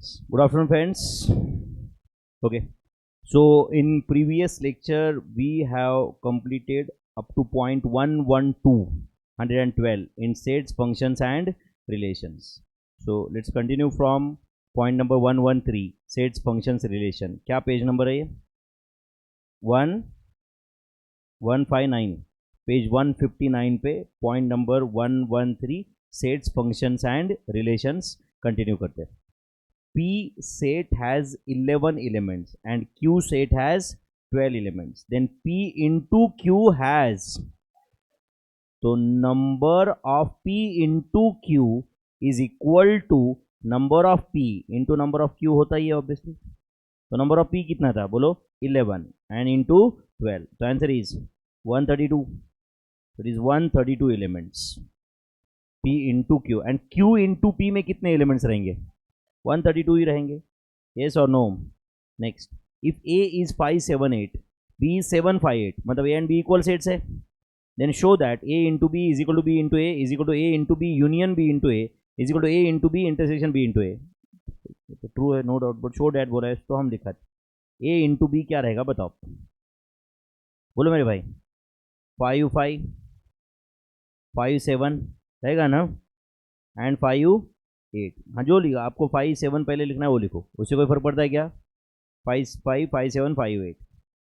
Good afternoon, friends. Okay, so in previous lecture we have completed up to point 112 in sets, functions, and relations. So let's continue from point number 113 sets, functions, relation. क्या page number है ये? 159 page 159 पे point number 113 sets, functions and relations continue करते हैं. P set has 11 elements and Q set has 12 elements. Then P into Q has, so number of P into Q is equal to number of P into number of Q होता ही है obviously. तो number of P कितना था बोलो? 11 and into 12. So answer is 132. So it is 132 elements. P into Q and Q into P में कितने elements रहेंगे? 132 ही रहेंगे. Yes or no? Next, if A is 578, B is 758, मतलब A and B equal sets है, then show that A into B is equal to B into A is equal to A into B union B into A is equal to A into B intersection B into A. तो true है no doubt, but show that बोला है तो हम लिखा A into B क्या रहेगा बताओ, बोलो मेरे भाई. 5 5 5 7 रहेगा ना, एंड 5 8. हाँ जो लिखा आपको 5 7 पहले लिखना है वो लिखो, उससे कोई फर्क पड़ता है क्या? 5 5 5 7 5 8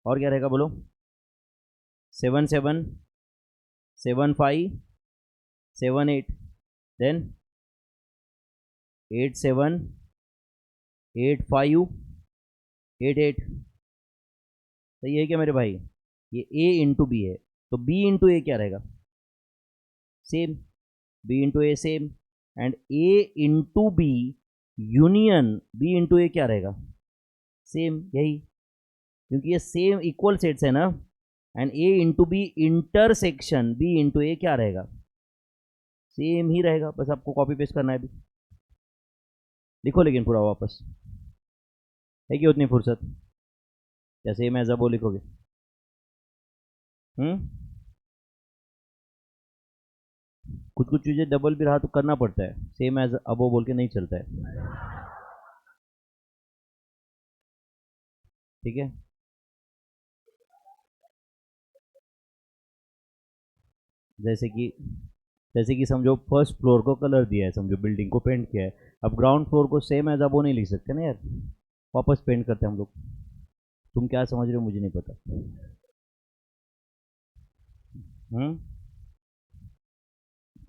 और क्या रहेगा बोलो? 7 7 7 5 7 8 देन 8 7 8 5 8 8. सही है क्या मेरे भाई? ये A इंटू बी है, तो B इंटू ए क्या रहेगा? Same. B into A same, and A into B union B into A क्या रहेगा? सेम. यही, क्योंकि ये सेम इक्वल सेट्स है ना, and A into B intersection B into A क्या रहेगा? सेम ही रहेगा. बस आपको कॉपी पेस्ट करना है. अभी लिखो लेकिन पूरा वापस, है कि उतनी फुर्सत? क्या सेम एज अब लिखोगे? कुछ कुछ चीज़ें डबल भी रहा तो करना पड़ता है, सेम एज अबो बोल के नहीं चलता है. ठीक है. जैसे कि समझो फर्स्ट फ्लोर को कलर दिया है, समझो बिल्डिंग को पेंट किया है, अब ग्राउंड फ्लोर को सेम एज अबो नहीं लिख सकते ना यार, वापस पेंट करते हैं हम लोग. तुम क्या समझ रहे हो मुझे नहीं पता.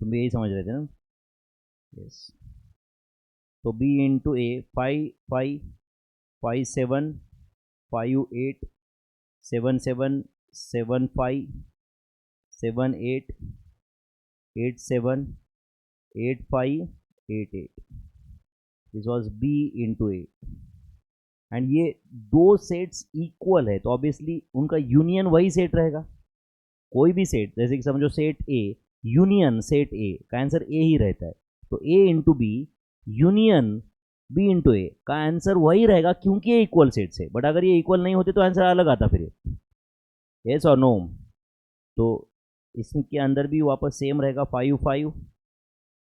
तुम भी यही समझ रहे थे ना? यस. तो B into A 5 5 5 7 5 8 7 7 7 5 7 8 8 7 8 5 8 8. This was B into A, and ये दो सेट्स इक्वल है तो ऑब्वियसली उनका यूनियन वही सेट रहेगा. कोई भी सेट, जैसे कि समझो set A union set A का आंसर ए ही रहता है, तो A into B union B into A का आंसर वही रहेगा क्योंकि ये इक्वल सेट्स है. बट अगर ये इक्वल नहीं होते तो आंसर अलग आता फिर. यस और नो? तो इसके अंदर भी वापस सेम रहेगा. 5 5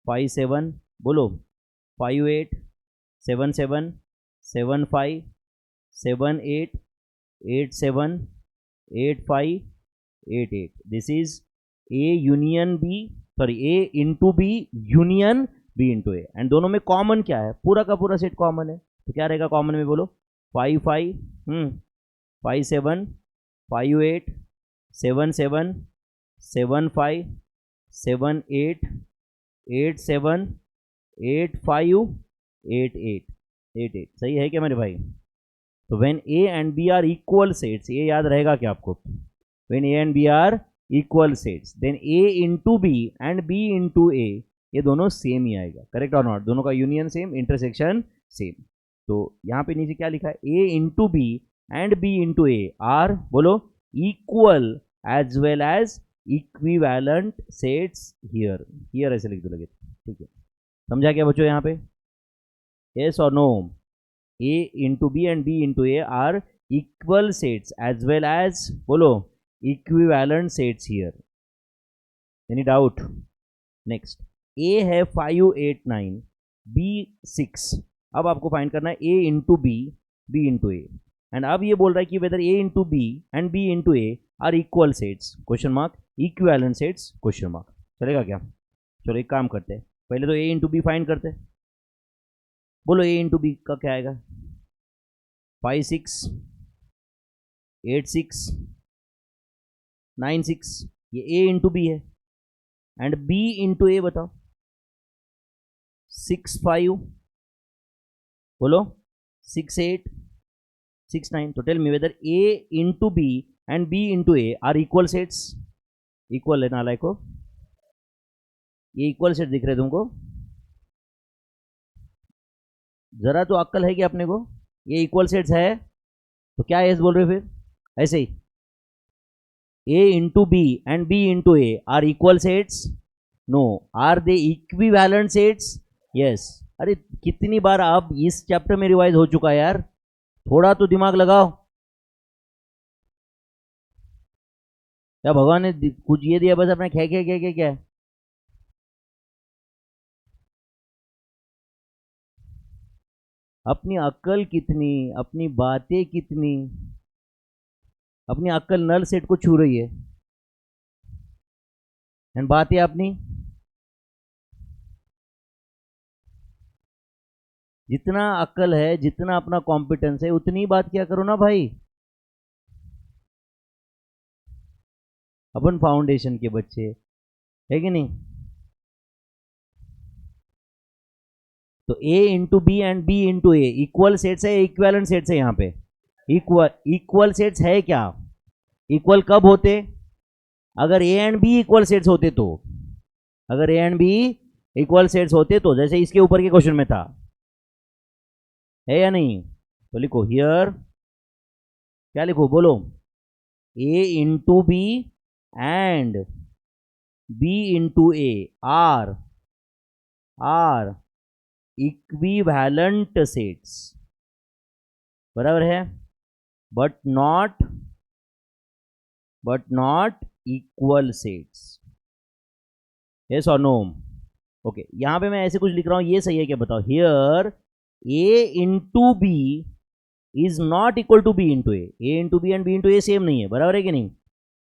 5 7 बोलो, 5 8 7 7 7 5 7 8 8 7 8 5 8 8. This is A union B, sorry A into B union B into A, and दोनों में कॉमन क्या है? पूरा का पूरा सेट कॉमन है, तो क्या रहेगा कॉमन में बोलो? 5 5 5 7 5 8 7 7 7 5 7 8 8 7 8 5 8 8 8 8. सही है क्या मेरे भाई? तो when A and B are equal sets, ये याद रहेगा क्या आपको? When A and B are equal sets then A into B and B into A, ये दोनों सेम ही आएगा. करेक्ट और नॉट? दोनों का यूनियन सेम, इंटरसेक्शन सेम. तो यहाँ पे नीचे क्या लिखा है? A into B and B into A are बोलो equal as well as equivalent sets here. Here ऐसे लिख दो लगे. ठीक है, समझा क्या बच्चों यहाँ पे? यस और no? A into B and B into A are equal sets as well as बोलो equivalent sets here. Any doubt? Next, A है 5 8 9, B 6, अब आपको फाइंड करना है A into B, B into A, and अब ये बोल रहा है कि whether A into B and B into A are equal sets, question mark, equivalent sets, question mark. चलेगा क्या? चलो एक काम करते हैं, पहले तो ए इंटू बी फाइंड करते हैं। बोलो ए इंटू बी का क्या आएगा? 5 6 8 6 9 6, ये ए इंटू बी है, एंड बी इंटू ए बताओ 6 5, बोलो 6 8 6 9। तो tell me whether A into B and B into A are equal sets. Equal है नालायक को, ये इक्वल सेट दिख रहे तुमको? जरा तो अक्ल है कि अपने को, ये इक्वल सेट्स है तो क्या एस बोल रहे हो फिर? ऐसे ही A into B and B into A are equal sets? No. Are they equivalent sets? Yes. अरे कितनी बार अब इस चैप्टर में रिवाइज हो चुका है यार, थोड़ा तो दिमाग लगाओ। क्या भगवान ने कुछ ये दिया बस अपने खे खे खे खे क्या? अपनी अक्ल कितनी, अपनी बातें कितनी, अपनी अक्ल नल सेट को छू रही है, एंड बातें अपनी जितना अक्ल है, जितना अपना कॉम्पिटेंस है, उतनी बात क्या करो ना भाई। अपन फाउंडेशन के बच्चे है कि नहीं? तो A into B and B into A equal sets है, इक्वेलेंट सेट्स है? यहाँ पे इक्वल सेट्स है क्या? इक्वल कब होते? अगर A and B equal sets होते तो, अगर A and B equal sets होते तो, जैसे इसके ऊपर के क्वेश्चन में था, है या नहीं? तो लिखो हियर, क्या लिखो बोलो? A into B and B into A are equivalent sets, बराबर है, but not equal sets. Yes और नो? ओके, यहां पे मैं ऐसे कुछ लिख रहा हूं, ये सही है क्या बताओ? Here A into B is not equal to B into A, into B and B into A same नहीं है, बराबर है कि नहीं?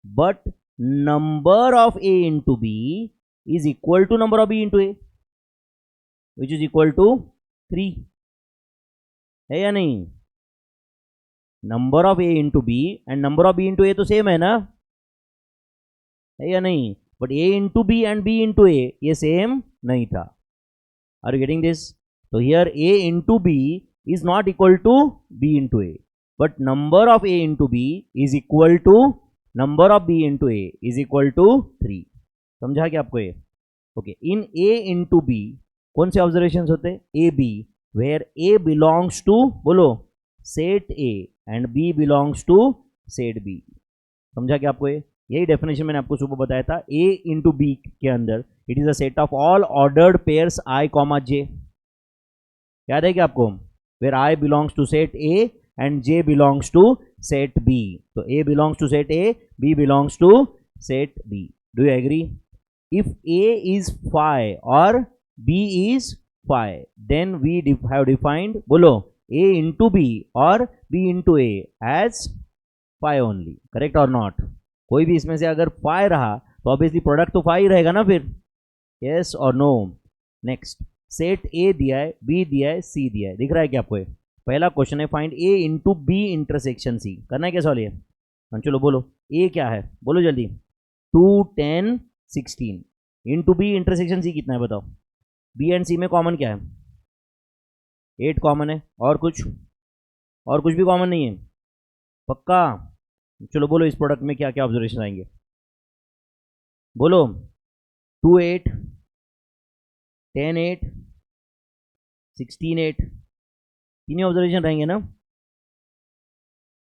But number of A into B is equal to number of B into A, which is equal to 3, है या नहीं? Number of A into B and number of B into A तो सेम है ना, है या नहीं? But A into B and B into A ये सेम नहीं था। Are you getting this? तो here A into B is not equal to B into A, but number of A into B is equal to number of B into A is equal to 3। समझा क्या आपको ये? Okay, in A into B कौन से observation होते हैं? A B, where A belongs to, बोलो, set A and B belongs to set B. समझा क्या आपको ये? यही डेफिनेशन मैंने आपको सुबह बताया था। ए इंटू बी के अंदर it is a set of all ordered pairs I comma J, याद है क्या आपको? Where I belongs to set A and J belongs to set B. तो A belongs to set A, B belongs to set B. Do you agree? If A is phi और B is phi, then we have defined, बोलो, A into B और B into A as phi only. Correct और not? कोई भी इसमें से अगर phi रहा तो ऑब्वियसली प्रोडक्ट तो फाई रहेगा ना फिर। यस और नो? नेक्स्ट, सेट ए दिया है, बी दिया है, सी दिया है, दिख रहा है क्या आपको? पहला क्वेश्चन है फाइंड ए इंटू बी इंटरसेक्शन सी। करना है क्या सॉल्व ये? चलो बोलो, ए क्या है, बोलो जल्दी। 2 10 16 इंटू बी इंटरसेक्शन सी कितना है बताओ? बी एंड सी में कॉमन क्या है? 8 कॉमन है, और कुछ भी कॉमन नहीं है? पक्का? चलो बोलो, इस प्रोडक्ट में क्या क्या ऑब्जर्वेशन आएंगे? बोलो। 2 8 10 8 16 8, तीन ऑब्जर्वेशन रहेंगे ना?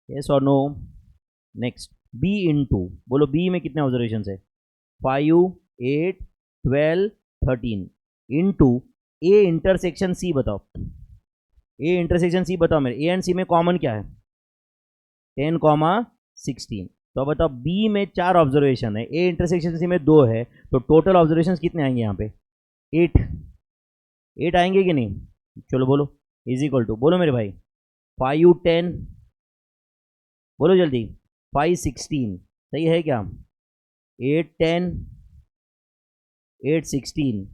यस और नो? नेक्स्ट, बी इंटू, बोलो बी में कितने ऑब्जर्वेशन है? 5 8 12 13 इंटू ए इंटरसेक्शन सी बताओ। ए इंटरसेक्शन सी बताओ मेरे, ए एंड सी में कॉमन क्या है? 10 16। तो अब बताओ, बी में 4 ऑब्जर्वेशन है, ए इंटरसेक्शन सी में 2 है, तो टोटल ऑब्जर्वेशन कितने आएंगे यहाँ पे? 8 आएंगे कि नहीं? चलो बोलो, इज इक्वल टू, बोलो मेरे भाई, 5u10, बोलो जल्दी, 516, सही है क्या? 810, 816,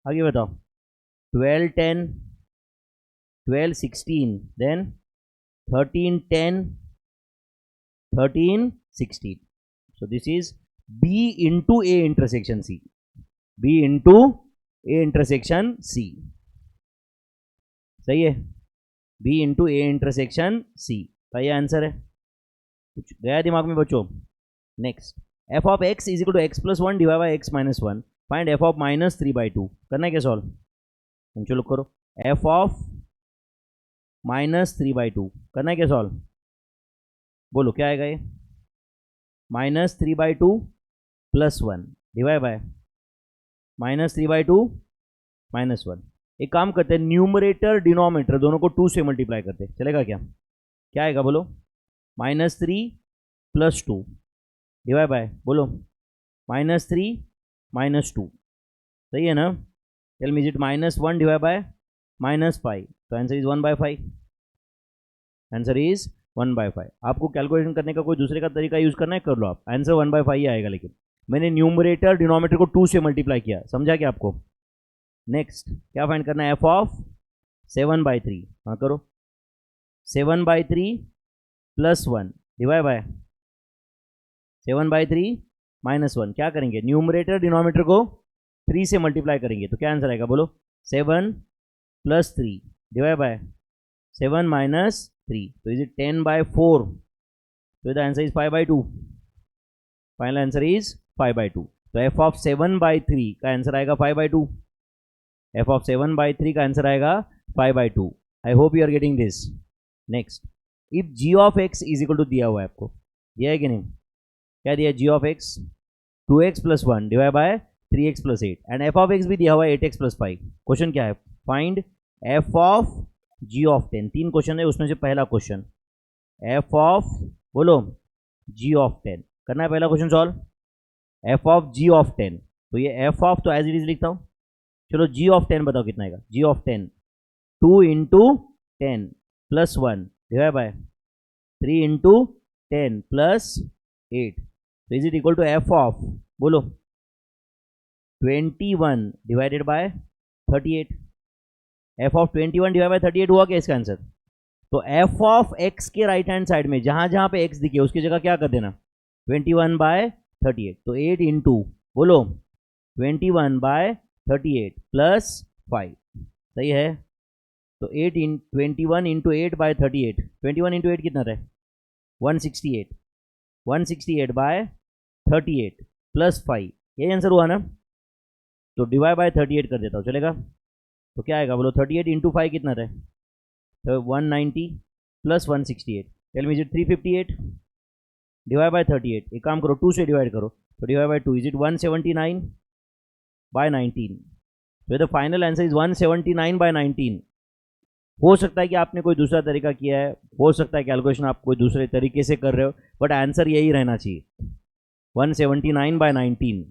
आगे बताओ, 1210, 1216, then 1310, 1316. So this is B into A intersection C. B into A intersection C. सही है, B into A intersection C का ये आंसर है। कुछ गया दिमाग में बच्चों? Next, f of x is equal to x plus 1 divided by x minus 1. Find f of minus 3/2. करना है क्या सॉल्व? चलो करो, f of minus 3/2 करना है क्या सॉल्व? बोलो क्या आएगा ये? Minus 3/2 plus 1 divide by minus 3/2 minus 1। एक काम करते हैं, न्यूमरेटर डिनोमिनेटर दोनों को 2 से मल्टीप्लाई करते हैं, चलेगा क्या? क्या आएगा बोलो? -3 + 2 डिवाइड बाय, बोलो, -3 - 2, सही है ना? Tell me is it -1 divide by -5, तो आंसर इज 1/5। Answer is 1/5। आपको कैलकुलेशन करने का कोई दूसरे का तरीका यूज करना है, कर लो आप, आंसर 1/5 ही आएगा, लेकिन मैंने न्यूमरेटर डिनोमिनेटर को 2 से मल्टीप्लाई किया, समझा क्या आपको? नेक्स्ट क्या फाइंड करना है? f of 7/3, हाँ करो, 7/3 + 1 डिवाइड बाय 7/3 - 1। क्या करेंगे? न्यूमरेटर डिनोमिनेटर को 3 से मल्टीप्लाई करेंगे, तो क्या आंसर आएगा बोलो? 7 + 3 डिवाइड बाय 7 - 3, तो इज इट 10/4, तो the answer is 5/2। Final answer is 5/2। तो f of 7/3 का आंसर आएगा 5/2। f of 7/3 का आंसर आएगा 5/2। I hope you are getting this. Next, if g of x is equal to, दिया हुआ है आपको, दिया है कि नहीं? क्या दिया है? g of x 2x + 1 divide by 3x + 8, and f of x भी दिया हुआ है 8x + 5। क्वेश्चन क्या है? Find f of g of 10। 3 question है, उसमें से पहला क्वेश्चन f of, बोलो, g of 10 करना है पहला question solve. f of g of 10, तो ये f of तो एज इट इज लिखता हूँ। चलो g of 10 बताओ कितना आएगा? g of 10 2 × 10 + 1 डिवाइड बाय 3 × 10 + 8, तो is it equal to f of, बोलो, 21 divided by 38। f of 21 divide by 38 हुआ क्या इसका आंसर? तो f of x के राइट हैंड साइड में जहां जहां पे x दिखे उसकी जगह क्या कर देना? 21/38, तो 8 × बोलो 21/38 + 5, सही है? तो 21 × 8/38, 21 × 8 कितना था? 168, 168/38 + 5, यही आंसर हुआ ना? तो डिवाइड बाय 38 कर देता हूँ, चलेगा? तो क्या आएगा बोलो? 38 × 5 कितना था? तो 190 + 168, tell me is it 358 divide by 38। एक काम करो, 2 से डिवाइड करो, तो डिवाइड बाय 2 इज इट 179/19, तो द फाइनल आंसर इज 179/19। हो सकता है कि आपने कोई दूसरा तरीका किया है, हो सकता है कैलकुलेशन आप कोई दूसरे तरीके से कर रहे हो, बट आंसर यही रहना चाहिए, 179/19।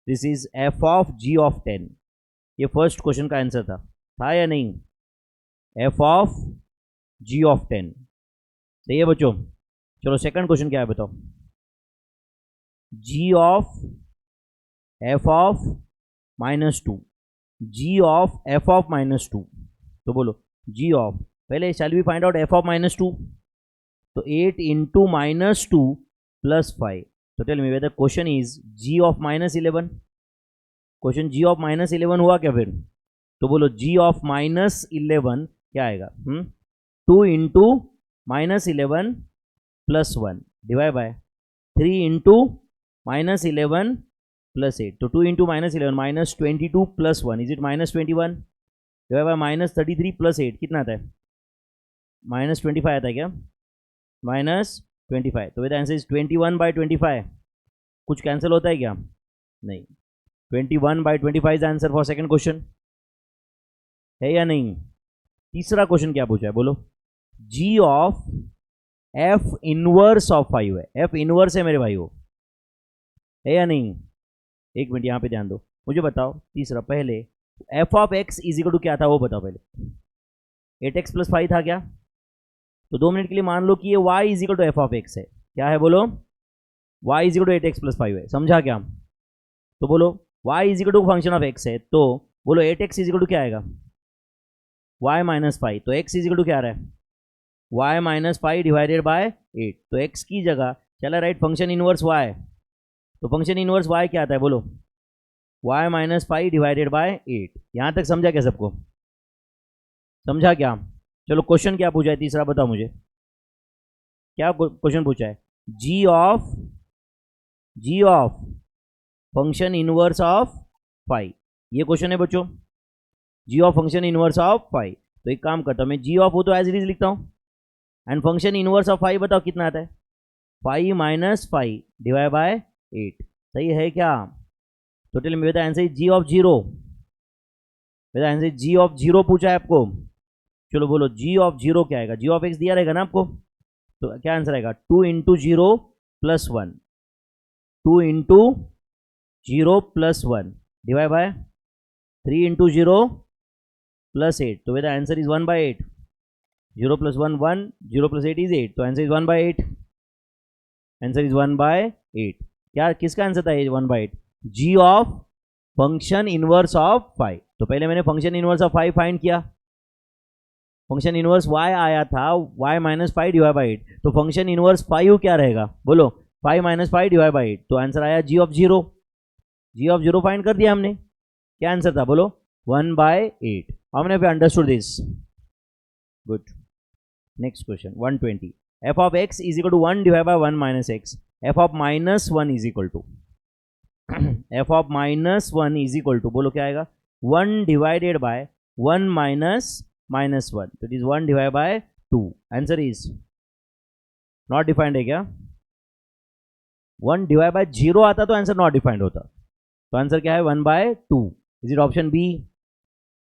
This is f of g of 10। ये फर्स्ट क्वेश्चन का आंसर था या नहीं? f of g of 10, सही है बच्चों? चलो सेकंड क्वेश्चन क्या है बताओ? g of f of -2, g of f of -2, तो बोलो g of, पहले shall we find out f of -2, तो 8 × -2 + 5, तो tell me whether question is g of -11। Question g of -11 हुआ क्या फिर? तो बोलो g of -11 क्या आएगा? 2 × -11 + 1 डिवाइड बाय 3 × -11 + 8, तो 2 × -11 -22 + 1 इज इट -21 डिवाइड बाय -33 + 8 कितना आता है? -25 आता है क्या? -25, तो आंसर इज 21/25। कुछ कैंसिल होता है क्या? नहीं, 21/25 is answer for second question, है या नहीं? तीसरा क्वेश्चन क्या पूछा है बोलो? g of f inverse of 5 है, f इनवर्स है मेरे भाई, वो है या नहीं? एक मिनट यहाँ पे ध्यान दो, मुझे बताओ तीसरा, पहले f of x is equal to क्या था वो बताओ पहले। 8x प्लस 5 था क्या? तो 2 मिनट के लिए मान लो कि ये y is equal to F of X है। क्या है बोलो? y is equal to 8x plus 5 है। समझा क्या? तो बोलो y is equal to function of x है, तो बोलो 8x इज इक्वल टू क्या आएगा? y minus 5। तो x इज इक्वल टू क्या आ रहा है? y minus 5 divided by 8। तो x की जगह चला राइट फंक्शन इनवर्स y। तो फंक्शन इनवर्स y क्या आता है बोलो? y minus 5 divided by 8। यहाँ तक समझा क्या सबको? समझा क्या? चलो क्वेश्चन क्या पूछा है तीसरा, बताओ मुझे क्या क्वेश्चन पूछा है? g of function inverse of 5, ये क्वेश्चन है बच्चों। g of function inverse of 5। तो एक काम करता हूँ मैं, g ऑफ हो तो एज इट इज लिखता हूँ, एंड फंक्शन इनवर्स ऑफ 5 बताओ कितना आता है? 5 माइनस 5 डिवाइड बाय 8। सही है क्या? टोटल में बेटा आंसर g ऑफ 0। बेटा आंसर g ऑफ 0 पूछा है आपको। चलो बोलो g ऑफ 0 क्या आएगा? g ऑफ x दिया रहेगा ना आपको, तो क्या आंसर आएगा? 2 into 0 plus 1, 2 into 0 plus 1 divide बाय 3 इंटू 0 प्लस 8। तो बेटा answer is 1 by 8। 0 plus 1 1, 0 plus 8 is 8। तो answer is 1 by 8। Answer is 1 by 8। क्या किसका आंसर था ये 1 by 8? g of function inverse of 5। तो पहले मैंने फंक्शन इनवर्स ऑफ 5 फाइंड किया, फंक्शन इनवर्स y आया था y माइनस 5 डिवाइड बाई 8। तो फंक्शन इनवर्स 5 क्या रहेगा बोलो? 5 माइनस 5 डिवाइड बाई 8। तो आंसर आया g of 0। g of 0 find कर दिया हमने। क्या आंसर था बोलो? 1 बाय 8। हमने पे understood this. Good. Next question 120। f of x is equal to 1 divide by 1 minus x। f of minus 1 is equal to f of minus 1 is equal to बोलो क्या आएगा? 1 डिवाइडेड बाय 1 माइनस माइनस 1। तो it is 1 divide by 2। Answer is not defined है क्या? 1 divide by 0 आता तो answer not defined होता। तो आंसर क्या है? 1 by 2। Is it option B?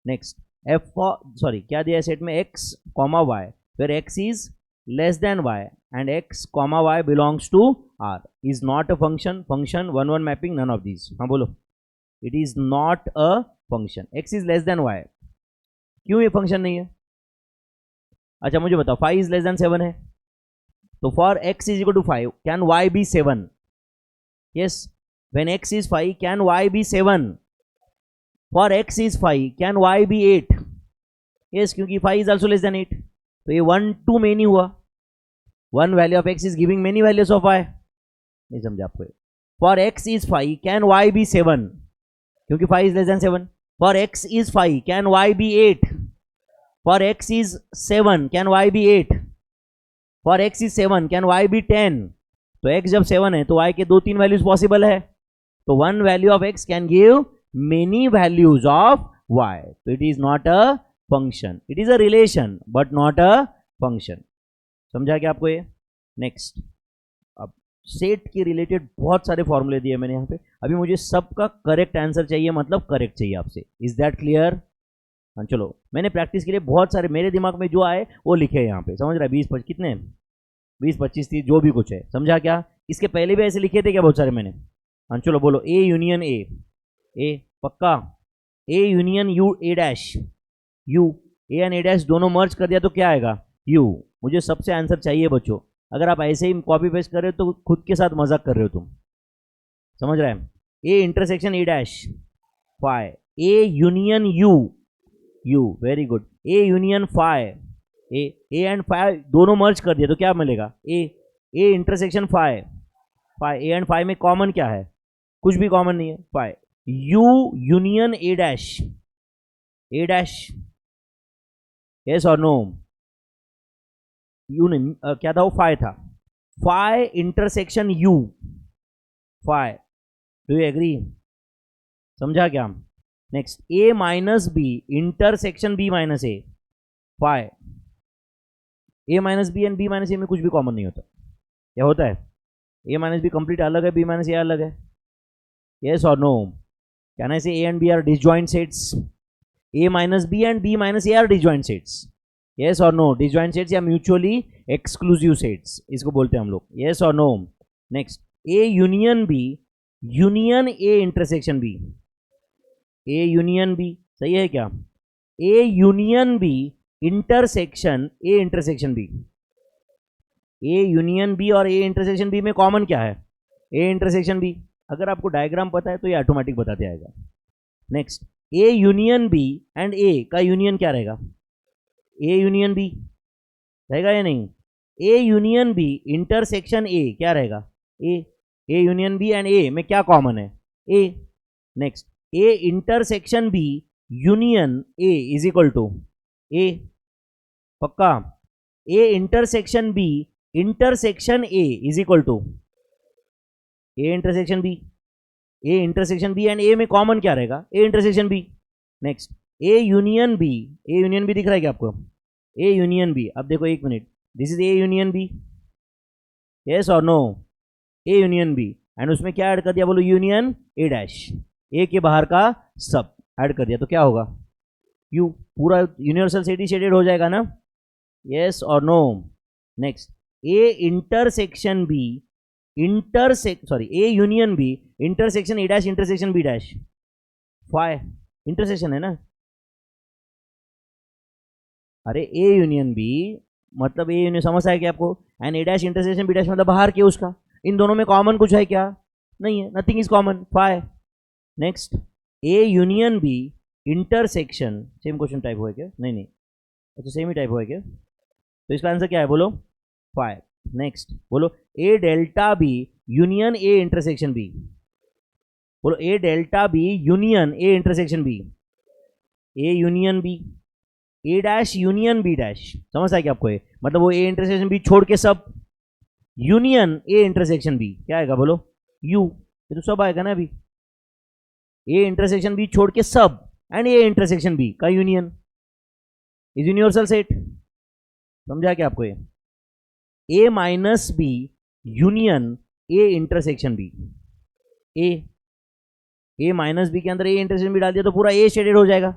Next क्या दिया है सेट में? x comma y, where x is less than y and x comma y belongs to r is not a function. Function 1 1 mapping none of this. हाँ बोलो, it is not a function. x is less than y, क्यों ये function नहीं है? अच्छा मुझे बताओ, 5 is less than 7 है, तो for x is equal to 5 can y be 7? Yes, when x is 5 can y be 7? For x is 5 can y be 8? Yes, क्योंकि 5 इज ऑल्सो लेस देन 8। तो ये 1 2 मेनी हुआ। 1 value of x is giving many values of y। नहीं समझा आपको? For x is 5 can y be 7? क्योंकि 5 is less than 7। For x is 5 can y be 8? For x is 7 can y be 8? For x is 7 can y be 10? तो x जब 7 है तो y के 2-3 values possible है। तो 1 value of x can give many values of y। तो it is not a function, it is a relation but not a function. समझा क्या आपको ये? नेक्स्ट, अब सेट के रिलेटेड बहुत सारे फॉर्मूले दिए मैंने यहाँ पे। अभी मुझे सबका करेक्ट आंसर चाहिए, मतलब करेक्ट चाहिए आपसे। Is that clear? हाँ चलो, मैंने प्रैक्टिस के लिए बहुत सारे मेरे दिमाग में जो आए वो लिखे यहाँ पे। समझ रहा है? 20 कितने 20-25 30 जो भी कुछ है। समझा क्या? इसके पहले भी ऐसे लिखे थे क्या बहुत सारे मैंने? हाँ चलो बोलो, ए यूनियन ए पक्का, ए union U A dash you, A and A dash दोनों मर्ज कर दिया तो क्या आएगा? यू। मुझे सबसे आंसर चाहिए बच्चों। अगर आप ऐसे ही कॉपी पेस्ट कर रहे हो तो खुद के साथ मजाक कर रहे हो तुम। समझ रहे हैं? A intersection A dash phi, A union U, very good. A union phi, A and phi दोनों मर्ज कर दिया तो क्या मिलेगा? A intersection phi A and phi में कॉमन क्या है? कुछ भी कॉमन नहीं है। Phi U union A dash yes और नो? यू नहीं, क्या था वो? फाई था। Phi intersection U, phi. Do you agree? समझा क्या? Next, A minus B intersection B minus A, phi. A minus B and B minus A में कुछ भी कॉमन नहीं होता। क्या होता है? ए माइनस बी कंप्लीट अलग है, बी माइनस ए अलग है। यस और no? Can I say A and B are disjoint sets? A minus B and B minus A are disjoint sets. Yes और नो? डिसजॉइंट सेट्स या म्यूचुअली एक्सक्लूसिव सेट्स इसको बोलते हैं हम लोग। यस और no? Next, A union B union A intersection B, A union B. सही है क्या? A union B intersection A intersection B, A union B और ए इंटरसेक्शन बी में कॉमन क्या है, ए इंटरसेक्शन बी। अगर आपको डायग्राम पता है तो ये ऑटोमेटिक बताते आएगा। Next, A union B and A का यूनियन क्या रहेगा, ए यूनियन बी रहेगा या नहीं, A union B intersection A क्या रहेगा, A union B and A में क्या कॉमन है, A. Next, A intersection B union A is equal to A, पक्का। A intersection B intersection A is equal to A intersection B, A intersection B and A में common क्या रहेगा, A intersection B. Next, A union B, A union B दिख रहा है क्या आपको, ए union B. अब देखो एक minute, this is A union B, yes और no, A union B, and उसमें क्या ऐड कर दिया बोलो, यूनियन ए डैश, ए के बाहर का सब ऐड कर दिया तो क्या होगा, यू, पूरा यूनिवर्सल सेट ही शेडेड हो जाएगा ना, यस और no. Next, A intersection B A union B intersection A dash intersection B dash, phi intersection है ना, अरे ए यूनियन बी मतलब ए यूनियन, समझ आया क्या आपको, and A dash intersection B dash मतलब बाहर के उसका, इन दोनों में कॉमन कुछ है क्या, नहीं है, nothing is common, phi. Next, A union B intersection, same question type हुआ क्या, नहीं अच्छा सेम ही टाइप हुआ क्या, तो इसका आंसर क्या है बोलो, फाई। नेक्स्ट बोलो, A delta B union A intersection B, बोलो A delta B union A intersection B, A union B, A dash union B dash, समझ आया क्या आपको, ये मतलब वो ए इंटरसेक्शन बी छोड़ के सब, यूनियन ए इंटरसेक्शन बी क्या आएगा बोलो, यू, ये तो सब आएगा ना अभी, ए इंटरसेक्शन बी छोड़ के सब एंड ए इंटरसेक्शन बी का यूनियन इज यूनिवर्सल सेट, समझा क्या आपको, ये A minus B union A intersection B, A minus B के अंदर ए इंटरसेक्शन बी डाल दिया तो पूरा ए शेडेड हो जाएगा,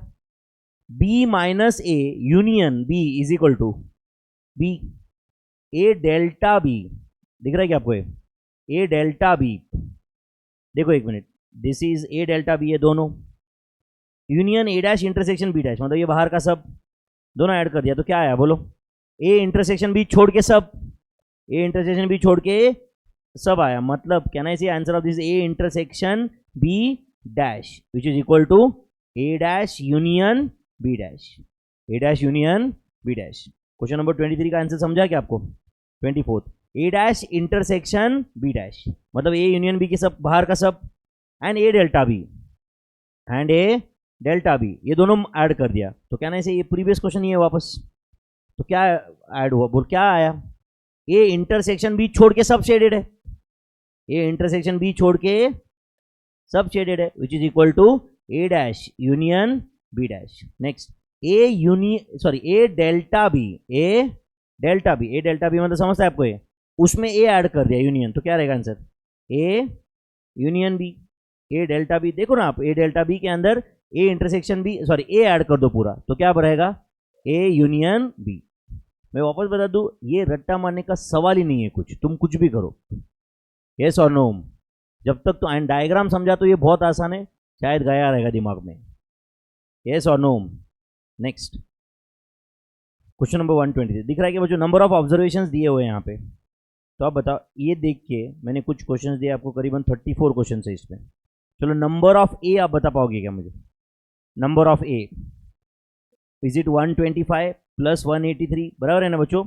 B minus A union B is equal to B, A delta B दिख रहा है क्या आपको, ए डेल्टा बी, देखो एक minute, this is A delta B, ये दोनों union A dash intersection B dash, मतलब ये बाहर का सब दोनों ऐड कर दिया तो क्या आया बोलो, ए इंटरसेक्शन बी छोड़ के सब, ए इंटरसेक्शन बी छोड़ के सब आया, मतलब can I see answer of this A intersection B dash which is equal to A dash union B dash, A dash union B dash. Question number 23 का आंसर समझा क्या आपको, 24, A dash intersection B dash मतलब A union B के सब बाहर का सब, and A delta B, and A delta B, ये दोनों ऐड कर दिया तो क्या ना, ये प्रीवियस क्वेश्चन ही है वापस, तो क्या ऐड हुआ बोल, क्या आया, ए इंटरसेक्शन बी छोड़ के सब शेडेड है, ए इंटरसेक्शन बी छोड़ के सब शेडेड है which is equal to A dash union B dash. Next, A delta B, A delta B मतलब समझता है आपको, ये उसमें ए ऐड कर दिया यूनियन तो क्या रहेगा answer, A union B, A delta B, देखो ना आप, ए डेल्टा बी के अंदर A intersection B A add कर दो पूरा तो क्या रहेगा, ए यूनियन बी। मैं वापस बता दूं, ये रट्टा मारने का सवाल ही नहीं है, कुछ तुम कुछ भी करो, यस और नो, जब तक तो एंड डायग्राम समझा तो ये बहुत आसान है, शायद गया रहेगा दिमाग में, यस और नो। नेक्स्ट, क्वेश्चन नंबर 123 दिख रहा है कि वो जो नंबर ऑफ ऑब्जर्वेशंस दिए हुए हैं यहाँ पे, तो आप बताओ, ये देख के मैंने कुछ क्वेश्चंस दिए आपको, करीबन 34 क्वेश्चन है इसमें, चलो नंबर ऑफ ए आप बता पाओगे क्या मुझे, number of A is it 125 plus 183, बराबर है ना बच्चों,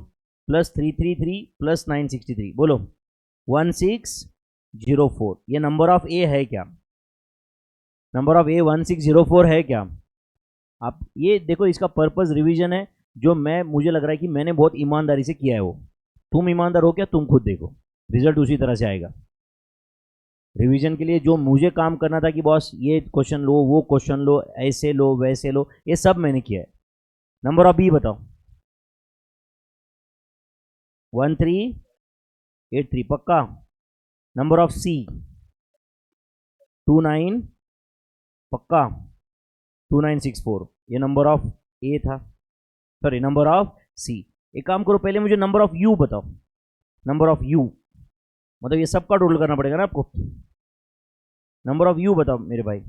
प्लस 333 प्लस 963, बोलो 1604, ये नंबर ऑफ ए है क्या, नंबर ऑफ ए 1604 है क्या, आप ये देखो, इसका पर्पस रिवीजन है, जो मुझे लग रहा है कि मैंने बहुत ईमानदारी से किया है, वो तुम ईमानदार हो क्या, तुम खुद देखो, रिजल्ट उसी तरह से आएगा। रिवीजन के लिए जो मुझे काम करना था कि बॉस ये क्वेश्चन लो, वो क्वेश्चन लो, ऐसे लो वैसे लो, ये सब मैंने किया है। नंबर ऑफ बी बताओ, 1383 पक्का, नंबर ऑफ सी 29 पक्का, 2964, ये नंबर ऑफ ए था, सॉरी नंबर ऑफ सी। एक काम करो, पहले मुझे नंबर ऑफ यू बताओ, नंबर ऑफ यू मतलब ये सबका टोटल करना पड़ेगा ना आपको, नंबर ऑफ यू बताओ मेरे भाई।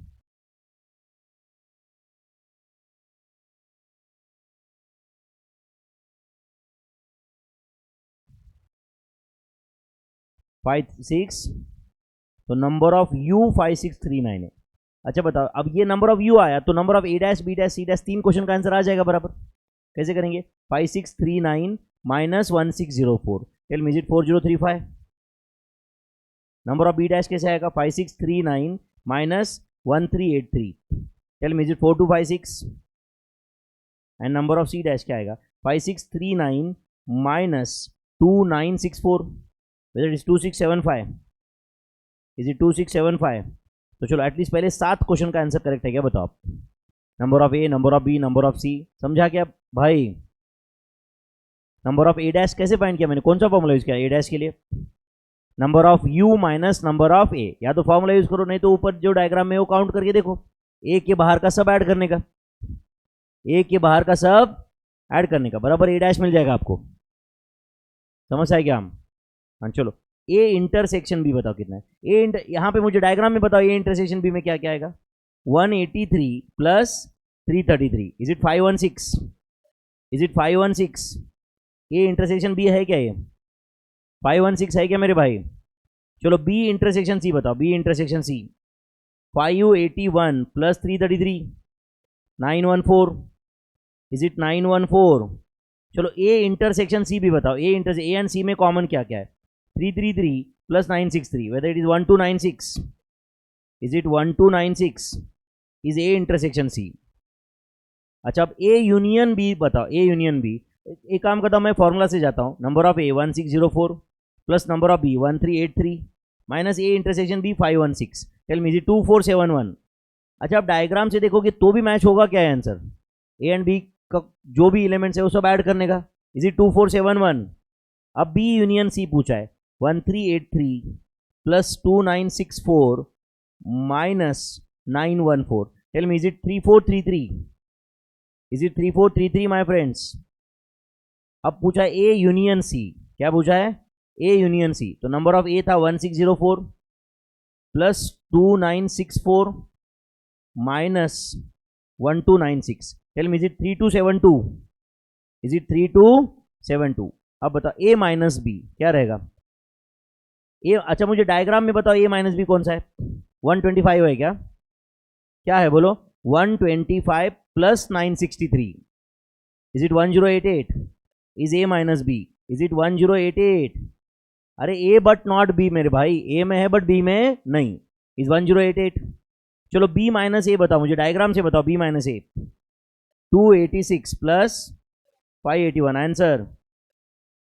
5 6, तो नंबर ऑफ यू 5639 है। अच्छा बताओ, अब ये नंबर ऑफ यू आया तो number of A dash B dash C dash, 3 question का आंसर आ जाएगा बराबर। कैसे करेंगे? 5639 minus 1604, tell me is it 4035। Number of B dash कैसे आएगा? 5639 minus 1383, tell me is it 4256। And number of C dash क्या आएगा? 5639 minus 2964, whether it is 2675, is it 2675? तो चलो एटलीस्ट पहले 7 क्वेश्चन का आंसर करेक्ट है क्या बताओ आप? Number of A, number of B, number of C, समझा क्या भाई? नंबर ऑफ ए डैश कैसे फाइंड किया मैंने? कौन सा फॉर्मूला यूज किया ए डैश के लिए? Number of U minus number of A, या तो फॉर्मूला यूज करो, नहीं तो ऊपर जो डायग्राम में वो काउंट करके देखो, ए के बाहर का सब ऐड करने का, ए के बाहर का सब ऐड करने का, बराबर ए डैश मिल जाएगा आपको। समझ आए क्या हम? हाँ चलो, ए इंटरसेक्शन बी बताओ कितना है? यहाँ पे मुझे डायग्राम में बताओ, ए इंटरसेक्शन बी में क्या क्या आएगा? 183 plus 333, is it 516? Is it 516? A intersection B है क्या? ये 516 है क्या मेरे भाई? चलो बी इंटरसेक्शन सी बताओ, B intersection C. 581 plus 333, 914, is it 914? चलो ए इंटरसेक्शन सी भी बताओ, ए एंड सी में कॉमन क्या क्या है? 333 plus 963, whether it is 1296, is it 1296? Is A intersection C. अच्छा अब ए यूनियन बी बताओ, ए यूनियन बी। एक काम करता हूँ, मैं फॉर्मूला से जाता हूँ, number of A 1604 plus number of B 1383 minus A intersection B 516, tell me is it 2471? अच्छा आप डायग्राम से देखोगे तो भी मैच होगा क्या है आंसर? ए एंड बी का जो भी एलिमेंट्स है वो सब ऐड करने का, इज इट 2471? अब बी यूनियन सी पूछा है, 1383 plus 2964 minus 914, tell me is it 3433? Is it 3433 my friends? अब पूछा है ए यूनियन सी, क्या पूछा है? A union C. तो नंबर ऑफ ए था 1604 plus 2964 minus 1296, tell me is it 3272? Is it 3272? अब बताओ ए माइनस बी क्या रहेगा? ए, अच्छा मुझे डायग्राम में बताओ ए माइनस बी कौन सा है? 125 है क्या? क्या है बोलो? 125 plus 963, is it 1088? Is A minus B, is it 1088? अरे ए बट नॉट बी मेरे भाई, ए में है बट बी में नहीं, इज 1088? चलो बी माइनस ए बताओ मुझे, डायग्राम से बताओ, B minus A 286 plus 581, answer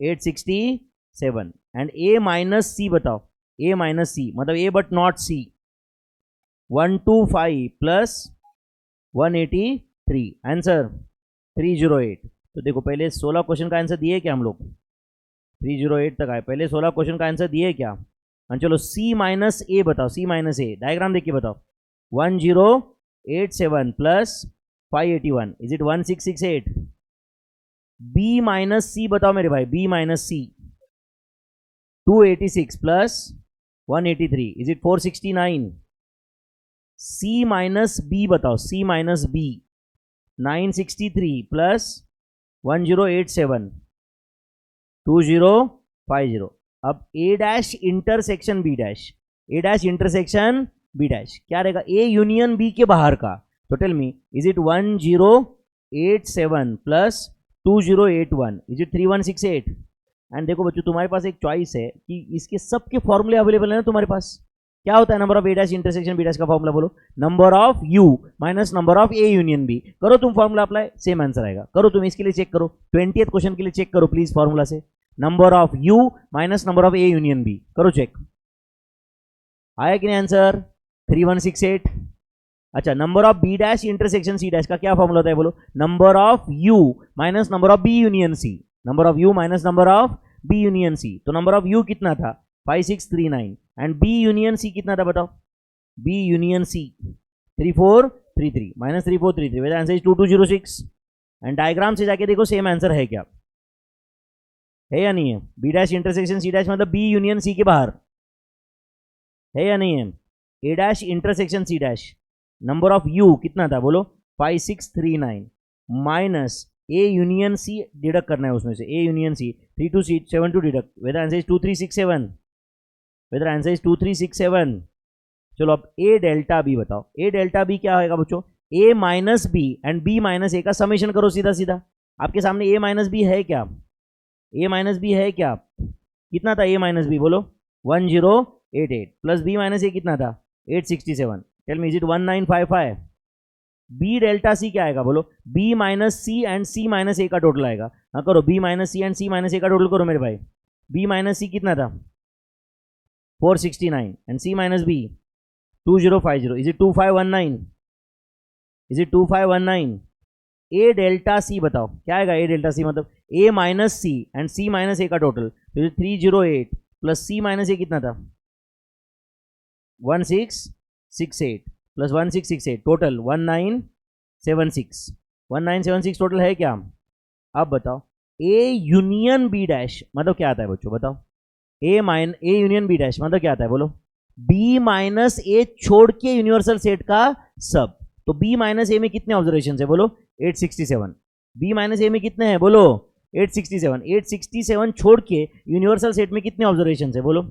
867। And A minus C बताओ, ए माइनस सी मतलब A but not C, 125 plus 183, answer 308। तो देखो पहले 16 क्वेश्चन का आंसर दिए क्या हम लोग? 308 तक आए, पहले 16 क्वेश्चन का आंसर दिए क्या? हाँ चलो सी माइनस ए बताओ, सी माइनस ए डायग्राम देख के बताओ, 1087 plus 581, is it 1668? B minus C बताओ मेरे भाई, B minus C 286 plus 183, is it 469? C minus B बताओ, सी माइनस बी 963 प्लस 1087, 2050। अब A dash intersection B dash, A dash intersection B dash क्या रहेगा? ए यूनियन बी के बाहर का, तो tell me is it 1087 plus 2081, is it 3168? And देखो बच्चों तुम्हारे पास एक चॉइस है कि इसके सबके फॉर्मूले अवेलेबल है ना तुम्हारे पास। क्या होता है number of A dash intersection B dash का फॉर्मूला? बोलो, number of U minus number of A union B. करो तुम फॉर्मूला अप्लाई, सेम आंसर आएगा। करो तुम, इसके लिए चेक करो, 20th क्वेश्चन के लिए चेक करो प्लीज फॉर्मूला से, number of U minus number of A union B, करो चेक, आया कि नहीं आंसर? 3168। अच्छा number of B dash intersection C dash का क्या फॉर्मूला होता है? बोलो, number of U minus number of B union C, number of U minus number of B union C. तो नंबर ऑफ यू कितना था? 5639, एंड बी यूनियन सी कितना था बताओ? B union C 3433 minus 3433, whether answer is 2206। And diagram से जाके देखो same answer है क्या, है या नहीं है? B dash intersection C dash मतलब बी यूनियन सी के बाहर, है या नहीं है? A dash intersection C dash, number of U कितना था बोलो? 5639 minus A union C deduct करना है उसमें से, A union C 3272 deduct, whether answer is 2367। Whether answer is 2367। चलो अब ए डेल्टा बी बताओ। ए डेल्टा बी क्या होगा बच्चों? A minus B and B minus A का समेशन करो सीधा सीधा। आपके सामने ए माइनस बी है क्या? ए माइनस बी है क्या? कितना था ए माइनस बी? बोलो। 1088 प्लस बी माइनस ए कितना था? 867। Tell me is it 1955? B delta C क्या आएगा? बोलो। B minus C and C minus A का टोटल आएगा। हाँ करो, B minus C and C minus A का टोटल करो मेरे भाई। बी माइनस सी कितना था? 469 and C minus B 2050। Is it 2519? Is it 2519? A delta C बताओ क्या आएगा? ए डेल्टा सी मतलब A minus C and C minus A का टोटल, तो 308 प्लस सी माइनस ए कितना था? 1668 प्लस 1668 टोटल 1976। 1976 टोटल है क्या? अब बताओ ए यूनियन बी डैश मतलब क्या आता है बच्चों? बताओ। ए यूनियन बी डैश मतलब क्या आता है? बोलो। बी माइनस ए छोड़ के यूनिवर्सल सेट का सब। तो बी माइनस ए में कितने ऑब्जर्वेशन है? बोलो। 867। बी माइनस ए में कितने हैं? बोलो। 867। 867 छोड़ के यूनिवर्सल सेट में कितने ऑब्जर्वेशन है? बोलो।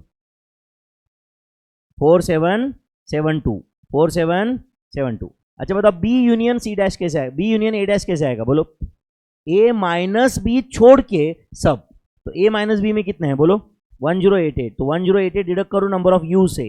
4772। 4772। अच्छा बताओ बी यूनियन सी डैश कैसे आएगा? बी यूनियन ए डैश कैसे आएगा? बोलो। ए माइनस बी छोड़ के सब। तो ए माइनस बी में कितने हैं? बोलो। 1088। तो 1088 डिडक्ट करो नंबर ऑफ यू से,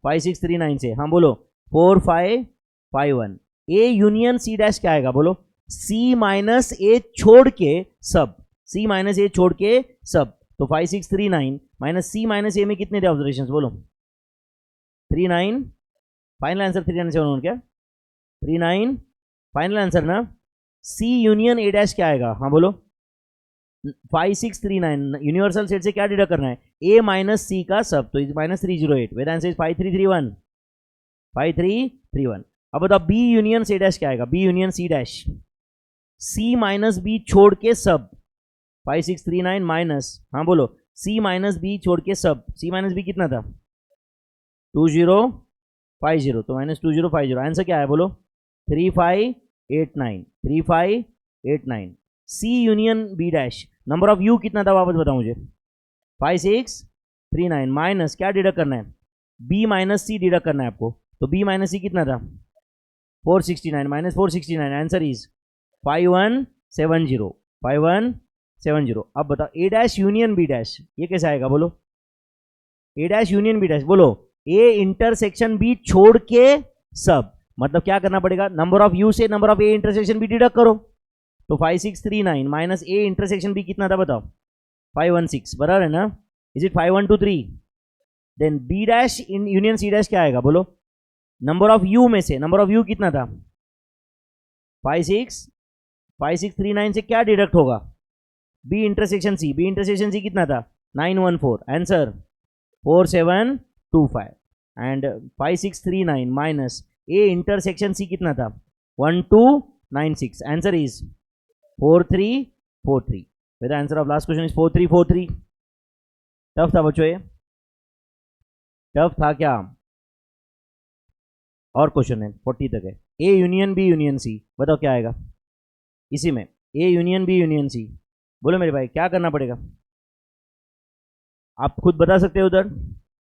5639 से। हाँ बोलो। 4551। ए यूनियन सी डैश क्या आएगा? बोलो। सी माइनस ए छोड़ के सब। सी माइनस ए छोड़ के सब। तो 5639 माइनस सी माइनस ए में कितने थे ऑब्जर्वेशन? बोलो। 39। फाइनल आंसर 397 क्या? 39 फाइनल आंसर ना। सी यूनियन ए डैश क्या आएगा? हाँ बोलो। 5639 यूनिवर्सल सेट से क्या डिडक्ट करना है? ए माइनस सी का सब, तो माइनस 308। Veda answer is 5331। 5331। अब बताओ बी यूनियन सी डैश क्या आएगा? B union C dash C minus B छोड़ के सब। 5639 माइनस, हाँ बोलो, सी माइनस बी छोड़ के सब। सी माइनस बी कितना था? 2050। तो माइनस 2050। आंसर क्या है? बोलो। 3589। 3589। C union B dash number of U कितना था? वापस बताओ मुझे। 5639 माइनस क्या डिडक्ट करना है? बी माइनस सी डिडक्ट करना है आपको। तो बी माइनस सी कितना था? 469 माइनस 469। Answer is 5170। 5170। अब बताओ A dash union B dash ये कैसे आएगा? बोलो। ए डैश यूनियन बी डैश बोलो। ए इंटरसेक्शन बी छोड़ के सब मतलब क्या करना पड़ेगा? नंबर ऑफ यू से number of A intersection B deduct करो। तो 5639 माइनस ए इंटरसेक्शन बी कितना था? बताओ। 516 बराबर है ना? Is it 5123? Then B dash in union C dash क्या आएगा? बोलो। नंबर ऑफ यू में से नंबर ऑफ यू कितना था? 5639 से क्या डिडक्ट होगा? बी इंटरसेक्शन सी। बी इंटरसेक्शन सी कितना था? 914। Answer 4725। And 5639 minus A intersection सी कितना था? 1296। Answer is 4343। The answer of last question is 4343। Tough था बच्चों ये? टफ था क्या? और क्वेश्चन है 40 तक है। A union B union C बताओ क्या आएगा इसी में? A union B union C बोलो मेरे भाई क्या करना पड़ेगा? आप खुद बता सकते हो उधर।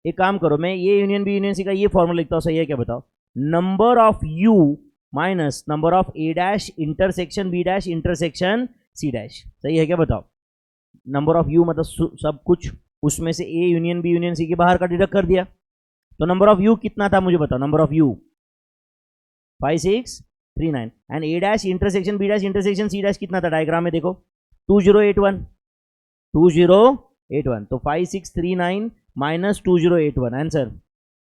एक काम करो, मैं A union B union C का ये फॉर्मूला लिखता हूँ, सही है क्या? बताओ। Number of U minus number of A dash intersection B dash intersection C dash. सही है क्या? बताओ। नंबर ऑफ यू मतलब सब कुछ, उसमें से A union B union C के बाहर का डिडक्ट कर दिया। तो नंबर ऑफ यू कितना था मुझे बताओ? Number of U 5639 and A dash intersection B dash intersection C dash कितना था? डायग्राम में देखो 2081। 2081। तो 5639 माइनस 2081। आंसर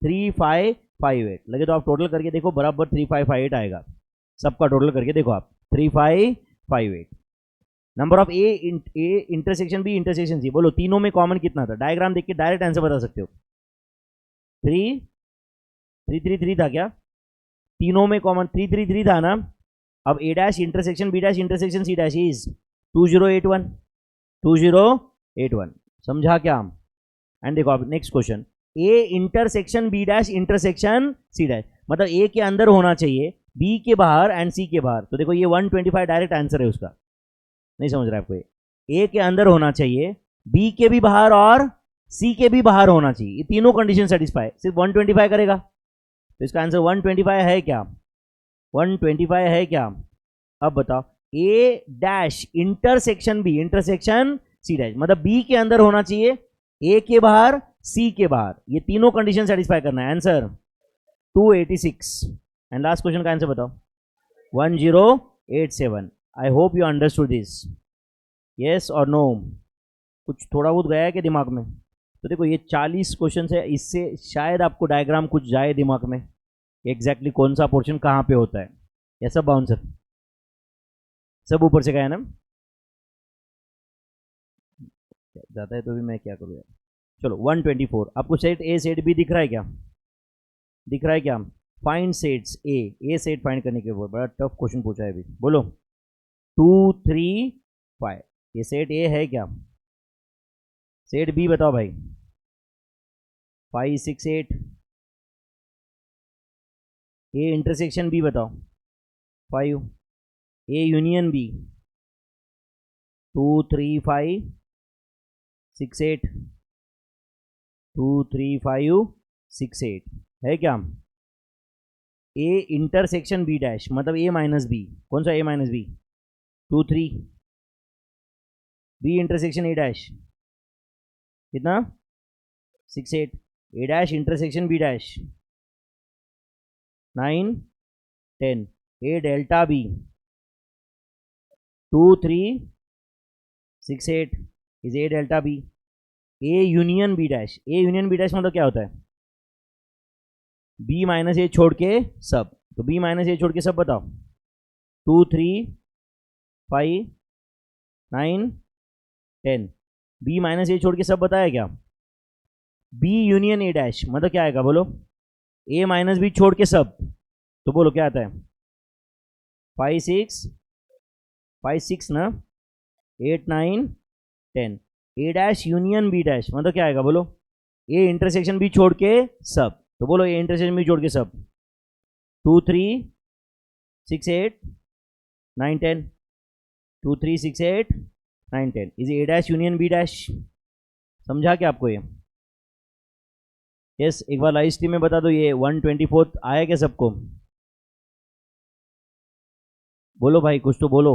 3558। लगे तो आप टोटल करके देखो बराबर 3558 आएगा। सबका टोटल करके देखो आप 3558। Number of A intersection B intersection C बोलो तीनों में कॉमन कितना था? डायग्राम देख के डायरेक्ट आंसर बता सकते हो। 333 था क्या? तीनों में कॉमन 333 था ना? अब A dash intersection B dash intersection C dash is 2081। 2081 समझा क्या? एंड देखो आप next question, A intersection B dash intersection C dash मतलब ए के अंदर होना चाहिए, बी के बाहर एंड सी के बाहर। तो देखो ये 125 डायरेक्ट आंसर है उसका। नहीं समझ रहा है आपको? ए के अंदर होना चाहिए, बी के भी बाहर और सी के भी बाहर होना चाहिए, ये तीनों कंडीशन सेटिस्फाई, सिर्फ 125 करेगा तो इसका आंसर 125 है क्या? 125 है क्या? अब बताओ, A dash intersection B intersection C dash, मतलब बी के अंदर होना चाहिए, ए के बाहर, सी के बाहर, ये तीनों कंडीशन सेटिस्फाई करना है। आंसर 286। एंड लास्ट क्वेश्चन का आंसर बताओ 1087। आई hope you understood this, yes और नो? कुछ थोड़ा बहुत गया है क्या दिमाग में? तो देखो ये 40 क्वेश्चन है, इससे शायद आपको डायग्राम कुछ जाए दिमाग में, एग्जैक्टली कौन सा पोर्शन कहाँ पे होता है। ये सब बाउंसर सब ऊपर से गया ना, जाता है तो भी मैं क्या करूँ यार। चलो 124, आपको सेट ए सेट बी दिख रहा है क्या? दिख रहा है क्या? Find sets A set find करने के बाद बड़ा टफ क्वेश्चन पूछा है अभी, बोलो 2 3 5, ये सेट ए है क्या? सेट बी बताओ भाई, 5 6 8, ए इंटरसेक्शन बी बताओ 5, ए यूनियन बी 2 3 5 6 8, 2 3 5 6 8 है क्या? ए इंटरसेक्शन बी डैश मतलब ए माइनस बी, कौन सा A minus B? 2 3, B intersection A dash कितना? 6 8, A dash intersection B dash 9 10, A delta B 2 3 6 8 is A delta B, A union B dash, A union B dash मतलब क्या होता है? B minus ए छोड़ के सब, तो बी माइनस ए छोड़ के सब बताओ 2 3 5 9 10, बी माइनस ए छोड़ के सब बताया क्या? बी यूनियन ए डैश मतलब क्या आएगा बोलो? ए माइनस बी छोड़ के सब, तो बोलो क्या आता है? 5 6 ना, 8 9 10, ए डैश यूनियन बी डैश मतलब क्या आएगा बोलो? ए इंटरसेक्शन बी छोड़ के सब, तो बोलो ए इंटरसेक्शन बी छोड़ के सब 2 3 6 8 9 10, 2 3 6 8 9 10 is A dash union B dash. समझा क्या आपको ये? यस, एक बार लाइव स्ट्रीम में बता दो ये 124 आया क्या सबको? बोलो भाई कुछ तो बोलो।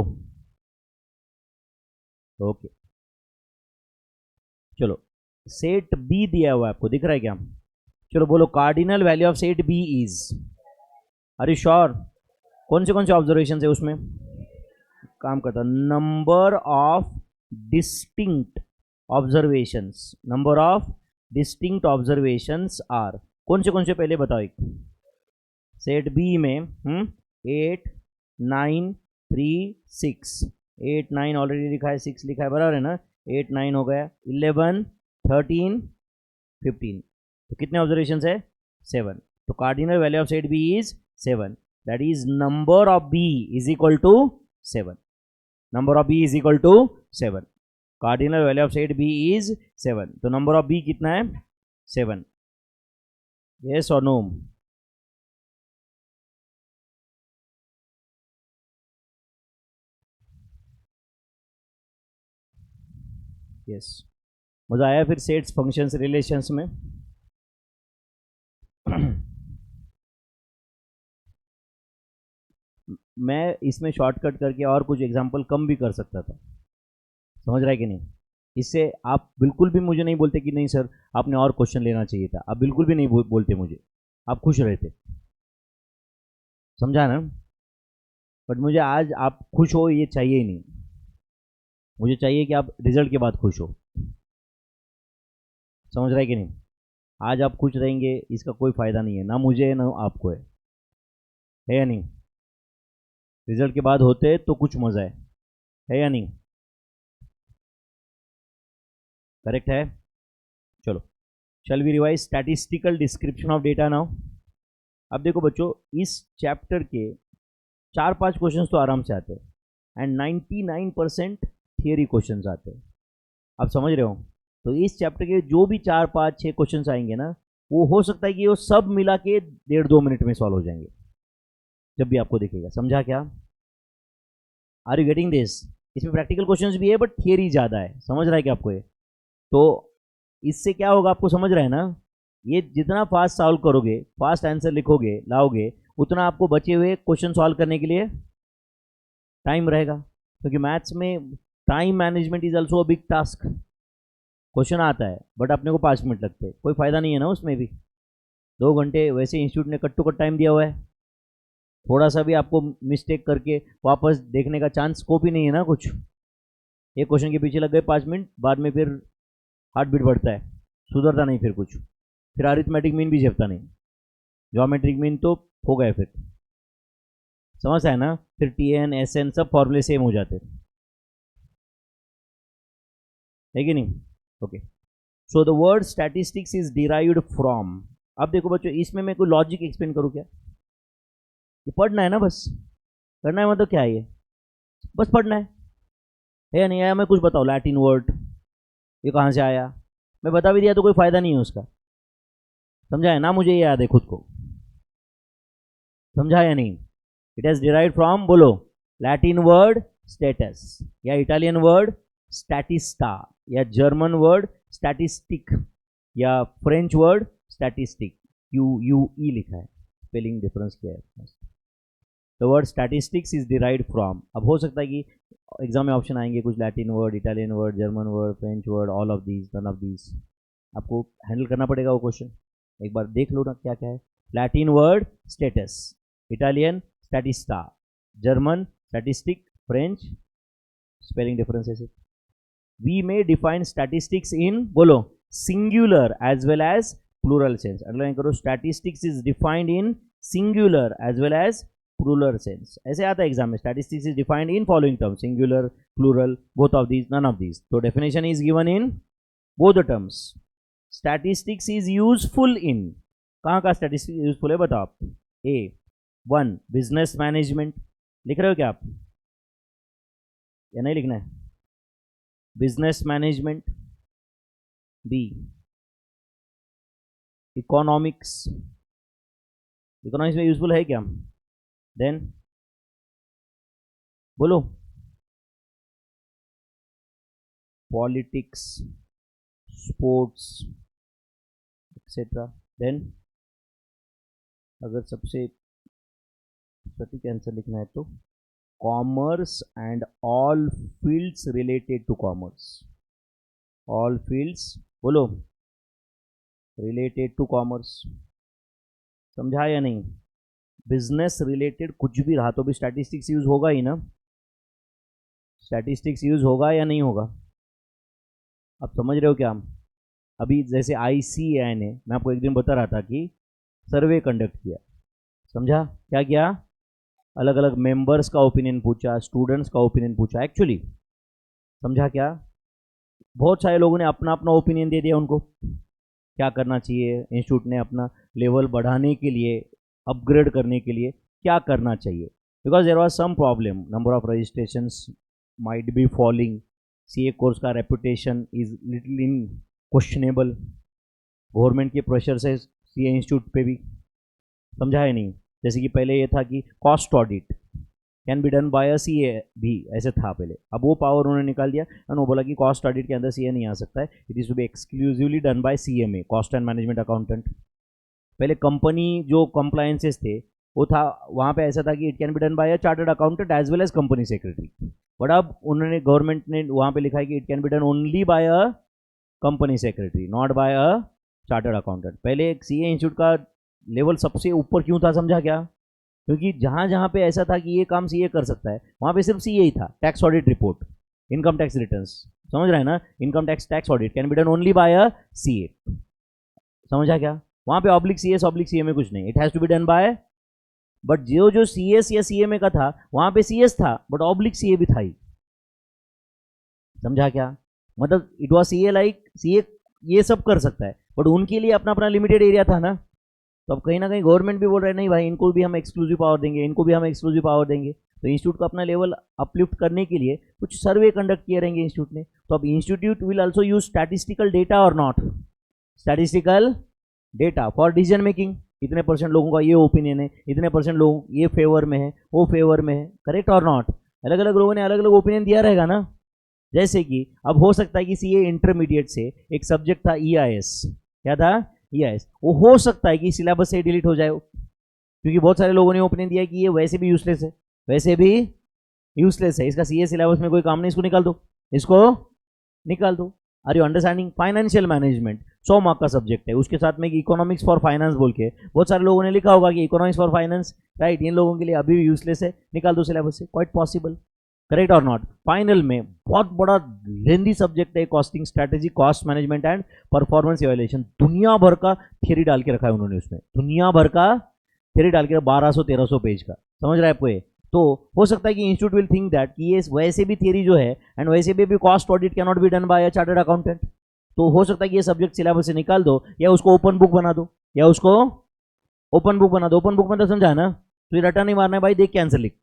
ओके चलो, सेट बी दिया हुआ है आपको, दिख रहा है क्या? चलो बोलो cardinal value of set B is, are you sure? कौन से ऑब्जर्वेशन है उसमें काम करता? Number of distinct observations, number of distinct observations are कौन से पहले बताओ। एक सेट बी में 8 9 3 6, 8 9 ऑलरेडी लिखा है, 6 लिखा है, बराबर है ना? 8 9 हो गया, 11 13 15, तो कितने ऑब्जर्वेशन है? 7, तो cardinal value of set B is 7, that is number of B is equal to 7, number of B is equal to 7, cardinal value of set B is 7, तो नंबर ऑफ बी कितना है? 7, यस और no? Yes, मजा आया फिर sets functions relations में? मैं इसमें शॉर्टकट करके और कुछ एग्जांपल कम भी कर सकता था, समझ रहा है कि नहीं? इससे आप बिल्कुल भी मुझे नहीं बोलते कि नहीं सर आपने और क्वेश्चन लेना चाहिए था, आप बिल्कुल भी नहीं बोलते मुझे, आप खुश रहते, समझा ना? बट मुझे आज आप खुश हो ये चाहिए ही नहीं, मुझे चाहिए कि आप रिजल्ट के बाद खुश हो, समझ रहा है कि नहीं? आज आप खुश रहेंगे इसका कोई फ़ायदा नहीं है, ना मुझे है ना आपको है या नहीं? रिजल्ट के बाद होते तो कुछ मज़ा है या नहीं? करेक्ट है? चलो, shall we revise statistical description of data now. अब देखो बच्चों, इस चैप्टर के 4-5 क्वेश्चन तो आराम से आते हैं एंड 99% थियरी क्वेश्चन आते हैं, आप समझ रहे हो? तो इस चैप्टर के जो भी 4 5 6 क्वेश्चन आएंगे ना, वो हो सकता है कि वो सब मिला के 1.5-2 मिनट में सॉल्व हो जाएंगे जब भी आपको दिखेगा, समझा क्या? Are you getting this? इसमें प्रैक्टिकल क्वेश्चंस भी है बट थियरी ज़्यादा है, समझ रहा है क्या आपको ये? तो इससे क्या होगा आपको समझ रहे हैं ना, ये जितना फास्ट सॉल्व करोगे, फास्ट आंसर लिखोगे, लाओगे, उतना आपको बचे हुए क्वेश्चन सॉल्व करने के लिए टाइम रहेगा, क्योंकि मैथ्स में time management is also a big task. Question आता है बट अपने को 5 मिनट लगते हैं, कोई फायदा नहीं है ना उसमें भी। 2 घंटे वैसे इंस्टीट्यूट ने कट टू कट टाइम दिया हुआ है, थोड़ा सा भी आपको मिस्टेक करके वापस देखने का चांस स्कोप ही नहीं है ना कुछ। एक क्वेश्चन के पीछे लग गए 5 मिनट, बाद में फिर हार्ट बीट बढ़ता है, सुधरता नहीं फिर कुछ, फिर अरिथमेटिक मीन भी झेपता नहीं, ज्योमेट्रिक मीन तो हो गए फिर, समझ है ना, फिर TN SN सब फॉर्मूले सेम हो जाते है कि नहीं। Okay, so the word statistics is derived from. अब देखो बच्चों, इसमें मैं कोई लॉजिक एक्सप्लेन करूँ क्या? ये पढ़ना है ना, बस करना है, मतलब क्या है ये, बस पढ़ना है या नहीं आया? मैं कुछ बताओ, लैटिन वर्ड ये कहाँ से आया, मैं बता भी दिया तो कोई फायदा नहीं है उसका, समझा है ना, मुझे ये याद है खुद को, समझा या नहीं। इट हैज डिराइव्ड फ्रॉम, बोलो, लैटिन वर्ड स्टेटस, या इटालियन वर्ड स्टैटिस्टा, या जर्मन वर्ड स्टैटिस्टिक, या फ्रेंच वर्ड स्टैटिस्टिक, QUE लिखा है, स्पेलिंग डिफरेंस क्या है। The word statistics is derived from. अब हो सकता है कि एग्जाम में ऑप्शन आएंगे कुछ Latin word, Italian word, German word, French word, all of these, none of these, आपको हैंडल करना पड़ेगा वो क्वेश्चन, एक बार देख लो ना क्या क्या है। Latin word status, Italian statista, German statistic, French spelling difference है। We may define statistics in, बोलो, singular as well as plural sense. Underline करो, statistics is defined in singular as well as plural sense. ऐसे आता है exam में, statistics is defined in following term, singular, plural, both of these, none of these. तो definition is given in both the terms. Statistics is useful इन, कहाँ का statistics useful है बताओ आप। A1 बिजनेस मैनेजमेंट, लिख रहे हो क्या आप या नहीं लिखना है? Business management. B economics, economics में यूजफुल है क्या? देन बोलो, पॉलिटिक्स, स्पोर्ट्स एक्सेट्रा। देन अगर सबसे सटीक आंसर लिखना है तो commerce and all fields related to commerce, all fields, बोलो, रिलेटेड टू कॉमर्स। समझा या नहीं? बिजनेस रिलेटेड कुछ भी रहा तो भी स्टैटिस्टिक्स यूज होगा ही ना, स्टैटिस्टिक्स यूज होगा या नहीं होगा? अब समझ रहे हो क्या? अभी जैसे ICAI ने, मैं आपको एक दिन बता रहा था कि सर्वे कंडक्ट किया, समझा क्या किया? अलग अलग मेंबर्स का ओपिनियन पूछा, स्टूडेंट्स का ओपिनियन पूछा, एक्चुअली समझा क्या? बहुत सारे लोगों ने अपना अपना ओपिनियन दे दिया उनको, क्या करना चाहिए, इंस्टीट्यूट ने अपना लेवल बढ़ाने के लिए, अपग्रेड करने के लिए क्या करना चाहिए। Because there was some problem, number of registrations might be falling, CA course का reputation is little in questionable, government के प्रेशर से CA इंस्टीट्यूट पे भी, समझा है नहीं? जैसे कि पहले ये था कि cost audit can be done by a CA भी, ऐसे था पहले, अब वो पावर उन्होंने निकाल दिया और वो बोला कि कॉस्ट ऑडिट के अंदर CA नहीं आ सकता है, it is to be exclusively done by CMA, cost and management accountant. पहले कंपनी जो कंप्लायंसेस थे वो था, वहाँ पे ऐसा था कि it can be done by a chartered accountant as well as company secretary, but अब उन्होंने, गवर्नमेंट ने वहाँ पे लिखा है कि it can be done only by a company secretary, not by a chartered accountant. पहले एक CA इंस्टीट्यूट का लेवल सबसे ऊपर क्यों था, समझा क्या? क्योंकि जहाँ जहाँ पे ऐसा था कि ये काम CA कर सकता है, वहाँ पे सिर्फ CA ही था। Tax audit report, income tax returns, समझ रहे हैं ना, income tax audit can be done only by a CA, समझा क्या? वहाँ पे ऑब्लिक CA में कुछ नहीं, it has to be done by, but जो CS या CMA का था वहाँ पे CS था बट ऑब्लिक CA भी था ही, समझा क्या? मतलब it was CA like CA ये सब कर सकता है, बट उनके लिए अपना अपना लिमिटेड एरिया था ना। तो अब कहीं ना कहीं गवर्नमेंट भी बोल रहा है नहीं भाई, इनको भी हम एक्सक्लूसिव पावर देंगे, इनको भी हम एक्सक्लूसिव पावर देंगे। तो इंस्टीट्यूट को अपना लेवल अपलिफ्ट करने के लिए कुछ सर्वे कंडक्ट किए रहेंगे इंस्टीट्यूट ने। तो अब institute will also use statistical data और not, statistical data for decision making. इतने % लोगों का ये ओपिनियन है, इतने % लोग ये फेवर में है, वो फेवर में है, करेक्ट और नॉट? अलग अलग लोगों ने अलग अलग ओपिनियन दिया रहेगा ना, जैसे कि अब हो सकता है कि सीए इंटरमीडिएट से एक सब्जेक्ट था ईआईएस, क्या था ईआईएस, वो हो सकता है कि सिलेबस से डिलीट हो जाए, क्योंकि बहुत सारे लोगों ने ओपिनियन दिया कि ये वैसे भी यूजलेस है, वैसे भी यूजलेस है, इसका सीए सिलेबस में कोई काम नहीं, इसको निकाल दो, इसको निकाल दो। Are you understanding? Financial management 100 mark का सब्जेक्ट है, उसके साथ में इकोनॉमिक्स फॉर फाइनेंस बोल के बहुत सारे लोगों ने लिखा होगा कि इकोनॉमिक्स फॉर फाइनेंस, राइट, इन लोगों के लिए अभी भी यूजलेस है, निकाल दो सिलेबस से, क्वाइट पॉसिबल, करेक्ट और नॉट? फाइनल में बहुत बड़ा लेंदी सब्जेक्ट है costing strategy, cost management and performance evaluation, दुनिया भर का थियरी डाल के रखा है उन्होंने उसमें, दुनिया भर का थियरी डाल के 1200-1300 पेज का, समझ रहा है आपको ये? तो हो सकता है कि इंस्टीट्यूट विल थिंक दैट कि ये वैसे भी थियरी जो है एंड वैसे भी cost audit can not be done by a chartered accountant, तो हो सकता है कि ये सब्जेक्ट सिलेबस से निकाल दो, या उसको ओपन बुक बना दो, या उसको ओपन बुक बना दो। ओपन बुक मतलब समझा ना, तो ये रटा नहीं मारना है भाई, देख के आंसर लिख,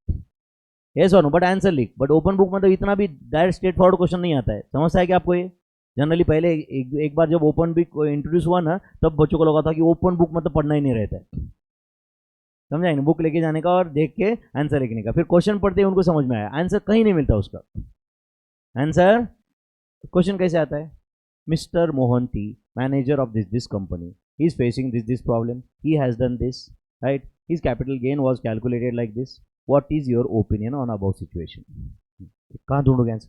यस और नो, बट आंसर लिख, बट ओपन बुक मतलब इतना भी डायरेक्ट स्ट्रेट फॉरवर्ड क्वेश्चन नहीं आता है, समझता है कि आपको ये? जनरली पहले एक बार जब ओपन बुक इंट्रोड्यूस हुआ ना, तब बच्चों को लगा था कि ओपन बुक मतलब पढ़ना ही नहीं रहता है, समझा है ना, बुक लेके जाने का और देख के आंसर लिखने का, फिर क्वेश्चन पढ़ते ही उनको समझ में आया, आंसर कहीं नहीं मिलता उसका आंसर। क्वेश्चन कैसे आता है? Mister Mohanty, manager of this company, he is facing this problem, he has done this, right, his capital gain was calculated like this, what is your opinion on about situation? कहाँ ढूंढोगे answer?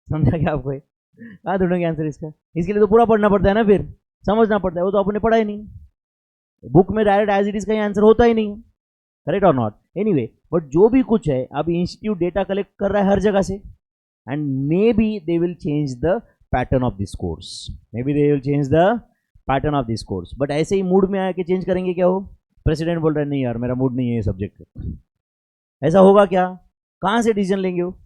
समझा क्या आपको? कहाँ ढूंढोगे answer इसका? इसके लिए तो पूरा पढ़ना पड़ता है ना, फिर समझना पड़ता है, वो तो आपने पढ़ा ही नहीं, बुक में डायरेक्ट एज इट इज कहीं आंसर होता ही नहीं, करेक्ट और नॉट? एनीवे, बट जो भी कुछ है, अब इंस्टीट्यूट डेटा कलेक्ट कर रहा है हर जगह से, and may be they will change the pattern of this course, may be they will change the pattern of this course, but ऐसे ही मूड में आके चेंज करेंगे क्या? हो प्रेसिडेंट बोल रहे हैं नहीं यार मेरा मूड नहीं है ये सब्जेक्ट, ऐसा होगा क्या? कहाँ से डिसीजन लेंगे? वो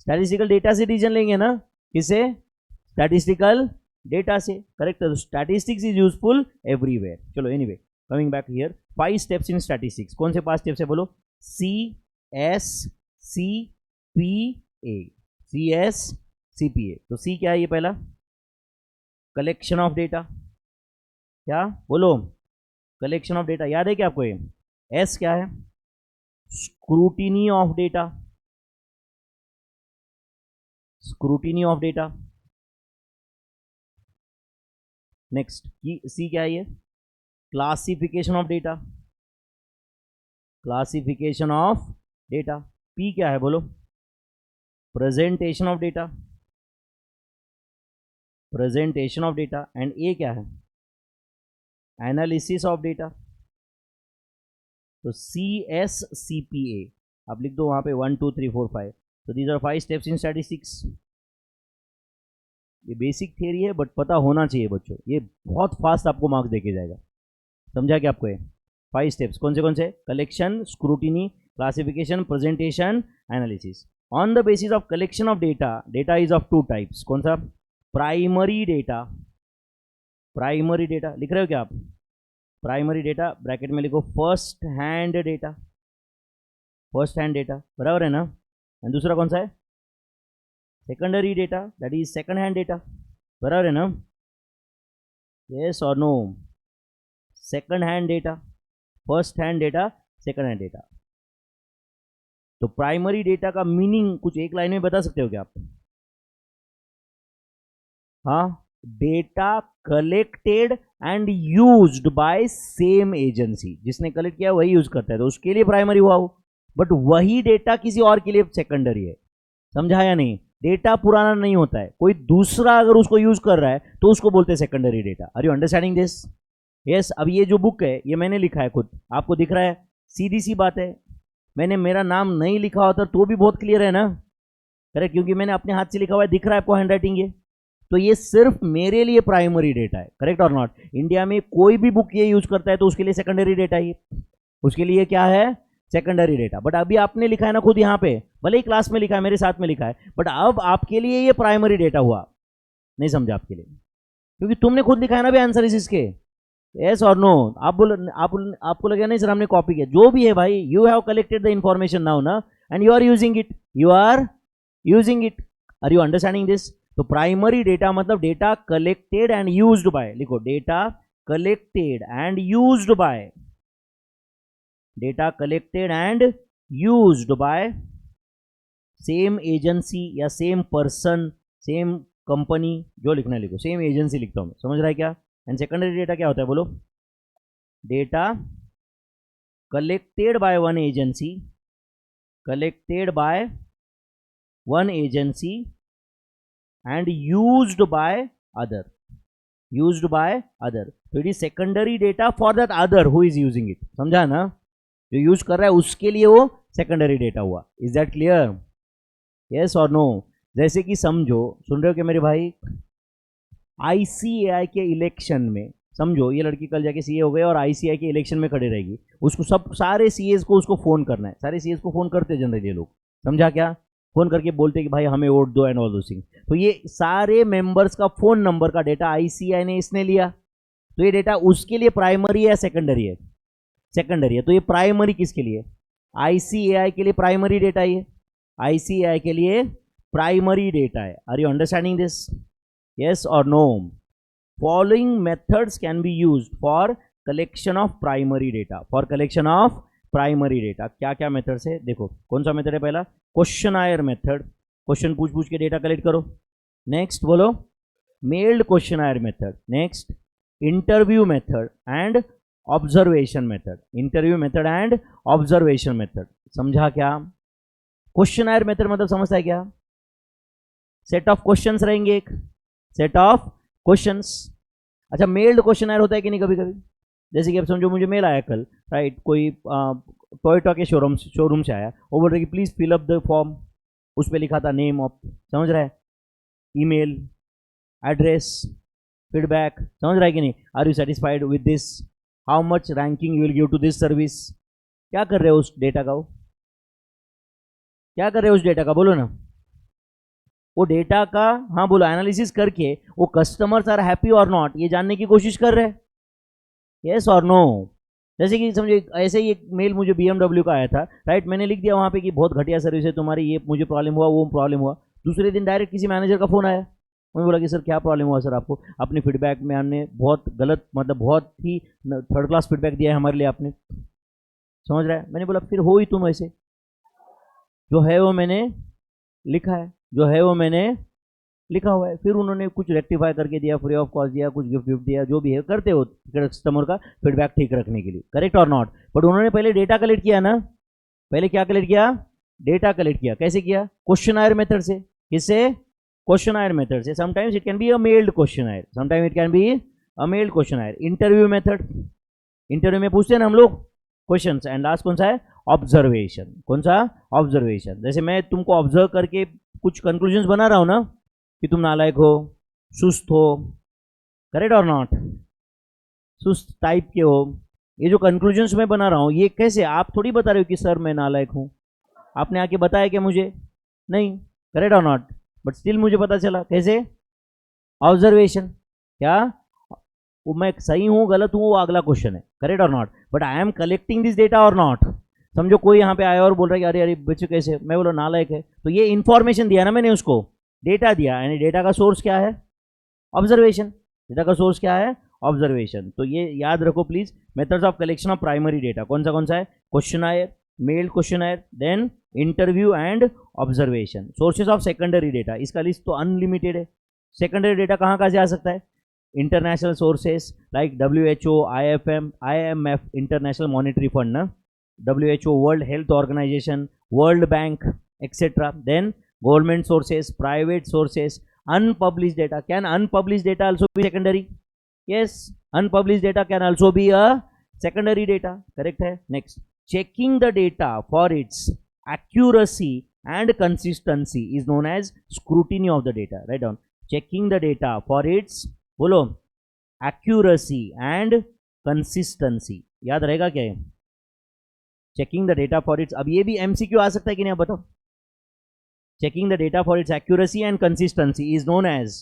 स्टैटिस्टिकल डेटा से डिसीजन लेंगे ना, किससे? स्टैटिस्टिकल डेटा से, correct? Statistics is useful everywhere. चलो anyway, coming back here, 5 steps in statistics, कौन से 5 स्टेप्स है बोलो? C S C P A, C S C P A. तो सी क्या है ये? पहला कलेक्शन ऑफ डेटा, क्या बोलो? कलेक्शन ऑफ डेटा, याद है क्या आपको ये? एस क्या है? Scrutiny of data, scrutiny of data. Next C क्या है ये? Classification of data, classification of data. P क्या है बोलो? Presentation of data, presentation of data. And A क्या है? Analysis of data. तो सी एस सी पी ए आप लिख दो वहां पे 1 2 3 4 5। तो these are 5 steps in statistics. ये बेसिक थियरी है बट पता होना चाहिए बच्चों, ये बहुत फास्ट आपको मार्क्स देके जाएगा, समझा क्या आपको? ये 5 स्टेप्स कौन से? Collection, scrutiny, classification, presentation, analysis. On the basis of collection of data, data is of 2 types, कौन सा? प्राइमरी डेटा, प्राइमरी डेटा लिख रहे हो क्या आप? प्राइमरी डेटा ब्रैकेट में लिखो first hand data, first hand data, बराबर है ना? एंड दूसरा कौन सा है? Secondary data, that is second hand data, बराबर है ना? यस और no? Second hand data, first hand data, second hand data. तो प्राइमरी डेटा का मीनिंग कुछ एक लाइन में बता सकते हो क्या आप? हाँ, data collected and used by same agency, जिसने कलेक्ट किया वही यूज करता है तो उसके लिए प्राइमरी हुआ वो, बट वही डेटा किसी और के लिए सेकेंडरी है, समझा या नहीं? डेटा पुराना नहीं होता है, कोई दूसरा अगर उसको यूज कर रहा है तो उसको बोलते हैं secondary data. Are you understanding this? Yes. अब ये जो बुक है ये मैंने लिखा है खुद, आपको दिख रहा है, सीधी सी बात है, मैंने मेरा नाम नहीं लिखा होता तो भी बहुत क्लियर है ना, करेक्ट? क्योंकि मैंने अपने हाथ से लिखा हुआ है, दिख रहा है आपको हैंड राइटिंग ये, तो ये सिर्फ मेरे लिए प्राइमरी डेटा है, करेक्ट और नॉट? इंडिया में कोई भी बुक ये यूज करता है तो उसके लिए सेकेंडरी डेटा ही, उसके लिए क्या है? Secondary data. बट अभी आपने लिखा है ना खुद यहाँ पे, भले ही क्लास में लिखा है, मेरे साथ में लिखा है, बट अब आपके लिए ये प्राइमरी डेटा हुआ, नहीं समझा आपके लिए? क्योंकि तुमने खुद लिखा है ना भी आंसर इस इसके, यस और नो? आप बोलो, आपको लगे नहीं सर हमने कॉपी किया, जो भी है भाई, you have collected the information now ना, and you are using it, you are using it. Are you understanding this? तो प्राइमरी डेटा मतलब data collected and used by, लिखो data collected and used by, data collected and used by same agency या same person, same company, जो लिखना है लिखो, same agency लिखता हूँ, समझ रहा है क्या। एंड सेकेंडरी डेटा क्या होता है बोलो, data collected by one agency, collected by one agency and used by other, used by other, तो it is secondary data for that other who is using it, समझा ना, जो यूज कर रहा है उसके लिए वो सेकेंडरी डेटा हुआ। इज दैट क्लियर, यस और नो। जैसे कि समझो, सुन रहे हो क्या मेरे भाई, आईसीएआई के इलेक्शन में, समझो ये लड़की कल जाके सीए हो गए और आईसीएआई के इलेक्शन में खड़े रहेगी, उसको सब सारे सीएस को उसको फोन करना है, सारे सीएस को फोन करते जनरली लोग, समझा क्या, फोन करके बोलते कि भाई हमें वोट दो एंड ऑल दो थिंग, तो ये सारे मेंबर्स का फोन नंबर का डेटा आईसीएआई ने इसने लिया, तो ये डेटा उसके लिए प्राइमरी है सेकेंडरी है, सेकेंडरी है, तो ये प्राइमरी किसके लिए, आईसीएआई के लिए प्राइमरी डेटा, ये आईसीएआई के लिए प्राइमरी डेटा है। Are you understanding this, yes or no? Following methods can be used for collection of primary data, for collection of primary data। क्या क्या मेथड्स है देखो, कौन सा मेथड है, पहला क्वेश्चनायर मेथड, क्वेश्चन पूछ पूछ के डेटा कलेक्ट करो, नेक्स्ट बोलो meld questionnaire method, next interview method and observation method, interview method and observation method, समझा क्या। क्वेश्चनायर मेथड मतलब समझता है क्या, सेट ऑफ क्वेश्चंस रहेंगे, एक सेट ऑफ क्वेश्चंस। अच्छा, मेल्ड क्वेश्चनर होता है कि नहीं कभी कभी, जैसे कि अब समझो मुझे मेल आया कल, राइट, कोई टोयोटा के शोरूम से आया, वो बोल रहे कि please fill up the form, उस पर लिखा था नेम ऑफ, समझ रहा है, ईमेल एड्रेस, फीडबैक, समझ रहा है कि नहीं, are you satisfied with this, how much ranking you will give to this service. क्या कर रहे हो उस डेटा का, वो क्या कर रहे हो उस डेटा का, बोलो ना, वो डेटा का, हाँ बोलो, एनालिसिस करके वो कस्टमर्स आर हैप्पी और नॉट ये जानने की कोशिश कर रहे हैं, यस और नो। जैसे कि समझो ऐसे ही एक मेल मुझे BMW का आया था, राइट, मैंने लिख दिया वहाँ पे कि बहुत घटिया सर्विस है तुम्हारी, ये मुझे प्रॉब्लम हुआ, वो प्रॉब्लम हुआ, दूसरे दिन डायरेक्ट किसी मैनेजर का फ़ोन आया, उन्होंने बोला कि सर क्या प्रॉब्लम हुआ सर आपको, अपने फीडबैक में हमने बहुत गलत, मतलब बहुत ही थर्ड क्लास फीडबैक दिया है हमारे लिए आपने, समझ रहा है। मैंने बोला फिर हो ही तुम ऐसे, जो है वो मैंने लिखा है, जो है वो मैंने लिखा हुआ है, फिर उन्होंने कुछ रेक्टिफाई करके दिया, फ्री ऑफ कॉस्ट दिया, कुछ गिफ्ट गिफ्ट दिया, जो भी है करते हो कस्टमर का फीडबैक ठीक रखने के लिए, करेक्ट और नॉट। बट उन्होंने पहले डेटा कलेक्ट किया ना, पहले क्या कलेक्ट किया, डेटा कलेक्ट किया, कैसे किया, क्वेश्चनायर मेथड से, किससे, क्वेश्चनायर मेथड से, sometimes it can be a meld questionnaire, sometime it can be a meld questionnaire. Interview method, interview में पूछते हैं ना हम लोग क्वेश्चंस, एंड लास्ट कौन सा है, ऑब्जर्वेशन, कौन सा, ऑब्जर्वेशन। जैसे मैं तुमको ऑब्जर्व करके कुछ कंक्लूजन्स बना रहा हूं ना, कि तुम नालायक हो, सुस्त हो, करेक्ट और नॉट, सुस्त टाइप के हो, ये जो कंक्लूजन्स मैं बना रहा हूँ, ये कैसे, आप थोड़ी बता रहे हो कि सर मैं नालायक हूँ, आपने आके बताया क्या मुझे, नहीं, करेक्ट और नॉट, बट स्टिल मुझे पता चला, कैसे, ऑब्जर्वेशन। क्या, वो मैं सही हूँ गलत हूँ वो अगला क्वेश्चन है, करेक्ट और not, but I am collecting this data और नॉट। समझो कोई यहाँ पे आया और बोल रहा है कि अरे अरे बच्चे कैसे, मैं बोला नालायक है, तो ये इन्फॉर्मेशन दिया ना मैंने उसको, डेटा दिया, यानी डेटा का सोर्स क्या है, ऑब्जर्वेशन, डेटा का सोर्स क्या है, ऑब्जर्वेशन। तो ये याद रखो please, methods of collection of primary data कौन सा है, questionnaire, mail questionnaire, then interview and observation. Sources of secondary data, इसका लिस्ट तो अनलिमिटेड है, सेकेंडरी डेटा कहाँ से आ सकता है, international sources like WHO, IMF, international monetary fund ना, WHO, world health organisation, world bank, etcetera. Then government sources, private sources, unpublished data. Can unpublished data also be secondary? Yes, unpublished data can also be a secondary data, correct है। Next, checking the data for its accuracy and consistency is known as scrutiny of the data. Write down, checking the data for its, बोलो, accuracy and consistency, याद रहेगा क्या है, checking the data for its, अब ये भी MCQ आ सकता है कि नहीं, आप बताओ। Checking the data for its accuracy and consistency is known as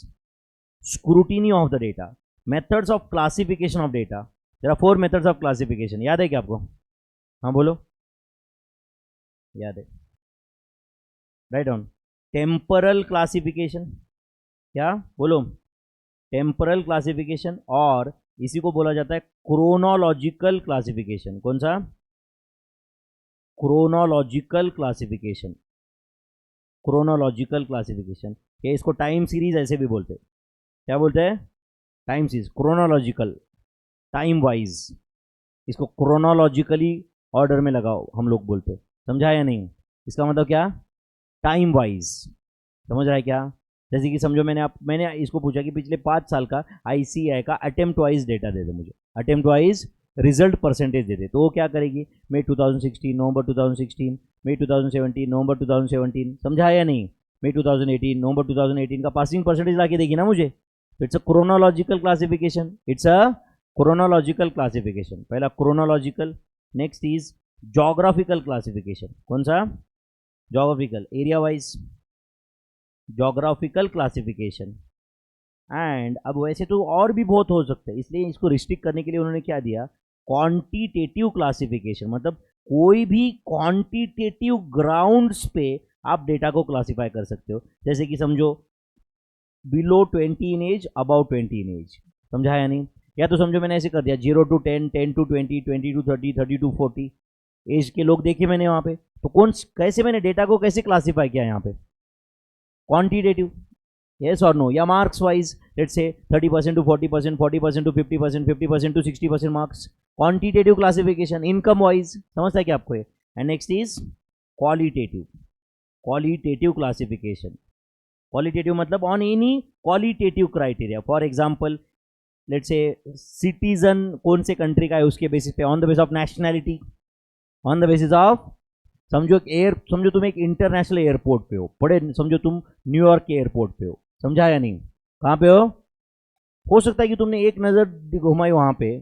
scrutiny of the data. Methods of classification of data. There are 4 methods of classification. याद है क्या आपको, हाँ बोलो, याद है, राइट डाउन। टेम्परल क्लासिफिकेशन, क्या बोलो, टेम्परल क्लासिफिकेशन, और इसी को बोला जाता है क्रोनोलॉजिकल क्लासिफिकेशन। कौन सा, क्रोनोलॉजिकल क्लासिफिकेशन, क्रोनोलॉजिकल क्लासिफिकेशन, या इसको टाइम सीरीज ऐसे भी बोलते हैं। क्या बोलते हैं? Time series, chronological, time wise, इसको क्रोनोलॉजिकली ऑर्डर में लगाओ हम लोग बोलते हैं। समझा या नहीं? इसका मतलब क्या? Time wise. समझ रहा है क्या? जैसे कि समझो मैंने इसको पूछा कि पिछले 5 साल का ICAI का अटेम्प्ट वाइज डेटा दे दे मुझे, अटेम्प्ट वाइज रिजल्ट परसेंटेज दे दे, तो वो क्या करेगी? मई 2016, नवंबर 2016, मई 2017, नवंबर 2017। समझा या नहीं? मई 2018, नवंबर 2018 का पासिंग परसेंटेज ला के देगी ना मुझे। तो it's a chronological classification, it's a chronological classification. पहला chronological, next is geographical classification. कौन सा? Geographical, area wise geographical classification. And अब वैसे तो और भी बहुत हो सकते हैं, इसलिए इसको रिस्ट्रिक्ट करने के लिए उन्होंने क्या दिया? क्वांटिटेटिव क्लासिफिकेशन, मतलब कोई भी क्वांटिटेटिव ग्राउंड्स पे आप डेटा को क्लासिफाई कर सकते हो। जैसे कि समझो below 20 in age, above 20 in age. समझा या नहीं? या तो समझो मैंने ऐसे कर दिया 0 to 10, 10 to 20, 20 to 30, 30 to 40 as के लोग देखे मैंने वहां पे। तो कैसे मैंने डेटा को कैसे क्लासिफाई किया यहाँ पे? क्वांटिटेटिव, yes or no, या marks wise, let's say 30% to 40%, 40% to 50%, 50% to 60% marks, quantitative classification. Income wise, समझता है क्या आपको ये? And next is qualitative, qualitative classification. Qualitative मतलब on any qualitative criteria. For example let's say citizen कौन से country का है उसके बेसिस पे, on the basis of nationality, on the basis of, समझो तुम एक इंटरनेशनल एयरपोर्ट पे हो, बड़े समझो तुम न्यूयॉर्क के एयरपोर्ट पे हो। समझा या नहीं? कहाँ पे हो सकता है कि तुमने एक नज़र घुमाई वहाँ पे,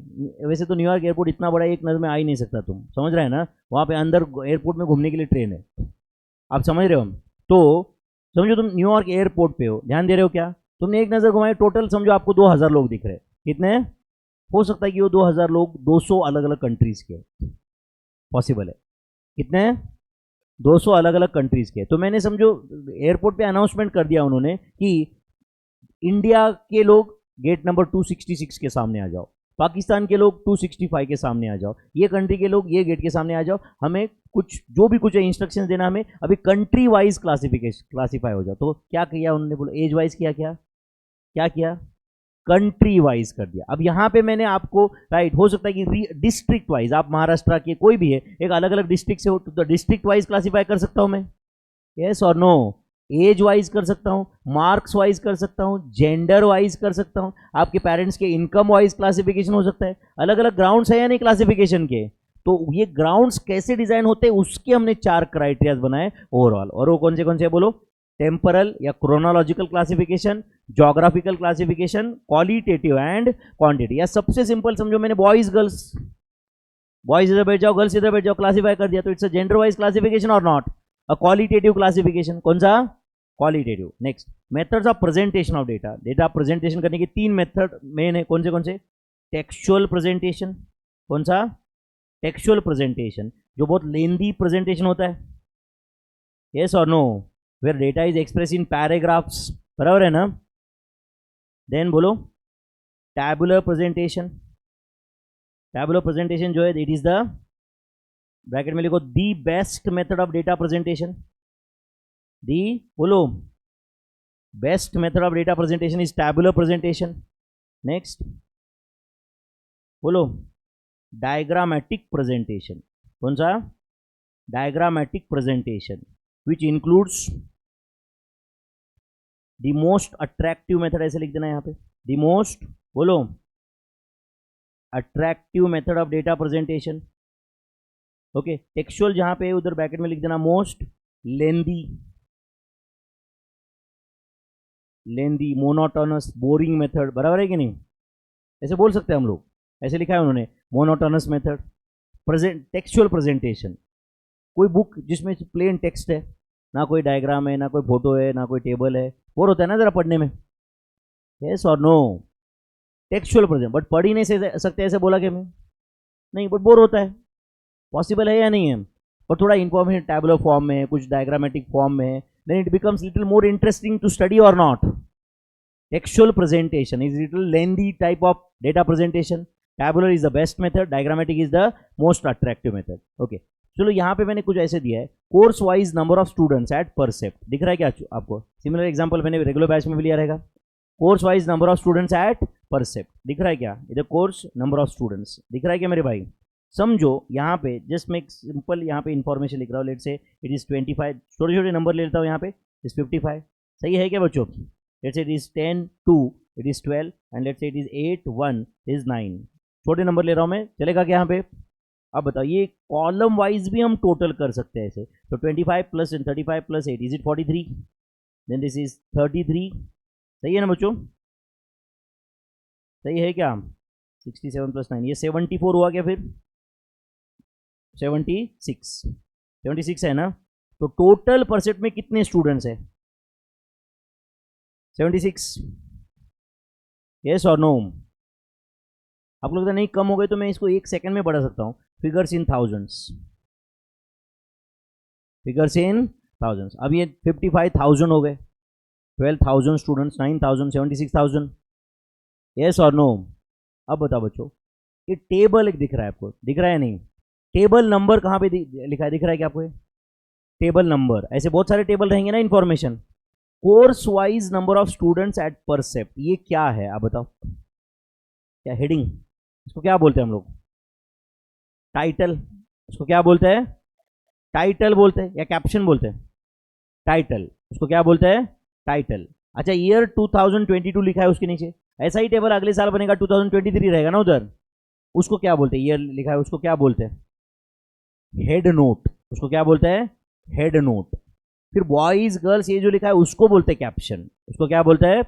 वैसे तो न्यूयॉर्क एयरपोर्ट इतना बड़ा एक नज़र में आ ही नहीं सकता, तुम समझ रहे हैं ना? वहाँ पे अंदर एयरपोर्ट में घूमने के लिए ट्रेन है, आप समझ रहे हो? तो समझो तुम न्यूयॉर्क एयरपोर्ट पे हो, ध्यान दे रहे हो क्या? तुमने एक नज़र घुमाई, टोटल समझो आपको 2000 लोग दिख रहे हैं। कितने? हो सकता है कि वो 2000 लोग 200 अलग अलग कंट्रीज के, पॉसिबल है। कितने? 200 अलग अलग कंट्रीज के। तो मैंने समझो एयरपोर्ट पे अनाउंसमेंट कर दिया उन्होंने कि इंडिया के लोग गेट नंबर 266 के सामने आ जाओ, पाकिस्तान के लोग 265 के सामने आ जाओ, ये कंट्री के लोग ये गेट के सामने आ जाओ। हमें कुछ जो भी कुछ इंस्ट्रक्शंस देना, हमें अभी कंट्री वाइज क्लासिफाई हो जाओ। तो क्या किया उन्होंने? बोला एज वाइज किया, क्या किया? कंट्री वाइज कर दिया। अब यहाँ पे मैंने आपको राइट, हो सकता है कि डिस्ट्रिक्ट वाइज, आप महाराष्ट्र के कोई भी है, एक अलग अलग डिस्ट्रिक्ट से हो, तो डिस्ट्रिक्ट वाइज क्लासिफाई कर सकता हूँ मैं, यस और नो? एज वाइज कर सकता हूँ, मार्क्स वाइज कर सकता हूँ, जेंडर वाइज कर सकता हूँ, आपके पेरेंट्स के इनकम वाइज क्लासिफिकेशन हो सकता है। अलग अलग ग्राउंड्स है या नहीं क्लासिफिकेशन के? तो ये ग्राउंड्स कैसे डिजाइन होते हैं उसके हमने 4 क्राइटेरिया बनाए ओवरऑल। और वो कौन से बोलो? टेम्परल या chronological classification, geographical classification, qualitative and quantity. या सबसे सिंपल समझो, मैंने बॉयज गर्ल्स, बॉयज इधर बैठ जाओ, गर्ल्स इधर बैठ जाओ, क्लासिफाई कर दिया, तो it's a gender wise classification और नॉट अ क्वालिटेटिव क्लासिफिकेशन। कौन सा? Qualitative. Next, methods of presentation of data. Data presentation करने के 3 मेथड मेन है। कौन से? Textual presentation. कौन सा? टेक्सचुअल प्रेजेंटेशन, जो बहुत लेंदी प्रेजेंटेशन होता है, यस और no, where data is express in paragraphs, बराबर है ना? देन बोलो टैबुलर प्रेजेंटेशन। टैबुलर प्रेजेंटेशन जो है, इट इज द, ब्रैकेट में लिखो, the best method of data presentation. The बोलो, best method of data presentation is tabular presentation. Next बोलो डायग्रामेटिक प्रेजेंटेशन। कौन सा? Diagrammatic presentation, which includes the most attractive method, ऐसे लिख देना यहाँ पे, द मोस्ट बोलो attractive method of data presentation. Okay, textual जहां पे उधर ब्रैकेट में लिख देना most lengthy, monotonous, boring method, बराबर है कि नहीं? ऐसे बोल सकते हैं हम लोग, ऐसे लिखा है उन्होंने, मोनोटोनस मेथड। टेक्सचुअल प्रेजेंटेशन, कोई बुक जिसमें प्लेन टेक्स्ट है, ना कोई डायग्राम है, ना कोई फोटो है, ना कोई टेबल है, बोर होता है ना जरा पढ़ने में, यस और नो? टेक्सचुअल प्रेजेंट, बट पढ़ ही नहीं सकते ऐसे बोला कि मैं नहीं, बट बोर होता है। पॉसिबल है या नहीं है? और थोड़ा इंफॉर्मेशन टैबुलर फॉर्म में है, कुछ डायग्रामेटिक फॉर्म में है, then it becomes little more interesting to study और not? Textual presentation is little lengthy type of data presentation. Tabular is the best method, diagrammatic is the most attractive method. Okay, चलो यहाँ पे मैंने कुछ ऐसे दिया है, course wise number of students at percept, दिख रहा है क्या आपको? सिमिलर एग्जांपल मैंने रेगुलर बैच में भी लिया रहेगा। Course wise number of students at percept, दिख रहा है क्या? इधर कोर्स नंबर ऑफ स्टूडेंट्स दिख रहा है क्या मेरे भाई? समझो यहाँ पे जस्ट मैं सिंपल यहाँ पे इन्फॉर्मेशन लिख रहा हूँ, लेट से इट इज 25, छोटे छोटे नंबर ले लेता हूँ यहाँ पे, इज 55, सही है क्या बच्चों? लेट से it is 10, 2, it is 12 and let से इट इज 8, 1, इज 9, छोटे नंबर ले रहा हूँ मैं, चलेगा क्या यहाँ पे? अब बताओ, ये कॉलम वाइज भी हम टोटल कर सकते हैं ऐसे, तो 25 plus 35 plus 8 is it 43, then this is 33, सही है ना बच्चों? सही है क्या? 67 प्लस 9 ये 74 हुआ क्या? फिर 76 है ना? तो टोटल परसेंट में कितने स्टूडेंट्स है? 76, यस और नो? आप लोग नहीं कम हो गए तो मैं इसको 1 सेकंड में बढ़ा सकता हूं, figures in thousands, figures in thousands. अब ये 55,000 हो गए, 12,000 स्टूडेंट्स, 9,000, 76,000, यस और नो? अब बताओ बच्चों, ये टेबल एक दिख रहा है आपको, दिख रहा है नहीं? टेबल नंबर कहाँ पे लिखा है, दिख रहा है क्या आपको? टेबल नंबर, ऐसे बहुत सारे टेबल रहेंगे ना information. Course wise number of students at percept, ये क्या है आप बताओ? क्या हेडिंग, इसको क्या बोलते हैं हम लोग? टाइटल, उसको क्या बोलते हैं? टाइटल बोलते हैं या कैप्शन बोलते हैं? टाइटल, उसको क्या बोलते हैं? टाइटल। अच्छा, ईयर 2022 लिखा है उसके नीचे, ऐसा ही टेबल अगले साल बनेगा 2023 रहेगा ना उधर, उसको क्या बोलते हैं? ईयर लिखा है उसको क्या बोलते हैं? हेड नोट, उसको क्या बोलते हैं? Head note. फिर बॉयज गर्ल्स ये जो लिखा है उसको बोलते हैं कैप्शन, उसको क्या बोलते हैं?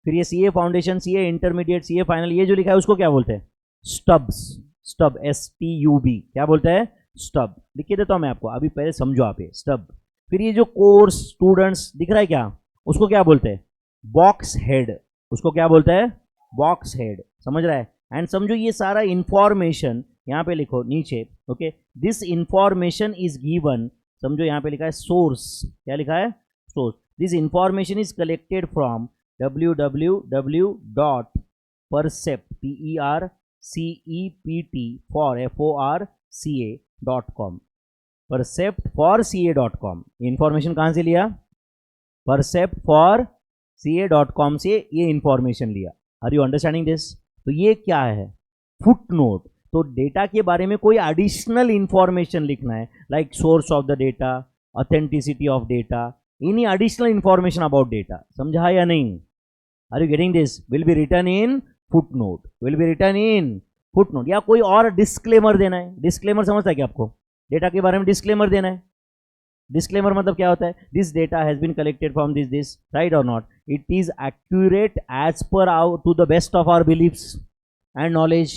फिर ये CA foundation, CA intermediate, CA final ये जो लिखा है उसको क्या बोलते हैं? स्टब्स, स्टब, STUB, क्या बोलते हैं? स्टब। लिख के देता हूं मैं आपको, अभी पहले समझो आप ये स्टब। फिर ये जो कोर्स स्टूडेंट्स दिख रहा है क्या, उसको क्या बोलते हैं? बॉक्स हेड, उसको क्या बोलते हैं? बॉक्स हेड, समझ रहा है? एंड समझो ये सारा इंफॉर्मेशन यहाँ पे लिखो नीचे, okay, this information is given, समझो यहाँ पे लिखा है सोर्स, क्या लिखा है? Source. This information is collected from www.percept, percept.com, percept4ca.com। Information कहाँ से लिया? percept4ca.com से ये इंफॉर्मेशन लिया। Are you understanding this? तो ये क्या है? फुटनोट। तो डेटा के बारे में कोई एडिशनल इंफॉर्मेशन लिखना है, like source of the data, authenticity of data, any additional information about data, समझा या नहीं? Are you getting this? Will be written in footnote, will be written in footnote. या कोई और डिस्क्लेमर देना है, डिस्क्लेमर समझता है क्या आपको? डेटा के बारे में डिस्क्लेमर देना है। डिस्क्लेमर मतलब क्या होता है? This data has been collected from this, right और not? It is accurate as per to the best of our beliefs and knowledge,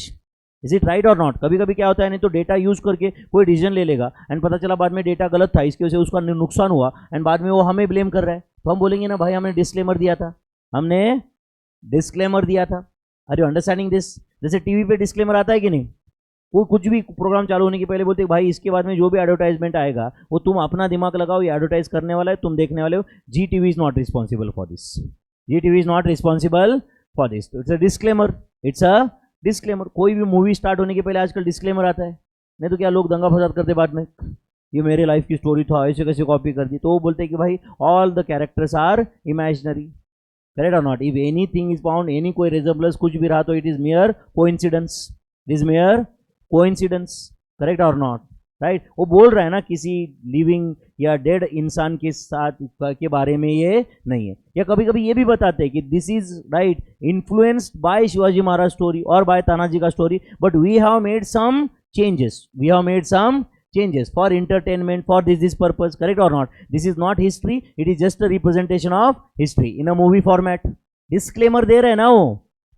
is it right और नॉट? कभी कभी क्या होता है, नहीं तो डेटा यूज करके कोई डिसीजन ले लेगा एंड पता चला बाद में डेटा गलत था, इसकी वजह से उसका नुकसान हुआ एंड बाद में वो हमें ब्लेम कर रहा है, तो हम बोलेंगे ना भाई हमने डिस्क्लेमर दिया था, हमने डिस्क्लेमर दिया था। Are you understanding this? जैसे टीवी पे डिस्क्लेमर आता है कि नहीं, वो कुछ भी प्रोग्राम चालू होने के पहले बोलते भाई इसके बाद में जो भी एडवर्टाइजमेंट आएगा वो तुम अपना दिमाग लगाओ, ये एडवर्टाइज करने वाला है, तुम देखने वाले हो, Zee TV is not responsible for this, Zee TV is not responsible for this. It's a disclaimer, it's a disclaimer. कोई भी मूवी स्टार्ट होने के पहले आजकल डिस्क्लेमर आता है, नहीं तो क्या लोग दंगा फसाद करते बाद में, ये मेरे लाइफ की स्टोरी था, ऐसे कैसे कॉपी कर दी, तो वो बोलते हैं कि भाई all the characters are imaginary, correct और not? If anything is found, any कोई रिजेम्बलेंस कुछ भी रहा तो it is mere coincidence, it is mere coincidence, correct और नॉट? राइट? वो बोल रहा है ना किसी लिविंग या डेड इंसान के साथ के बारे में ये नहीं है। या कभी कभी ये भी बताते हैं कि this is right influenced by Shivaji Maharaj story और बाय तानाजी का story, but we have made some changes, we have made some changes for entertainment, for this purpose, correct or not? This is not history, it is just a representation of history in a movie format. Disclaimer दे रहे हैं ना वो,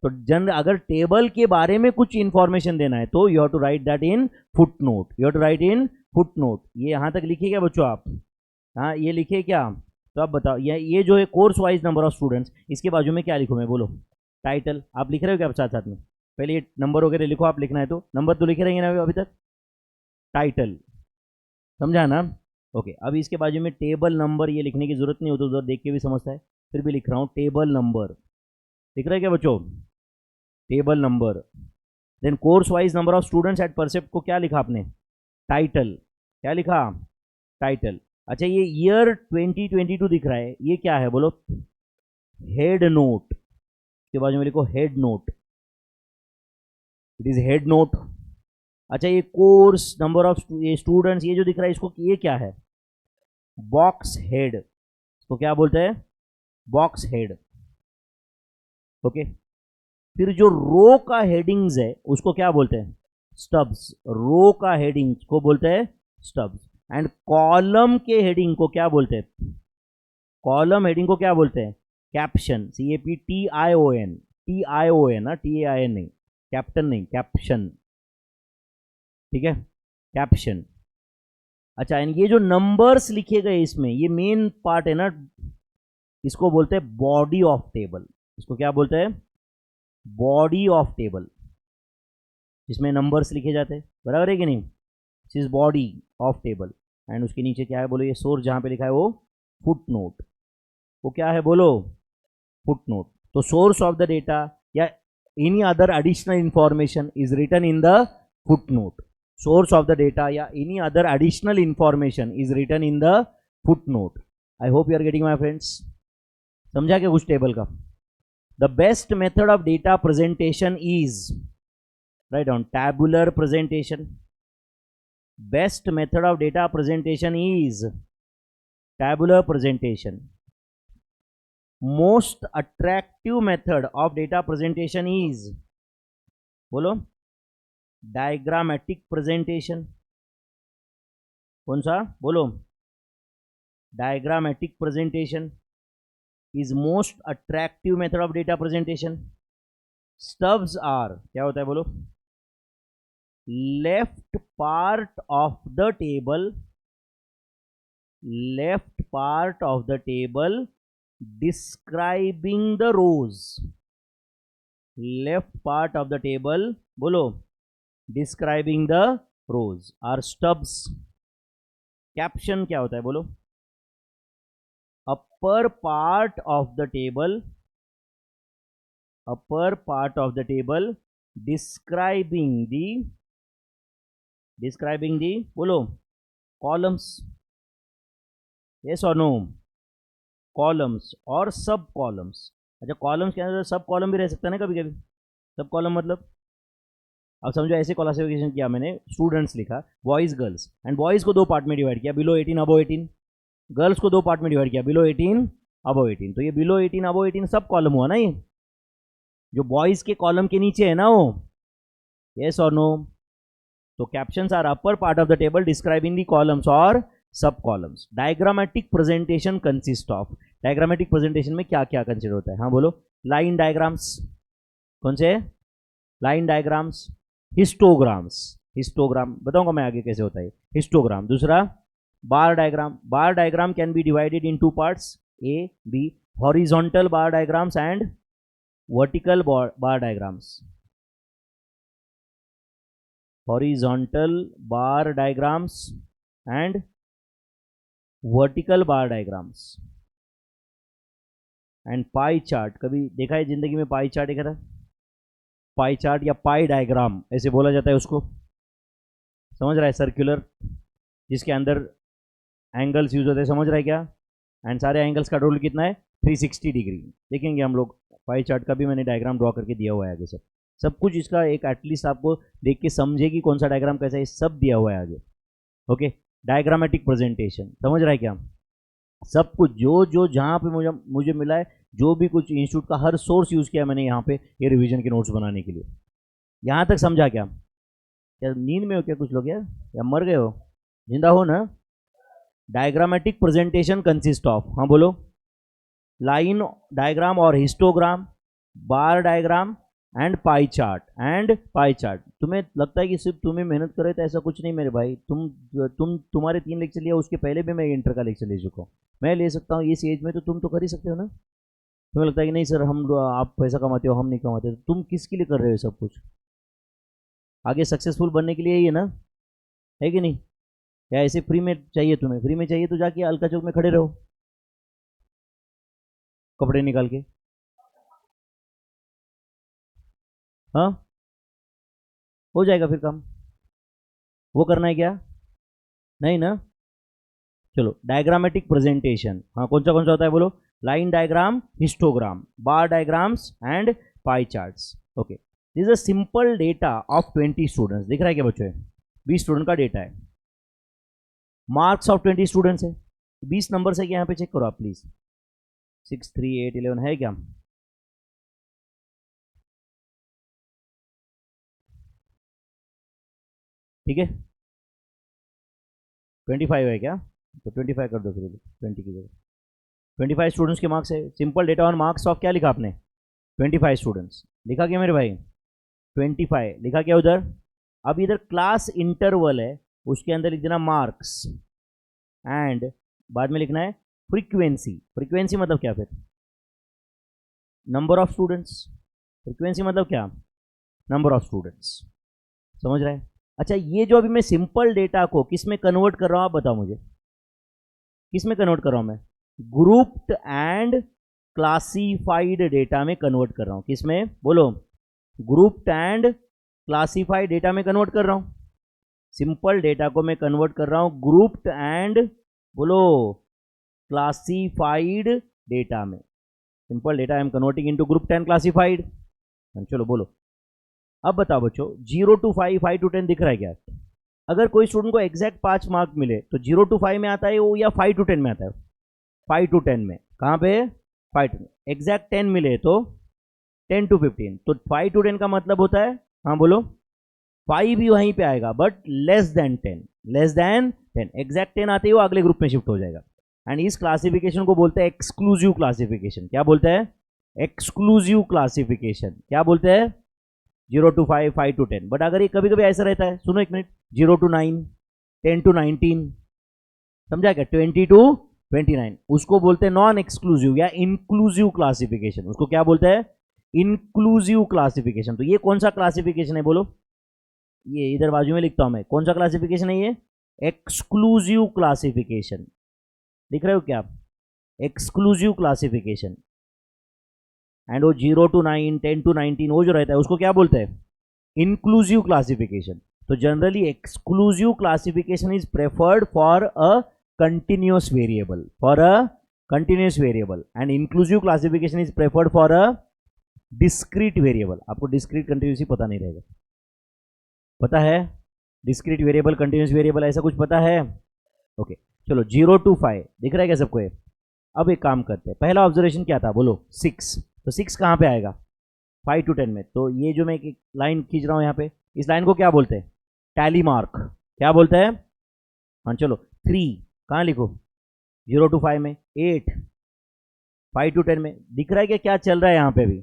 तो अगर table के बारे में कुछ इंफॉर्मेशन देना है तो you have to write that in footnote, you have to write in footnote. ये यहाँ तक लिखिए क्या बच्चों आप? हाँ ये लिखिए क्या? तो आप बताओ, ये जो है course wise number of students, इसके बाजू में क्या लिखूँ मैं, बोलो? टाइटल। आप लिख रहे हो क्या साथ साथ में? पहले ये नंबर वगैरह लिखो, आप लिखना है तो नंबर तो लिखे रहेंगे ना अभी तक। टाइटल, समझा ना? ओके, अब इसके बाजू में टेबल नंबर ये लिखने की जरूरत नहीं होती, उधर देख के भी समझता है, फिर भी लिख रहा हूँ टेबल नंबर। लिख रहे हैं क्या बच्चों? Table number. Then course wise number of students at percept को क्या लिखा आपने? टाइटल। क्या लिखा, टाइटल। अच्छा ये ईयर 2022 दिख रहा है, ये क्या है बोलो, हेड नोट के बाजू में लिखो head note, it is head note. अच्छा ये कोर्स नंबर ऑफ स्टूडेंट्स, ये जो दिख रहा है इसको, ये क्या है, बॉक्स हेड, तो क्या बोलते हैं, बॉक्स हेड। ओके, फिर जो रो का हेडिंग्स है उसको क्या बोलते हैं, स्टब्स, रो का हेडिंग्स को बोलते हैं स्टब्स। एंड कॉलम के हेडिंग को क्या बोलते हैं, कॉलम हेडिंग को क्या बोलते हैं, कैप्शन, CAPTION, TION ना, TAIN नहीं, कैप्टन नहीं, कैप्शन, ठीक है, कैप्शन। अच्छा एंड ये जो नंबर्स लिखे गए इसमें, ये मेन पार्ट है ना, इसको बोलते हैं बॉडी ऑफ टेबल, इसको क्या बोलते हैं, बॉडी ऑफ टेबल, जिसमें नंबर्स लिखे जाते हैं, बराबर है कि नहीं, this is body of table. And उसके नीचे क्या है बोलो, ये सोर्स जहां पे लिखा है वो फुट नोट, वो क्या है बोलो, फुट नोट। तो सोर्स ऑफ द डेटा या any other additional information is written in the foot note, source of the data या any other additional information is written in the foot note. I hope you are getting my friends, समझा क्या कुछ table का। The best method of data presentation is, write down, tabular presentation, best method of data presentation is tabular presentation. Most attractive method of data presentation is, बोलो, diagrammatic presentation। कौन सा बोलो, diagrammatic presentation is most attractive method of data presentation। stubs are, क्या होता है बोलो, left part of the table, left part of the table describing the rows, left part of the table बोलो, describing the rows are stubs। caption क्या होता है बोलो, upper part of the table, upper part of the table describing the, describing the बोलो, columns, yes or no, columns और sub columns. अच्छा columns के अंदर सब कॉलम भी रह सकता है ना कभी कभी, सब कॉलम मतलब, अब समझो ऐसे क्लासिफिकेशन किया मैंने, स्टूडेंट्स लिखा बॉयज गर्ल्स, एंड बॉयज को दो पार्ट में डिवाइड किया, बिलो 18 अबो 18, गर्ल्स को दो पार्ट में डिवाइड किया, बिलो 18 अबो 18, तो ये बिलो 18 अबो 18 सब कॉलम हुआ ना, ये जो बॉयज के कॉलम के नीचे है ना वो, यस और नो। तो captions are upper part of the table describing the columns और sub columns. Diagrammatic presentation consist of, diagrammatic presentation में क्या क्या कंसिडर होता है, हाँ बोलो, लाइन डायग्राम्स, कौन से, लाइन डायग्राम्स, हिस्टोग्राम्स, हिस्टोग्राम बताऊंगा मैं आगे कैसे होता है हिस्टोग्राम। दूसरा bar diagram, bar diagram can be divided into parts, A B, horizontal bar diagrams and vertical bar diagrams, horizontal bar diagrams and vertical bar diagrams. And pie chart, कभी देखा है जिंदगी में पाई चार्ट देखा था, pie chart या पाई diagram ऐसे बोला जाता है उसको, समझ रहा है, सर्कुलर जिसके अंदर एंगल्स यूज होते हैं, समझ रहा है क्या, एंड सारे एंगल्स का टोटल कितना है 360 डिग्री। देखेंगे हम लोग पाई चार्ट का भी मैंने डायग्राम ड्रॉ करके दिया हुआ है आगे, सब कुछ इसका एक एटलीस्ट आपको देख के समझे कि कौन सा डायग्राम कैसा है, सब दिया हुआ है आगे। ओके, डायग्रामेटिक प्रेजेंटेशन, समझ रहा है क्या, सब कुछ जो जो जहाँ पे मुझे मुझे मिला है, जो भी कुछ इंस्टीट्यूट का हर सोर्स यूज किया मैंने यहाँ पे ये रिवीजन के नोट्स बनाने के लिए। यहाँ तक समझा क्या, क्या नींद में हो क्या कुछ लोग यार, या मर गए हो, जिंदा हो ना। डायग्रामेटिक प्रेजेंटेशन कंसिस्ट ऑफ, हाँ बोलो, लाइन डायग्राम और histogram, bar diagram and pie chart, and pie chart. तुम्हें लगता है कि सिर्फ तुम्हें मेहनत करे, तो ऐसा कुछ नहीं मेरे भाई, तुम्हारे 3 लेक्चर लिया, उसके पहले भी मैं इंटर का लेक्चर ले चुका हूँ, मैं ले सकता हूँ इस एज में, तो तुम तो कर ही सकते हो ना। तुम्हें लगता है कि नहीं सर हम आप पैसा कमाते हो हम नहीं कमाते, तो तुम किसके लिए कर रहे हो सब कुछ, आगे सक्सेसफुल बनने के लिए ही है ना, है कि नहीं, या ऐसे फ्री में चाहिए, तुम्हें फ्री में चाहिए तो जाके अलका चौक में खड़े रहो कपड़े निकाल के, हाँ हो जाएगा फिर काम, वो करना है क्या, नहीं ना, चलो डायग्रामेटिक प्रेजेंटेशन, हाँ कौन सा होता है बोलो, line diagram, histogram, bar diagrams and pie charts. Okay, this is a simple data of 20 students, दिख रहा है क्या बच्चों, 20 स्टूडेंट का डेटा है, मार्क्स ऑफ 20 स्टूडेंट्स है, 20 नंबर से क्या यहाँ पे चेक करो आप प्लीज, 6 3 8 11 है क्या, ठीक है 25 है क्या, तो 25 कर दो फिर, 20 की जगह 25 स्टूडेंट्स के मार्क्स है, simple data on marks of क्या लिखा आपने, 25 स्टूडेंट्स लिखा क्या मेरे भाई, 25 लिखा क्या उधर। अब इधर क्लास इंटरवल है, उसके अंदर लिख देना मार्क्स एंड बाद में लिखना है फ्रीक्वेंसी, फ्रीक्वेंसी मतलब क्या, फिर नंबर ऑफ स्टूडेंट्स, फ्रीक्वेंसी मतलब क्या, नंबर ऑफ स्टूडेंट्स, समझ रहे हैं। अच्छा, ये जो अभी मैं सिंपल डेटा को किस में कन्वर्ट कर रहा हूं आप बताओ मुझे, किस में कन्वर्ट कर रहा हूं मैं, ग्रुप्ड एंड क्लासिफाइड डेटा में कन्वर्ट कर रहा हूं, किस में बोलो, ग्रुप्ड एंड क्लासिफाइड डेटा में कन्वर्ट कर रहा हूं, सिंपल डेटा को मैं कन्वर्ट कर रहा हूं ग्रुप्ड एंड बोलो क्लासिफाइड डेटा में, simple data I am converting into grouped and classified. चलो बोलो, अब बताओ बच्चों 0 to 5 5 to 10 दिख रहा है क्या, अगर कोई स्टूडेंट को एग्जैक्ट 5 मार्क मिले तो 0 to 5 में आता है वो या 5 to 10 में आता है, 5 to 10 में, कहाँ पे 5 to एग्जैक्ट 10 मिले तो 10 to 15, तो 5 to 10 का मतलब होता है, हाँ बोलो 5 भी वहीं पे आएगा but less than 10, less than 10, exact 10 आते ही वो अगले ग्रुप में शिफ्ट हो जाएगा। एंड इस क्लासिफिकेशन को बोलते हैं एक्सक्लूसिव क्लासिफिकेशन, क्या बोलते हैं, एक्सक्लूसिव क्लासिफिकेशन, क्या बोलते हैं 0 to 5 5 to 10। बट अगर ये कभी कभी ऐसा रहता है, सुनो एक मिनट, 0 to 9 10 to 19, समझा क्या, 20 to 29, उसको बोलते हैं नॉन एक्सक्लूसिव या इंक्लूसिव क्लासिफिकेशन, उसको क्या बोलते हैं, इंक्लूसिव क्लासिफिकेशन। तो ये कौन सा क्लासिफिकेशन है बोलो, ये इधर बाजू में लिखता हूं मैं, कौन सा क्लासिफिकेशन है ये, एक्सक्लूसिव क्लासिफिकेशन, दिख रहे हो क्या आप, एक्सक्लूसिव क्लासिफिकेशन। एंड वो 0 to 9 10 to 19 वो जो रहता है उसको क्या बोलते हैं, इंक्लूसिव क्लासिफिकेशन। तो generally exclusive classification is preferred for a continuous variable, for a continuous variable, and inclusive classification is preferred for a discrete variable. आपको डिस्क्रीट कंटिन्यूस पता नहीं रहेगा, पता है, डिस्क्रीट वेरिएबल, कंटिन्यूस वेरिएबल, ऐसा कुछ पता है। ओके चलो 0 to 5 दिख रहा है क्या सबको ये। अब एक काम करते हैं, पहला ऑब्जर्वेशन क्या था बोलो 6, तो 6 कहाँ पे आएगा 5 to 10 में, तो ये जो मैं एक लाइन खींच रहा हूँ यहाँ पे, इस लाइन को क्या बोलते हैं, टैली मार्क, क्या बोलते हैं, हाँ चलो 3 कहाँ लिखो 0 to 5 में, 8 5 to 10 में, दिख रहा है क्या चल रहा है यहाँ पे भी,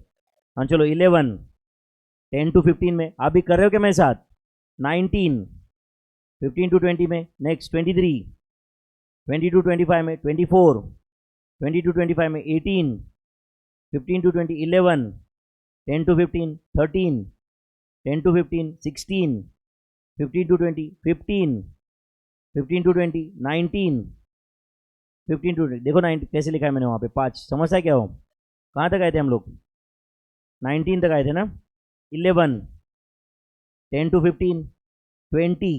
हाँ चलो 11 10 to 15 में, आप भी कर रहे हो क्या मेरे साथ, 19 15 to 20 में, नेक्स्ट 23 20 to 25 में, 24 20 to 25 में, 18 15 to 20 11 10 to 15 13 10 to 15 16 15 to 20 15 15 to 20 19 15 to 20, देखो 9 कैसे लिखा है मैंने वहाँ पे 5, समझता है क्या हो, कहाँ तक आए थे हम लोग, 19 तक आए थे ना, 11 10 to 15 20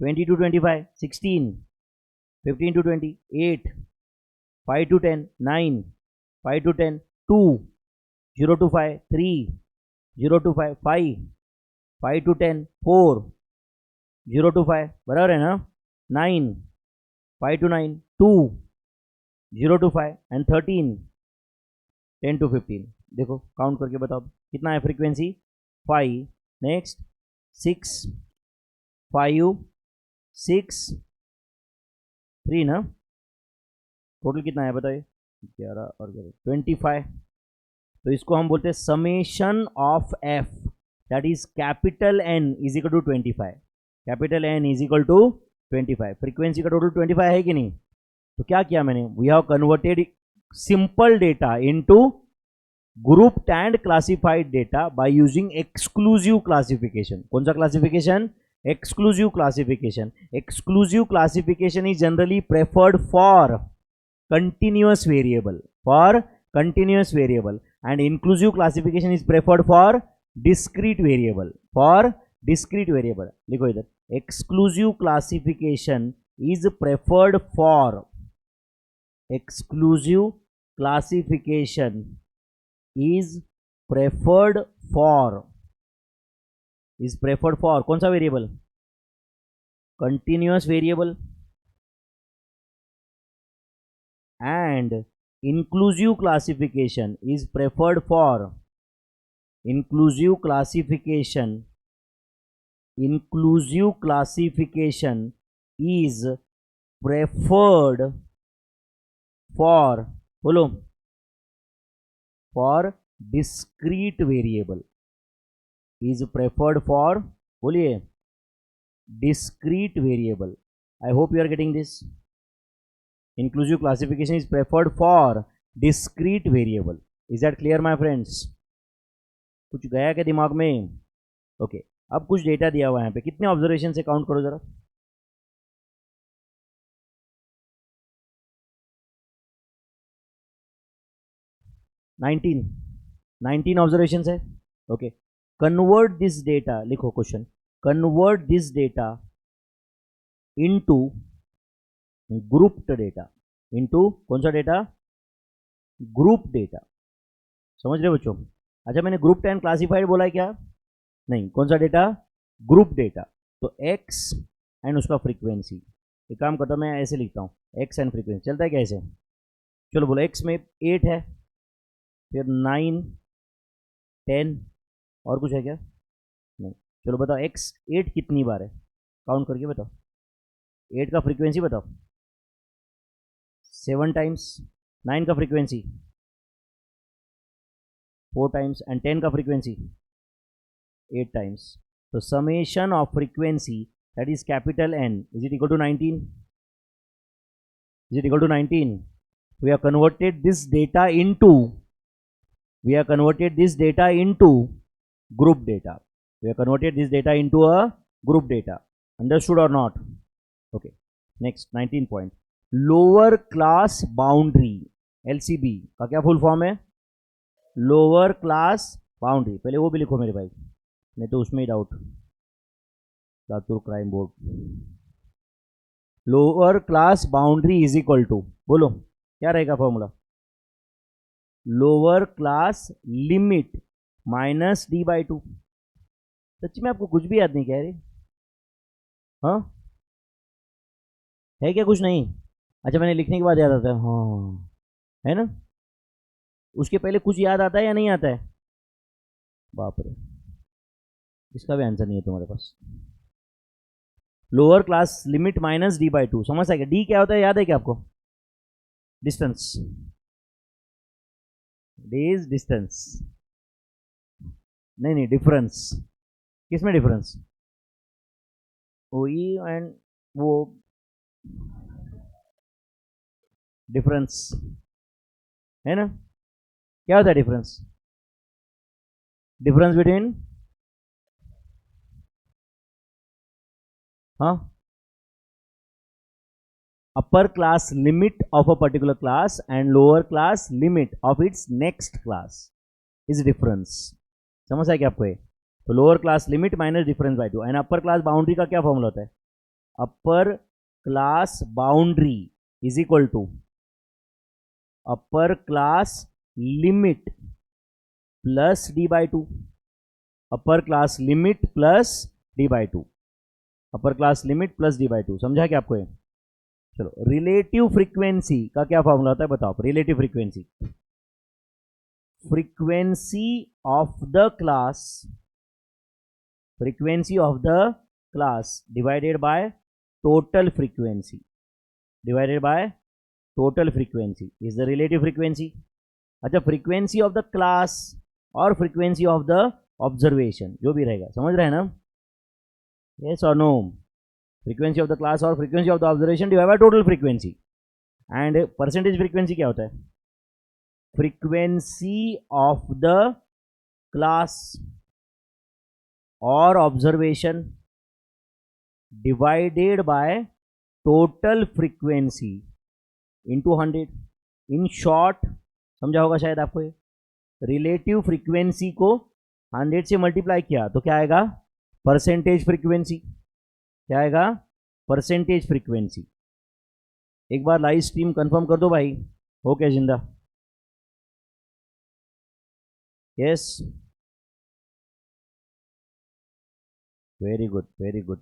20 to 25 16 15 to 20 8 5 to 10 9 5 to 10 2 0 to 5 3 0 to 5 5 5 to 10 4 0 to 5 बराबर है ना, 9 5 to 9 2 0 to 5 एंड 13 10 to 15। देखो काउंट करके बताओ कितना है फ्रीक्वेंसी, 5 नेक्स्ट 6 5 6 3 ना, टोटल कितना है बताइए, 11 और 25। तो इसको हम बोलते हैं summation of F, that is capital N is equal to 25, capital N is equal to 25, frequency का टोटल 25 है कि नहीं। तो क्या किया मैंने, we have converted simple data into grouped and classified data by using exclusive classification. कौन सा classification, exclusive classification. Exclusive classification is generally preferred for continuous variable, for continuous variable, and inclusive classification is preferred for discrete variable, for discrete variable। लिखो इधर exclusive classification is preferred for, exclusive classification is preferred for, is preferred for कौन सा variable, continuous variable, and inclusive classification is preferred for, inclusive classification is preferred for, बोलो, for discrete variable, is preferred for, बोलिए, discrete variable. I hope you are getting this. Inclusive classification is preferred for discrete variable. Is that clear my friends? कुछ गया क्या दिमाग में? Okay, अब कुछ data दिया हुआ है यहाँ पे, कितने ऑब्जर्वेशन से काउंट करो जरा. 19 ऑब्जर्वेशन है. ओके, कन्वर्ट दिस डेटा, लिखो question, convert this data into grouped data, into कौन सा डेटा, ग्रुप डेटा. समझ रहे बच्चों? अच्छा, मैंने ग्रुप एंड क्लासिफाइड बोला है क्या? नहीं, कौन सा डेटा, ग्रुप डेटा. तो एक्स एंड उसका फ्रीक्वेंसी. एक काम करता हूँ, मैं ऐसे लिखता हूँ, एक्स एंड फ्रीक्वेंसी. चलता है कैसे? चलो बोलो, एक्स में 8 है, फिर 9, 10, और कुछ है क्या? नहीं. चलो बताओ, एक्स 8 कितनी बार है, काउंट करके बताओ. 8 का फ्रीक्वेंसी बताओ. 7 टाइम्स. 9 का फ्रीक्वेंसी 4 टाइम्स, एंड 10 का फ्रीक्वेंसी 8 टाइम्स. तो summation of frequency, that is capital N, is it equal to 19? Is it equal to 19? We have converted this data into, group data. We have converted this data into a group data. Understood or not? Okay. Next, 19 point. Lower class boundary, LCB का क्या full form है? Lower class boundary. पहले वो भी लिखो मेरे भाई, नहीं तो उसमें ही doubt. Latur crime board. Lower class boundary is equal to, बोलो क्या रहेगा formula? Lower class limit minus d/2. सच्ची में आपको कुछ भी याद नहीं कह रहे? हाँ, है क्या कुछ नहीं? अच्छा, मैंने लिखने के बाद याद आता है, हाँ है ना. उसके पहले कुछ याद आता है या नहीं आता है? बाप रे, इसका भी आंसर नहीं है तुम्हारे पास. Lower class limit minus d/2. समझ आएगा? डी क्या होता है, याद है क्या आपको? डिस्टेंस. D is distance. नहीं, डिफरेंस. किस में डिफरेंस? ओ ई एंड वो डिफरेंस है ना. क्या होता है डिफरेंस? डिफरेंस बिटवीन, हाँ, upper class limit of a particular class and lower class limit of its next class is difference. समझ आया क्या आपको ये? तो lower class limit minus difference by 2. And upper class boundary का क्या फॉर्मूला होता है? Upper class boundary is equal to upper class limit plus d/2. Upper class limit plus d/2. Upper class limit plus d/2. समझा क्या आपको ये? चलो, relative frequency का क्या फॉर्मूला होता है बताओ. Relative frequency, frequency of the class, frequency of the class divided by total frequency, divided by total frequency is the relative frequency. अच्छा, फ्रीक्वेंसी ऑफ द क्लास और फ्रीक्वेंसी ऑफ द ऑब्जर्वेशन, जो भी रहेगा, समझ रहे हैं ना? यस और no? Frequency of the class और frequency of the observation divide by total frequency. And percentage frequency क्या होता है? फ्रीक्वेंसी ऑफ द क्लास और observation divided by total frequency into 100. In short, समझा होगा शायद आपको ये. रिलेटिव फ्रीक्वेंसी को 100 से मल्टीप्लाई किया तो क्या आएगा? Percentage frequency. क्या आएगा, परसेंटेज फ्रीक्वेंसी। एक बार लाइव स्ट्रीम कंफर्म कर दो भाई, हो क्या जिंदा? Yes, very good very good.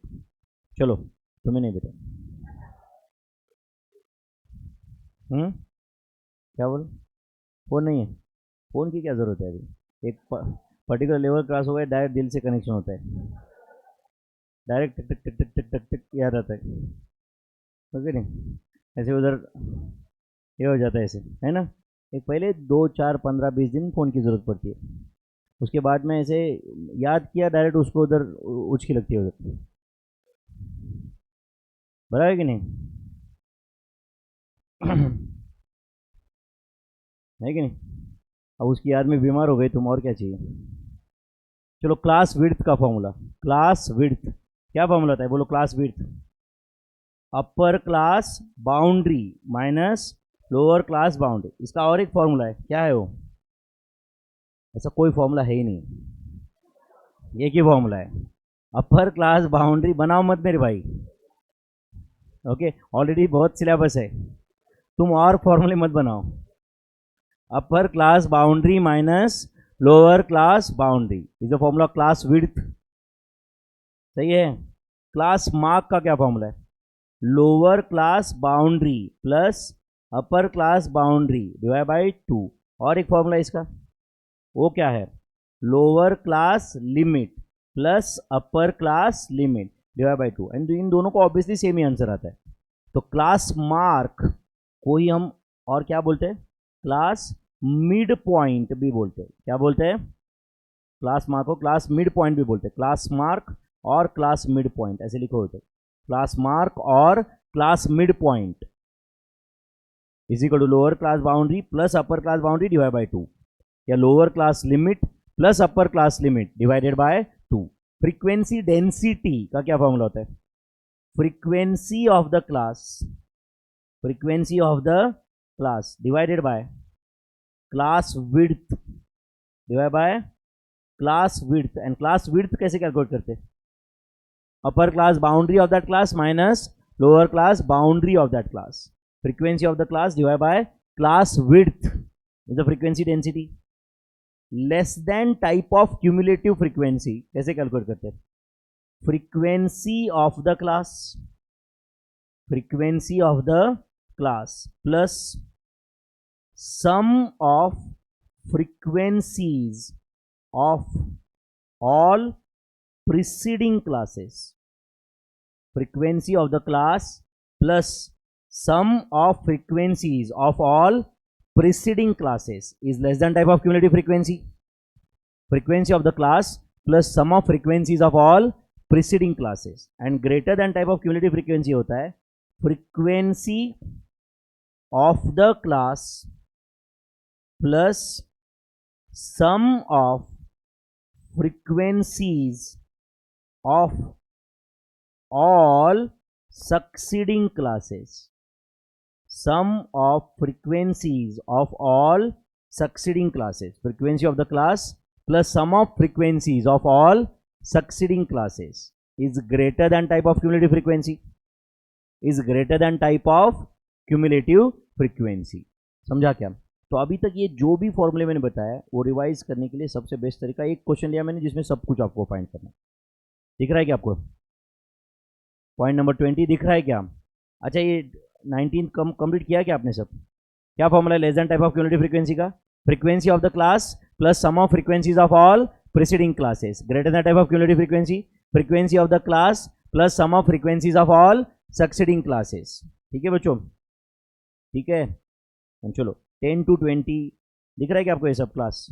चलो तुम्हें नहीं बेटा। क्या बोल? फोन नहीं है? फोन की क्या ज़रूरत है अभी? एक पर्टिकुलर लेवल क्रॉस हो गया, डायरेक्ट दिल से कनेक्शन होता है, डायरेक्ट टक टक टक टक टक टक याद आता है, ओके नहीं? ऐसे उधर ये हो जाता है ऐसे, है ना? एक पहले 2 4 15 20 दिन फ़ोन की ज़रूरत पड़ती है, उसके बाद में ऐसे याद किया डायरेक्ट उसको उधर उचकी लगती है उधर, बराबर है कि नहीं? है कि नहीं? अब उसकी याद में बीमार हो गई तुम, और क्या चाहिए? चलो क्लास विड्थ का फॉर्मूला, क्लास विड्थ क्या फॉर्मूला था, बोलो क्लास विड्थ। अपर class boundary minus lower class boundary, इसका और एक फॉर्मूला है, क्या है वो? ऐसा कोई फॉर्मूला है ही नहीं, एक ही फॉर्मूला है, अपर क्लास बाउंड्री। बनाओ मत मेरे भाई, ओके? ऑलरेडी बहुत सिलेबस है, तुम और फॉर्मूले मत बनाओ। अपर class boundary minus lower class boundary is the formula class width, सही है? क्लास मार्क का क्या फॉर्मूला है? Lower class boundary plus upper class boundary divide by 2। और एक फॉर्मूला इसका, वो क्या है? Lower class limit plus upper class limit divide by 2। And in दोनों को ऑब्वियसली सेम ही आंसर आता है। तो क्लास मार्क को ही हम और क्या बोलते हैं? क्लास मिड पॉइंट भी बोलते हैं। क्या बोलते हैं? क्लास मार्क को क्लास मिड पॉइंट भी बोलते हैं। क्लास मार्क और क्लास मिड पॉइंट ऐसे लिखो होते, क्लास मार्क और class mid point is equal to lower class boundary plus upper class boundary divide by 2, या lower class limit plus upper class limit divided by 2। Frequency density का क्या formula होता है? Frequency of the class, frequency of the class divided by class width divide by class width. And class width कैसे calculate करते हैं? अपर class boundary of that class minus lower class boundary of that class, frequency of the class divided by class width is the frequency density। less than type of cumulative frequency कैसे calculate करते हैं? frequency of the class, frequency of the class plus sum of frequencies of all preceding classes, frequency of the class plus sum of frequencies of all preceding classes is less than type of cumulative frequency। frequency of the class plus sum of frequencies of all preceding classes and greater than type of cumulative frequency होता है frequency of the class plus sum of frequencies of all succeeding classes, sum of frequencies of all succeeding classes, frequency of the class plus sum of frequencies of all succeeding classes is greater than type of cumulative frequency, is greater than type of cumulative frequency। समझा क्या? तो अभी तक ये जो भी फॉर्मूले मैंने बताया वो रिवाइज करने के लिए सबसे बेस्ट तरीका, एक क्वेश्चन लिया मैंने जिसमें सब कुछ आपको फाइंड करना है। दिख रहा है क्या आपको? पॉइंट नंबर 20 दिख रहा है क्या? अच्छा, ये 19 कंप्लीट किया क्या आपने सब? क्या फॉर्मूला है less than type of cumulative frequency का? Frequency of the class plus sum of frequencies of all preceding classes greater than type of cumulative frequency, frequency of the class plus sum of frequencies of all succeeding classes. ठीक है बच्चों? ठीक है, चलो 10 to 20 दिख रहा है क्या आपको? ये सब क्लास,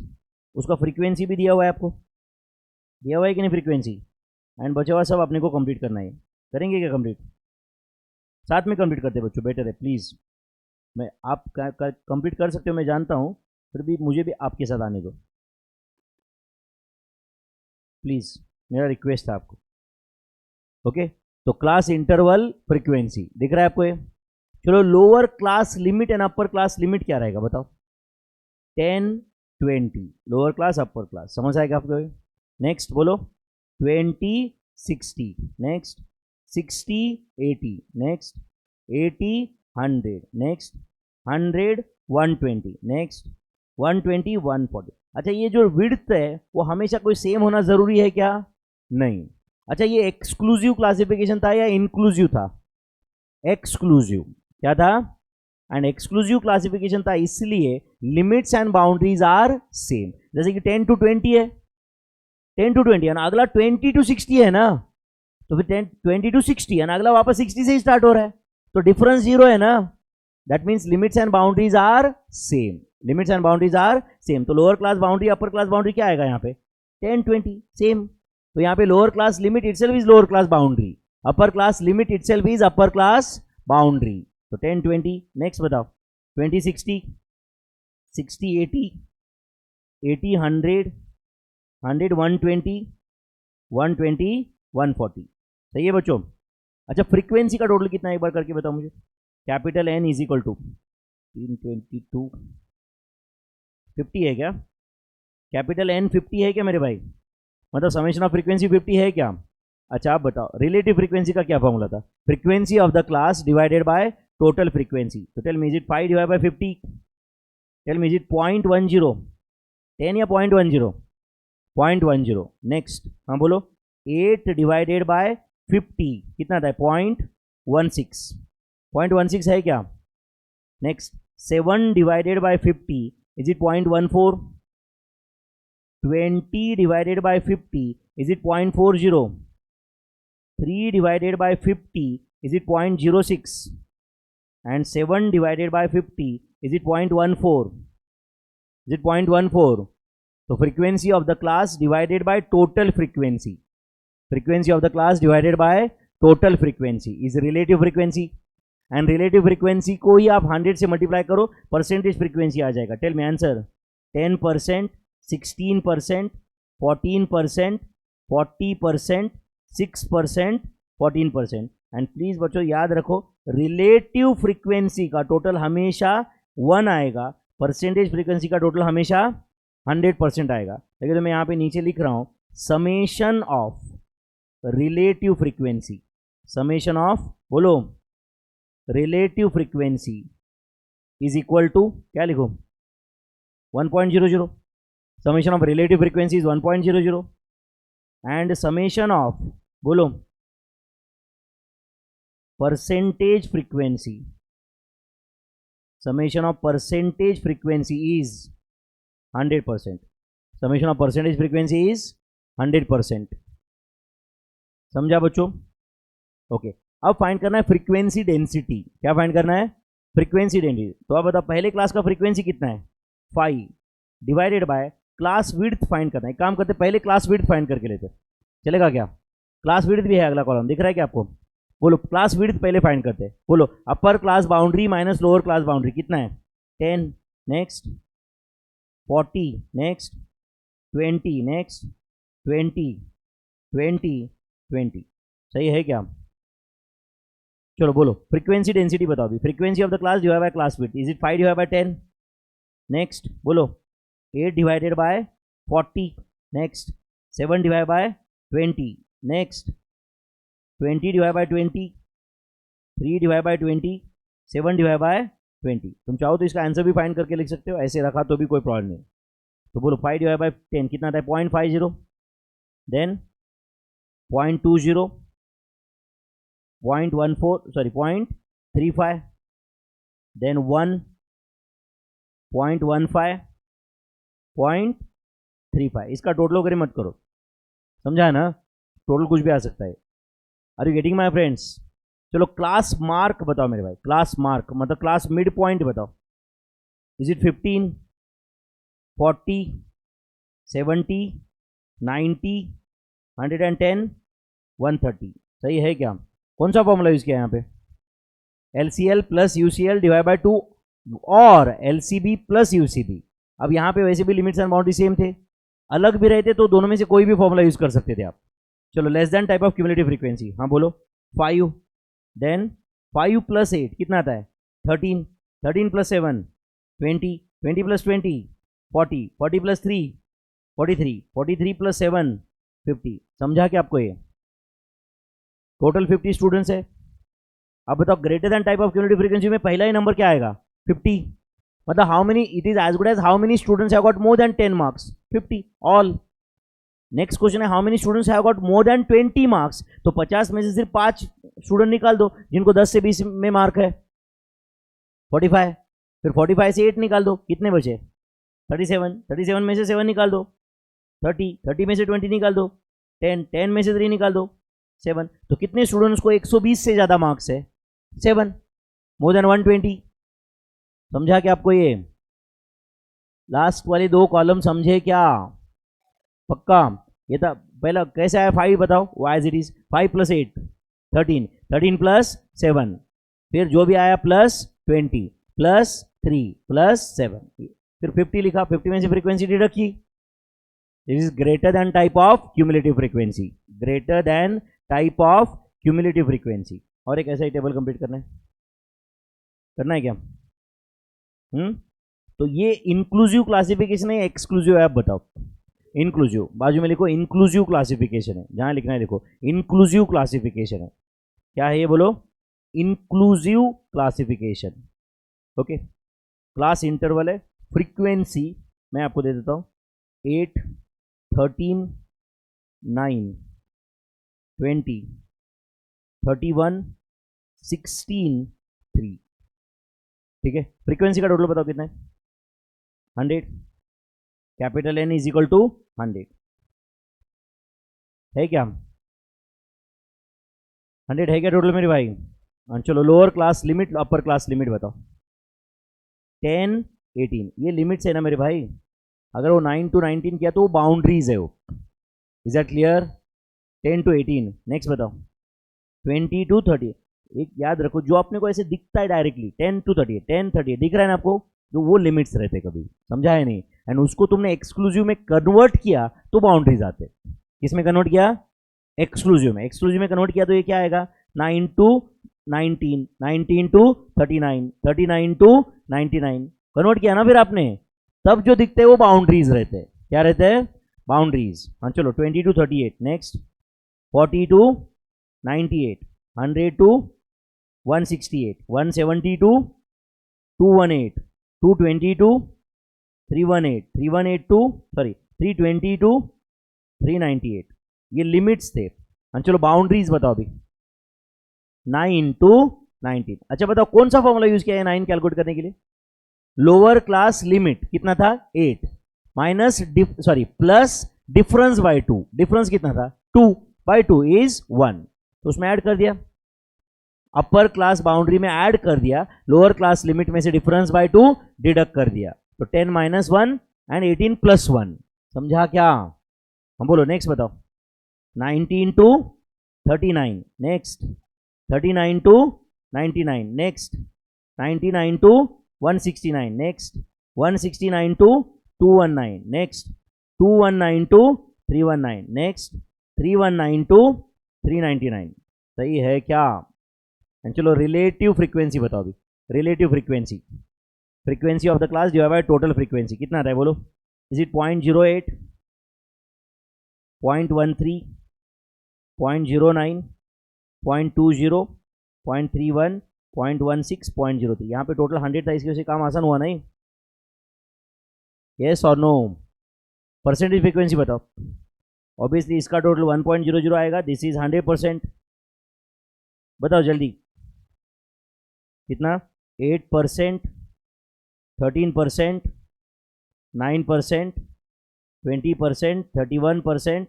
उसका फ्रीक्वेंसी भी दिया हुआ है आपको, दिया हुआ है कि नहीं फ्रीक्वेंसी? एंड बचा हुआ सब अपने को कंप्लीट करना है। करेंगे क्या कंप्लीट? साथ में कंप्लीट करते बच्चों, बेटर है प्लीज़। मैं आप कंप्लीट कर सकते हो मैं जानता हूँ, फिर भी मुझे भी आपके साथ आने दो प्लीज़, मेरा रिक्वेस्ट है आपको। ओके, तो क्लास इंटरवल फ्रीक्वेंसी दिख रहा है आपको ये? चलो lower class limit and upper class limit क्या रहेगा बताओ? 10 20 लोअर क्लास अपर क्लास, समझ आएगा आपको? नेक्स्ट बोलो 20 60, नेक्स्ट 60 80, नेक्स्ट 80 100, नेक्स्ट 100 120, नेक्स्ट 120 140। अच्छा ये जो विड्थ है वो हमेशा कोई सेम होना जरूरी है क्या? नहीं। अच्छा ये एक्सक्लूसिव क्लासिफिकेशन था या इंक्लूसिव था? एक्सक्लूसिव। क्या था? एंड एक्सक्लूसिव क्लासिफिकेशन था, इसलिए limits and boundaries are same. जैसे कि 10 to 20 है, 10 to 20 है ना, अगला 20 to 60 है ना, तो फिर 20 to 60 है ना, अगला वापस 60 से ही स्टार्ट हो रहा है, तो डिफरेंस 0 है ना। That means limits and boundaries are same, limits and boundaries are same. तो lower class boundary upper class boundary क्या आएगा यहाँ पे? 10 20 सेम। तो यहाँ पे lower class limit itself is lower class boundary, upper class limit itself is upper class boundary. तो 10 20, next बताओ 20 60, 60 80, 80 100, 100 120, 120 140। सही है बच्चों? अच्छा फ्रीक्वेंसी का टोटल कितना है एक बार करके बताओ मुझे। Capital N is equal to 322 50 है क्या? कैपिटल एन 50 है क्या मेरे भाई? मतलब समेशन ऑफ फ्रीक्वेंसी 50 है क्या? अच्छा आप बताओ रिलेटिव फ्रीक्वेंसी का क्या फॉर्मूला था? Frequency of the class divided by total frequency. तो tell me is it 5 divide by 50? Tell me is it 0.10, 10 या 0.10? 0.10। नेक्स्ट हाँ बोलो 8 डिवाइडेड बाय 50 कितना था? 0.16, 0.16 है क्या? Next 7 divided by 50 is it 0.14? 20 divided by 50 is it 0.40? 3 divided by 50 is it 0.06? And 7 divided by 50 is it 0.14? Is it 0.14? So frequency of the class divided by total frequency, frequency of the class divided by total frequency is relative frequency, and relative frequency को ही आप 100 से multiply करो percentage frequency आ जाएगा। Tell me answer. 10%, 16%, 14%, 40%, 6%, 14%। And please बच्चों याद रखो relative frequency का टोटल हमेशा 1 आएगा, परसेंटेज फ्रीक्वेंसी का टोटल हमेशा 100% आएगा। देखिए तो मैं यहाँ पे नीचे लिख रहा हूँ summation of relative frequency, summation of बोलो relative frequency is equal to क्या लिखो? 1.00। summation of relative frequency is 1.00 and summation of बोलो percentage frequency, summation of percentage frequency is 100%, summation of percentage frequency is 100%। समझा बच्चों? Okay अब find करना है frequency density. क्या फाइंड करना है? Frequency density. तो अब बताओ पहले क्लास का फ्रीक्वेंसी कितना है? 5 divided by class width find करना है। काम करते पहले क्लास विड्थ फाइंड करके लेते, चलेगा क्या? क्लास विड्थ भी है, अगला कॉलम दिख रहा है क्या आपको? बोलो क्लास विड्थ पहले फाइंड करते हैं। बोलो अपर class boundary minus lower class boundary कितना है? 10, नेक्स्ट 40, नेक्स्ट 20, नेक्स्ट 20 20 20। सही है क्या? चलो बोलो फ्रीक्वेंसी डेंसिटी बताओ अभी। Frequency of the class divide by class width is it 5 divide bye 10? Next बोलो 8 divided by 40, next 7 divide by 20, next 20 divide by 20, 3 divide by 20, 7 divide by 20। तुम चाहो तो इसका आंसर भी फाइंड करके लिख सकते हो, ऐसे रखा तो भी कोई प्रॉब्लम नहीं। तो बोलो 5 डिवाइड बाय 10 कितना था? 0.50, देन 0.20, 0.14 सॉरी 0.35, देन 1, 0.15, 0.35। इसका टोटल वगैरह मत करो, समझा ना? टोटल कुछ भी आ सकता है। Are you getting my friends? चलो क्लास मार्क बताओ मेरे भाई। क्लास मार्क मतलब क्लास मिड पॉइंट बताओ। Is it 15, 40, 70, 90, 110, 130? सही है क्या? कौन सा फॉर्मूला यूज किया यहाँ पे? LCL plus UCL divide by 2 और LCB प्लस UCB। अब यहाँ पे वैसे भी लिमिट्स एंड बाउंड्री सेम थे, अलग भी रहते तो दोनों में से कोई भी फॉर्मूला यूज कर सकते थे आप। चलो less than type of cumulative frequency. हाँ बोलो 5, देन 5 प्लस 8 कितना आता है? 13, 13 प्लस 7 20, 20 प्लस 20 40, 40 प्लस 3 43, 43 प्लस 7 50। समझा क्या आपको ये? टोटल 50 स्टूडेंट्स है। अब बताओ greater than type of cumulative frequency में पहला ही नंबर क्या आएगा 50, मतलब how many, it is as good as how many students have got more than 10 marks, 50 all. Next question है how many students have got more than 20 marks, तो 50 में से सिर्फ 5 स्टूडेंट निकाल दो जिनको 10 से 20 में मार्क है, 45। फिर 45 से 8 निकाल दो, कितने बचे 37, 37 में से 7 निकाल दो 30, 30 में से 20 निकाल दो 10, 10 में से 3 निकाल दो 7। तो कितने स्टूडेंट्स को 120 से ज्यादा मार्क्स है 7, मोर देन 120। समझा क्या आपको? ये लास्ट वाले 2 कॉलम समझे क्या? पक्का? ये था पहला कैसे आया 5 बताओ, वाई इज इट इज 5 + 8 13, 13 + 7, फिर जो भी आया +20 +3 +7, फिर 50 लिखा, 50 में से फ्रीक्वेंसी डिडक्ट की। This is greater than type of cumulative frequency, greater than type of cumulative frequency. और एक ऐसा ही टेबल कंप्लीट करना है क्या? तो ये इंक्लूसिव क्लासिफिकेशन है, एक्सक्लूसिव है, आप बताओ। इंक्लूसिव, बाजू में लिखो इंक्लूसिव क्लासिफिकेशन है, जहां लिखना है लिखो इंक्लूसिव क्लासिफिकेशन है। क्या है ये बोलो? Inclusive classification. Okay, class interval है, फ्रीक्वेंसी मैं आपको दे देता हूं 8, 13, 9, 20, 31, 16, 3। ठीक है, फ्रीक्वेंसी का टोटल बताओ कितना है? 100। Capital N is equal to 100 है क्या? 100 है क्या टोटल मेरे भाई? चलो lower class limit upper class limit बताओ। 10, 18 ये लिमिट्स है ना मेरे भाई। अगर वो 9 to 19 किया तो वो बाउंड्रीज है वो। Is that clear? 10 to 18। Next बताओ 20 to 30। एक याद रखो, जो अपने को ऐसे दिखता है डायरेक्टली 10 to 30, 10, 30 दिख रहा है ना आपको, जो वो लिमिट्स रहते कभी, समझा है नहीं? एंड उसको तुमने एक्सक्लूसिव में कन्वर्ट किया तो बाउंड्रीज आते। किसमें कन्वर्ट किया? एक्सक्लूसिव में। एक्सक्लूसिव में कन्वर्ट किया तो ये क्या आएगा? 9 to 19, 19 to 39, 39 to 99 कन्वर्ट किया ना फिर आपने, तब जो दिखते हैं वो बाउंड्रीज रहते हैं। क्या रहते हैं? बाउंड्रीज। हाँ चलो 20 to 38। Next 40 to 98, 100 to 168, 170 to 218, 220 to 318, 318 to 320 to 398। ये लिमिट्स थे। हाँ चलो बाउंड्रीज बताओ अभी। 9 to 19। अच्छा बताओ कौन सा फॉर्मूला यूज किया है 9 कैलकुलेट करने के लिए? लोअर क्लास लिमिट कितना था? 8 minus plus difference by 2। Difference कितना था? 2/2 इज 1, तो उसमें ऐड कर दिया। अपर क्लास बाउंड्री में ऐड कर दिया, लोअर क्लास लिमिट में से डिफरेंस बाय 2 डिडक्ट कर दिया, तो 10 - 1 एंड 18 + 1। समझा क्या? हम बोलो नेक्स्ट बताओ। 19 to 39। Next 39 to 99। Next 99 to 169। Next 169 to 219। Next 219 to 319। Next 319 to 399। सही है क्या? चलो रिलेटिव फ्रीक्वेंसी बताओ अभी। Relative frequency, frequency of the class divide by total frequency कितना आता है बोलो? Is it 0.08, 0.13, 0.09, 0.20, 0.31, 0.16, 0.03? यहाँ पे टोटल 100 था, इसकी वजह से काम आसान हुआ नहीं? यस और नो? परसेंटेज फ्रीक्वेंसी बताओ। ऑब्वियसली इसका टोटल 1.00 आएगा, दिस इज 100%। बताओ जल्दी कितना? 8%, 13%, 9%, 20%, 31%,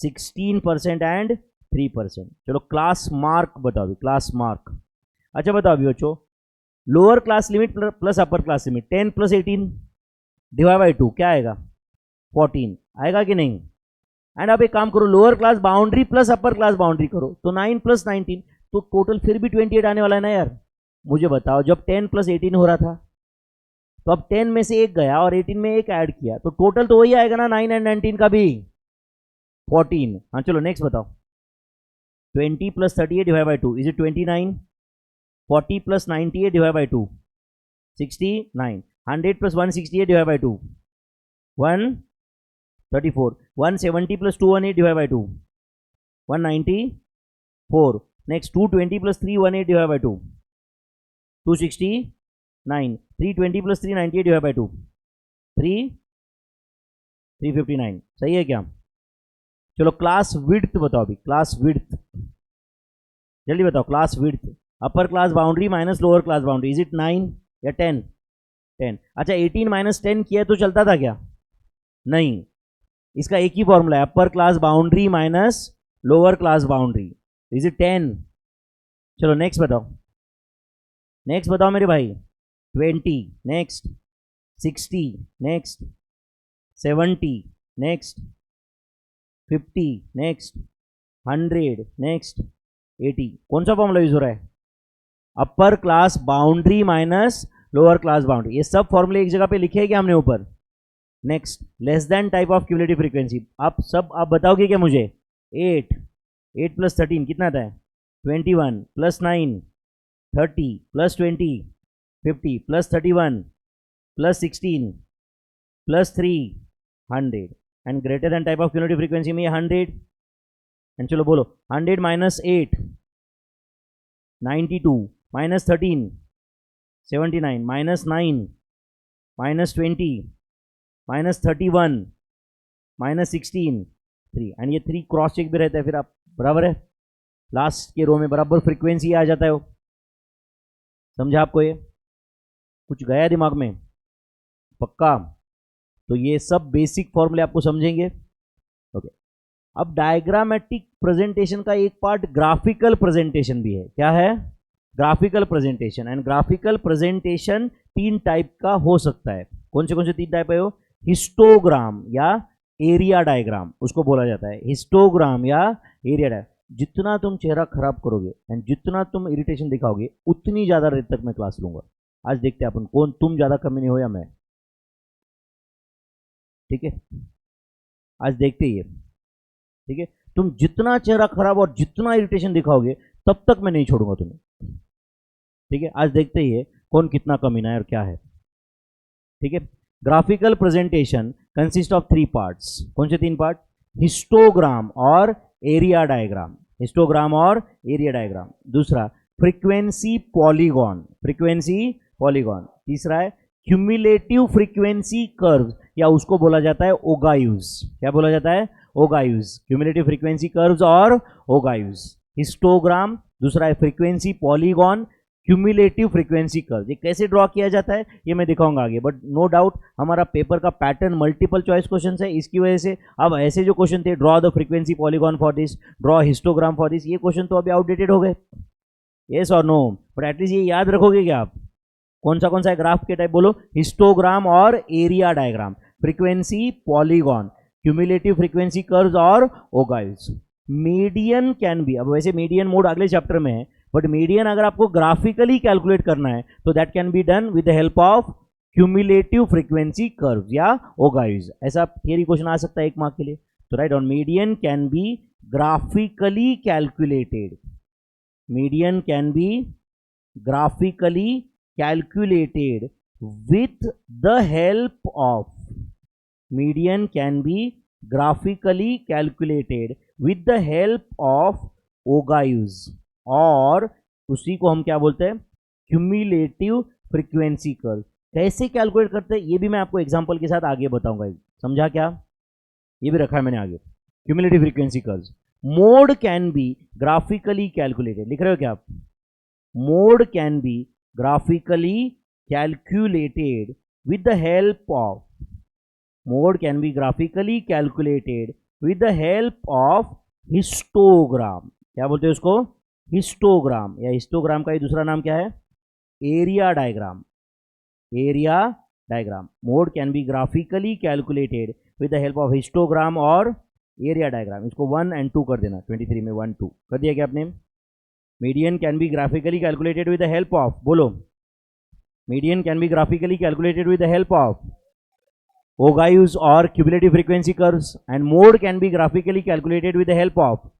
16% एंड 3%। चलो क्लास मार्क बताओ अभी, क्लास मार्क। अच्छा बताओ अभी बच्चों, lower class limit plus upper class limit 10 + 18 divide by 2 क्या आएगा? 14 आएगा कि नहीं? एंड अब एक काम करो, lower class boundary plus upper class boundary करो, तो 9 + 19, तो टोटल फिर भी 28 आने वाला है ना यार। मुझे बताओ, जब 10 + 18 हो रहा था तो अब 10 में से एक गया और 18 में एक ऐड किया, तो टोटल तो वही आएगा ना 9 एंड 19 का भी 14। हाँ चलो नेक्स्ट बताओ। 20 + 38 divide by 2 is it 29? 40 + 98 divide by 2 69, 100 + 168 divide by 2 134, 170 + 218 divide by 2 190, 4. Next 220 plus 318 divided by 2. 269. 320 plus 398 divided by 2. 359. सही है क्या? चलो क्लास विड्थ बताओ अभी, क्लास विड्थ जल्दी बताओ, class width upper class boundary minus lower class boundary, is it 9 या 10? 10. अच्छा 18 माइनस 10 किया तो चलता था क्या? नहीं, इसका एक ही फॉर्मूला है, upper class boundary minus lower class boundary, is it 10? चलो नेक्स्ट बताओ, नेक्स्ट बताओ मेरे भाई. 20, next 60, next 70, next 50, next 100, next 80. कौन सा फॉर्मूला यूज हो रहा है? Upper class boundary minus lower class boundary. ये सब फॉर्मूले एक जगह पे लिखे हैं क्या हमने ऊपर? Next less than type of cumulative frequency. आप बताओगे क्या मुझे? 8 प्लस 13 कितना था? 21 plus 9 30 plus 20 50 plus 31 plus 16 plus 3 100 and greater than type of cumulative frequency में 100. एंड चलो बोलो 100 minus 8 92 minus 13 79 minus 9 minus 20 minus 31 minus 16 3. And ये 3 क्रॉस चेक भी रहता है, फिर आप बराबर है लास्ट के रो में बराबर फ्रीक्वेंसी आ जाता है वो. समझा आपको? ये कुछ गया दिमाग में? पक्का? तो ये सब बेसिक फॉर्मूले आपको समझेंगे. ओके. अब डायग्रामेटिक प्रेजेंटेशन का एक पार्ट ग्राफिकल प्रेजेंटेशन भी है. क्या है? Graphical presentation. And graphical presentation 3 type का हो सकता है. कौन से 3 टाइप है वो? हिस्टोग्राम या एरिया डायग्राम उसको बोला जाता है. हिस्टोग्राम या एरिया डायग्राम. जितना तुम चेहरा खराब करोगे एंड जितना तुम इरिटेशन दिखाओगे उतनी ज्यादा देर तक मैं क्लास लूंगा. आज देखते हैं अपन कौन, तुम ज्यादा कमी नहीं हो या मैं. ठीक है, आज देखते ही है. ठीक है, तुम जितना चेहरा खराब और जितना इरिटेशन दिखाओगे तब तक मैं नहीं छोड़ूंगा तुम्हें. ठीक है, आज देखते ही है कौन कितना कमीना है और क्या है. ठीक है. Graphical presentation consist of 3 parts. कौन से 3 पार्ट? हिस्टोग्राम और एरिया डायग्राम. हिस्टोग्राम और एरिया डायग्राम. दूसरा फ्रीक्वेंसी पॉलीगॉन. Frequency polygon. तीसरा है क्यूमुलेटिव फ्रीक्वेंसी कर्व या उसको बोला जाता है ओगायूज. क्या बोला जाता है? ओगायूज. क्यूमुलेटिव फ्रीक्वेंसी कर्व्स और ओगायूज. हिस्टोग्राम. दूसरा है frequency polygon, cumulative frequency curve. ये कैसे ड्रॉ किया जाता है ये मैं दिखाऊंगा आगे. बट नो डाउट हमारा पेपर का पैटर्न मल्टीपल चॉइस क्वेश्चन है, इसकी वजह से अब ऐसे जो क्वेश्चन थे, draw the frequency polygon for this, draw histogram for this, ये क्वेश्चन तो अभी आउटडेटेड हो गए. यस और नो? बट एटलीस्ट ये याद रखोगे क्या आप? कौन सा है ग्राफ के टाइप? बोलो. हिस्टोग्राम और area diagram, frequency polygon, cumulative frequency curves और ओगायूज. मीडियन कैन बी, अब वैसे मीडियन मोड अगले चैप्टर में है, बट मीडियन अगर आपको ग्राफिकली कैलकुलेट करना है तो that can be done with the help of cumulative frequency curve या ओगायूज. ऐसा थियरी क्वेश्चन आ सकता है 1 मार्क के लिए. तो right on, median can be graphically calculated. Median can be graphically calculated with the help of, median can be graphically calculated with the help of ओगायूज, और उसी को हम क्या बोलते हैं? Cumulative frequency curve. कैसे कैलकुलेट करते हैं ये भी मैं आपको एग्जांपल के साथ आगे बताऊंगा. समझा क्या? ये भी रखा है मैंने आगे. Cumulative frequency curve. Mode can be graphically calculated. लिख रहे हो क्या आप? Mode can B graphically calculated with the help of, mode can be graphically calculated with the help of histogram. क्या बोलते हैं उसको? हिस्टोग्राम. या हिस्टोग्राम का ही दूसरा नाम क्या है? Area diagram. Area diagram. Mode can be graphically calculated with the help of histogram और एरिया डायग्राम. इसको 1 and 2 कर देना. 23 में 1 2 कर दिया क्या आपने? Median can be graphically calculated with the help of, बोलो. Median can be graphically calculated with the help of ogives और cumulative frequency curves. And mode can be graphically calculated with the help of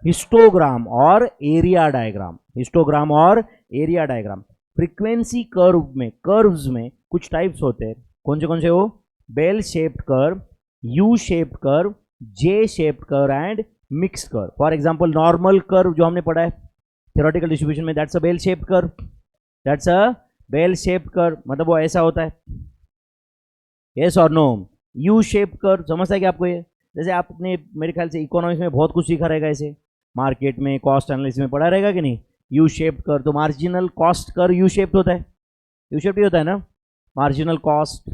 histogram और area diagram. Histogram और area diagram. Frequency curves में कुछ types होते हैं. कौन से वो? Bell shaped curve, U shaped curve, J shaped curve and mixed curve. For example normal curve जो हमने पढ़ा है थ्योरेटिकल डिस्ट्रीब्यूशन में, that's a bell shaped curve. That's a bell shaped curve, मतलब वो ऐसा होता है. यस और नो. यू शेप्ड कर्व समझता है कि आपको ये, जैसे आपने मेरे ख्याल से इकोनॉमिक्स में बहुत कुछ सीखा रहेगा, ऐसे मार्केट में कॉस्ट एनालिसिस में पढ़ा रहेगा कि नहीं. यू शेप्ड कर्व, तो marginal cost curve U shaped होता है. यू शेप्ड ही होता है ना. मार्जिनल कॉस्ट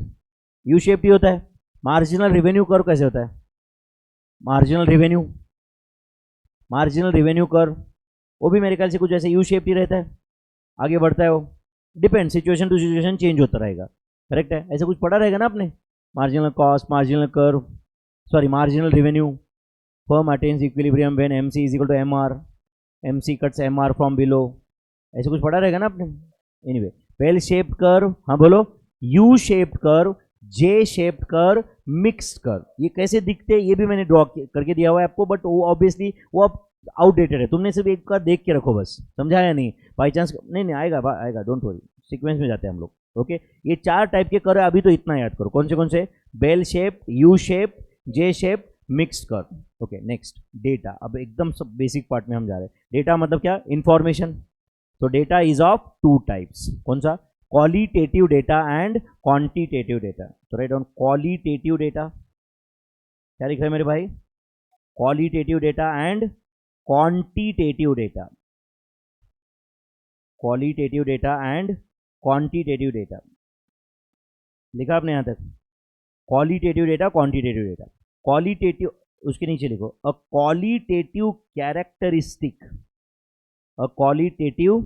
यू शेप्ड ही होता है. मार्जिनल रेवेन्यू कर्व कैसे होता है? मार्जिनल रेवेन्यू कर्व वो भी मेरे ख्याल से कुछ ऐसे यू शेप ही रहता है, आगे बढ़ता है वो. Depend, situation to situation change होता रहेगा. करेक्ट है, ऐसा कुछ पढ़ा रहेगा ना आपने. Marginal cost, marginal curve, sorry marginal revenue. Firm attains equilibrium when MC is equal to MR, MC cuts MR from below. ऐसे कुछ पढ़ा रहेगा ना आपने. एनीवे, बेल शेप्ड कर्व, हाँ बोलो. You shaped curve, J shaped curve, mixed curve. ये कैसे दिखते हैं ये भी मैंने ड्रॉ करके दिया हुआ है आपको, बट वो ऑब्वियसली वो अब आउटडेटेड है. तुमने सिर्फ एक बार देख के रखो बस, समझा या नहीं. बाई चांस नहीं आएगा आएगा, डोंट वरी. सीक्वेंस में जाते हैं हम लोग. ओके, ये 4 टाइप के कर्व है. अभी तो इतना याद करो. कौन से? Bell shape, U shape, J shape, mixed curve. Okay, next data. अब एकदम सब बेसिक पार्ट में हम जा रहे हैं. डेटा मतलब क्या? इंफॉर्मेशन. तो डेटा इज ऑफ 2 टाइप्स. कौन सा? Qualitative data and quantitative data. तो राइट डाउन क्वालिटेटिव डेटा. क्या लिख रहे हैं मेरे भाई? Qualitative data and quantitative data. Qualitative data and quantitative data लिखा आपने यहां तक. Qualitative data, quantitative data. Qualitative, उसके नीचे लिखो अ qualitative characteristic. A qualitative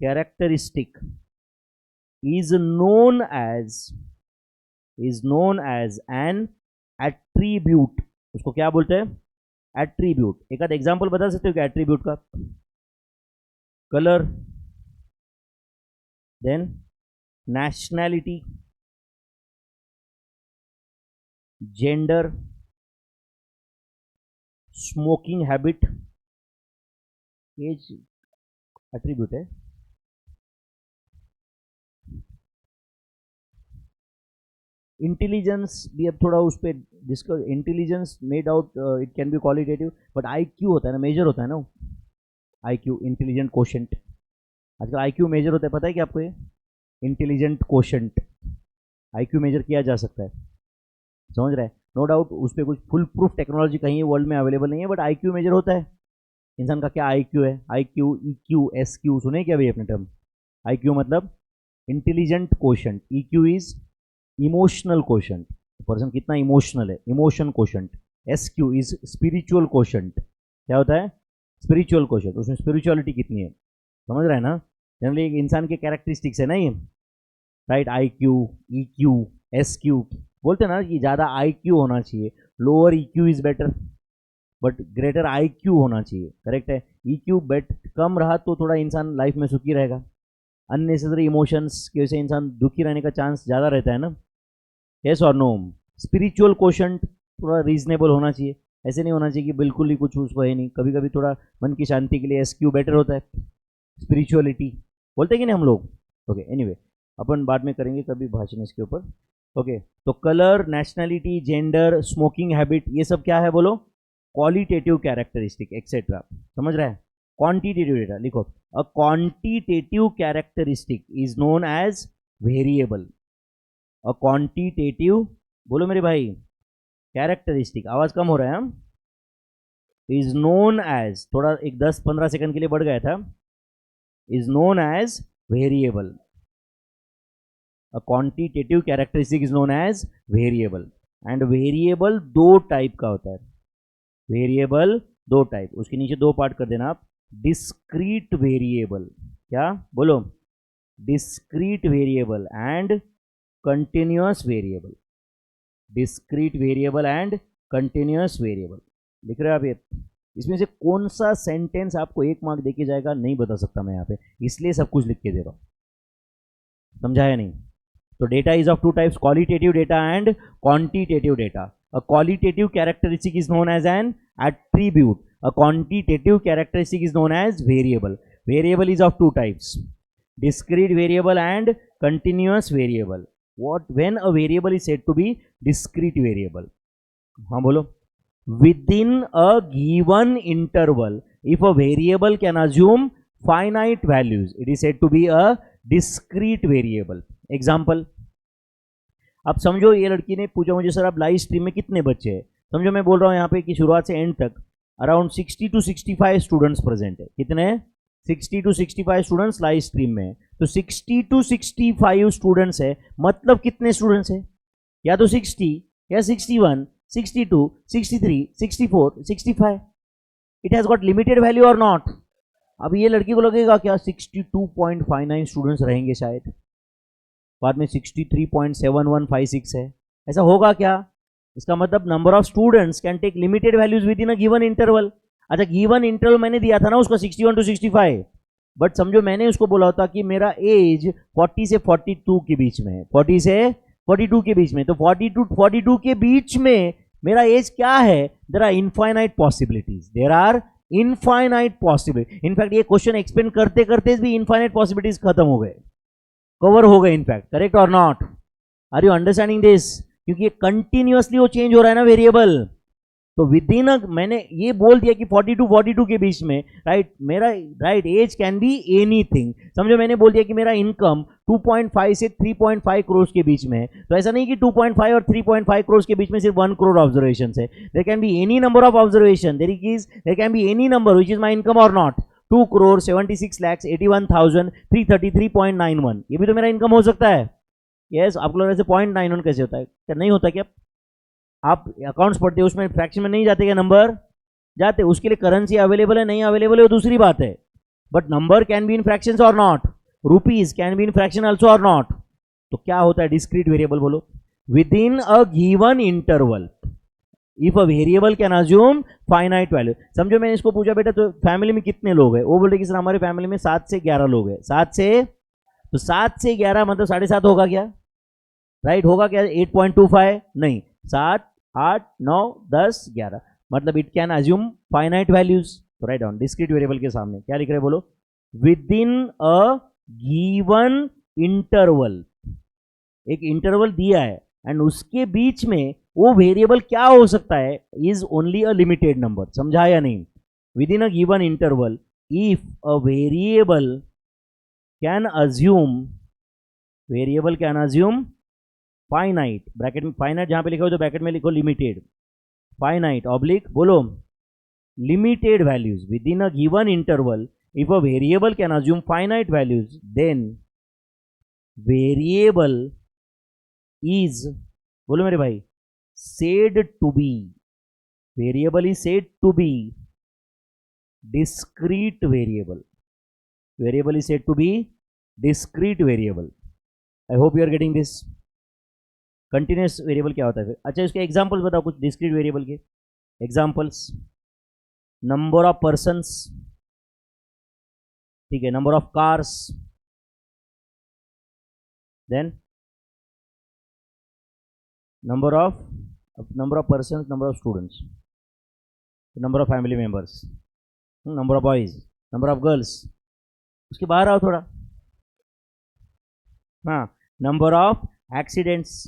characteristic is known as an attribute. उसको क्या बोलते हैं? एट्रीब्यूट. एक आध एग्जांपल बता सकते हो क्या एट्रीब्यूट का? Colour, then nationality, gender, smoking habit. Age attribute है. इंटेलिजेंस भी अब थोड़ा उस पर discuss. Intelligence no doubt it can be qualitative, but IQ होता है ना, मेजर होता है ना. IQ, intelligent quotient. आजकल आईक्यू मेजर होता है, पता है कि आपको ये? इंटेलिजेंट कोशेंट आईक्यू मेजर किया जा सकता है. समझ रहे हैं? नो डाउट उस पर कुछ फुल प्रूफ टेक्नोलॉजी कहीं वर्ल्ड में अवेलेबल नहीं है, बट आईक्यू मेजर होता है. इंसान का क्या आईक्यू है? आईक्यू, ईक्यू, एसक्यू सुने क्या भाई अपने टर्म? आईक्यू मतलब intelligent quotient. EQ is emotional quotient. Person कितना इमोशनल है, emotion quotient. SQ is spiritual quotient. क्या होता है? Spiritual quotient. उसमें स्पिरिचुअलिटी कितनी है, समझ रहा है ना. जनरली एक इंसान के कैरेक्टरिस्टिक्स है ना ये, राइट. IQ, EQ, SQ. बोलते हैं ना कि ज़्यादा आईक्यू होना चाहिए, lower EQ is better, but greater IQ होना चाहिए. करेक्ट है. ईक्यू कम रहा तो थोड़ा इंसान लाइफ में सुखी रहेगा. अननेसेसरी इमोशंस की वजह से इंसान दुखी रहने का चांस ज़्यादा रहता है ना. यस और नो. स्पिरिचुअल कोशेंट थोड़ा रीजनेबल होना चाहिए. ऐसे नहीं होना चाहिए कि बिल्कुल ही कुछ उसको है नहीं. कभी कभी थोड़ा मन की शांति के लिए एसक्यू बेटर होता है. स्पिरिचुअलिटी बोलते हैं कि नहीं हम लोग. ओके, एनीवे अपन बाद में करेंगे कभी भाषण इसके ऊपर. ओके, तो colour, nationality, gender, smoking habit, ये सब क्या है बोलो? Qualitative characteristic etcetera. समझ रहा है? क्वांटिटेटिव डेटा लिखो. A quantitative characteristic is known as variable. A quantitative, बोलो मेरे भाई, कैरेक्टरिस्टिक. आवाज कम हो रहा है. हम इज नोन एज, थोड़ा एक 10-15 सेकंड के लिए बढ़ गया था. Is known as variable. A quantitative characteristic is known as variable. And variable 2 type का होता है. वेरिएबल 2 टाइप, उसके नीचे 2 पार्ट कर देना आप. Discrete variable. क्या बोलो? Discrete variable and continuous variable. Discrete variable and continuous variable लिख रहे हो आप. ये इसमें से कौन सा सेंटेंस आपको 1 मार्क देके जाएगा नहीं बता सकता मैं यहाँ पे, इसलिए सब कुछ लिख के दे रहा हूँ. समझा या नहीं? तो data is of 2 types, qualitative data and quantitative data. A qualitative characteristic is known as an attribute. A quantitative characteristic is known as variable. Variable is of 2 types, discrete variable and continuous variable. What when a variable is said to be discrete variable? हाँ बोलो. within a given interval if a variable can assume finite values it is said to be a discrete variable. Example, अब समझो ये लड़की ने पूछा मुझे sir आप लाइव स्ट्रीम में कितने बच्चे हैं, समझो मैं बोल रहा हूँ यहाँ पे कि शुरुआत से एंड तक अराउंड 60 to 65 स्टूडेंट्स प्रेजेंट है. कितने? 60 to 65 स्टूडेंट्स लाइव स्ट्रीम में है. तो 60 to 65 स्टूडेंट्स है, मतलब कितने स्टूडेंट्स है? या तो 60 या 61, 62, 63, 64, 65. It has got limited value और नॉट? अब ये लड़की को लगेगा क्या 62.59 स्टूडेंट्स रहेंगे शायद, बाद में 63.7156 है, ऐसा होगा क्या? इसका मतलब number of students can take limited values within a given interval. अच्छा, गिवन इंटरवल मैंने दिया था ना उसका 61 to 65, बट समझो मैंने उसको बोला होता कि मेरा एज 40 से 42 के बीच में है, 40 से 42 के बीच में, तो 42 के बीच में मेरा एज क्या है? There are infinite possibilities, there are infinite possibility. In fact ये क्वेश्चन एक्सप्लेन करते करते भी इनफाइनाइट पॉसिबिलिटीज खत्म हो गए, कवर हो गए इनफैक्ट. करेक्ट और not? Are you understanding this? क्योंकि ये कंटिन्यूअसली वो चेंज हो रहा है ना वेरिएबल. तो विद इन मैंने ये बोल दिया कि 42 के बीच में, राइट, मेरा right age can be anything. समझो मैंने बोल दिया कि मेरा इनकम 2.5 से 3.5 करोड़ के बीच में है, तो ऐसा नहीं कि 2.5 और 3.5 करोड़ के बीच में सिर्फ 1 करोड़ ऑब्जर्वेशन है. There can be any number of observation, there can be any number which is my income और नॉट. 2,76,81,333.91, ये भी तो मेरा इनकम हो सकता है. यस, आपको लग रहा है 0.91 कैसे होता है? क्या नहीं होता क्या? आप अकाउंट्स पढ़ते हो उसमें फ्रैक्शन में नहीं जाते क्या नंबर? जाते. उसके लिए करेंसी अवेलेबल है नहीं अवेलेबल है वो दूसरी बात है, but number can be in fractions और not. Rupees can be in fraction also और नॉट. तो क्या होता है डिस्क्रीट वेरिएबल? बोलो. Within a given interval if a variable can assume finite value. समझो मैंने इसको पूछा बेटा तो फैमिली में कितने लोग हैं, वो बोलते कि सर हमारे फैमिली में 7 से 11 लोग हैं. 7 से, तो 7 से 11 मतलब 7.5 होगा क्या? राइट, होगा क्या? 8.25 नहीं, 7, 8, 9, 10, 11, मतलब it can assume finite values. तो राइट डाउन डिस्क्रीट वेरिएबल के सामने क्या लिख रहे हैं? बोलो. Within a given interval, एक इंटरवल दिया है एंड उसके बीच में वो वेरिएबल क्या हो सकता है? Is only a limited number. समझा या नहीं? Within a given interval if a variable can assume, variable can assume finite, bracket में फाइनाइट जहां पे लिखा हो तो ब्रैकेट में लिखो लिमिटेड, फाइनाइट ऑब्लिक बोलो limited values within a given interval. If a variable can assume finite values then variable is, बोलो मेरे भाई, said to be, variable is said to be discrete variable, variable is said to be discrete variable. I hope you are getting this. Continuous variable क्या होता है फिर? अच्छा, इसके examples बताओ कुछ डिस्क्रीट वेरिएबल के एग्जांपल्स. नंबर ऑफ पर्सन्स, ठीक है, number of cars, then number of persons, number of students, number of family members, number of boys, number of girls. उसके बाहर आओ थोड़ा. हाँ, number of accidents,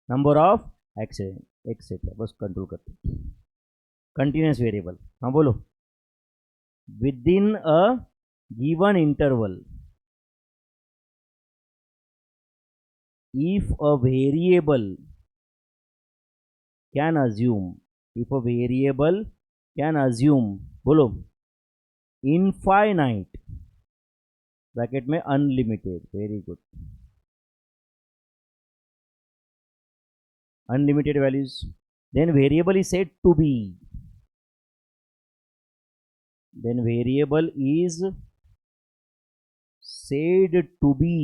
number of accident etcetera. बस control करते. Continuous variable, हाँ बोलो. Within a given interval if a variable can assume, if a variable can assume, बोलो, infinite, ब्रैकेट में unlimited, very good, unlimited values, then variable is said to be, then variable is said to be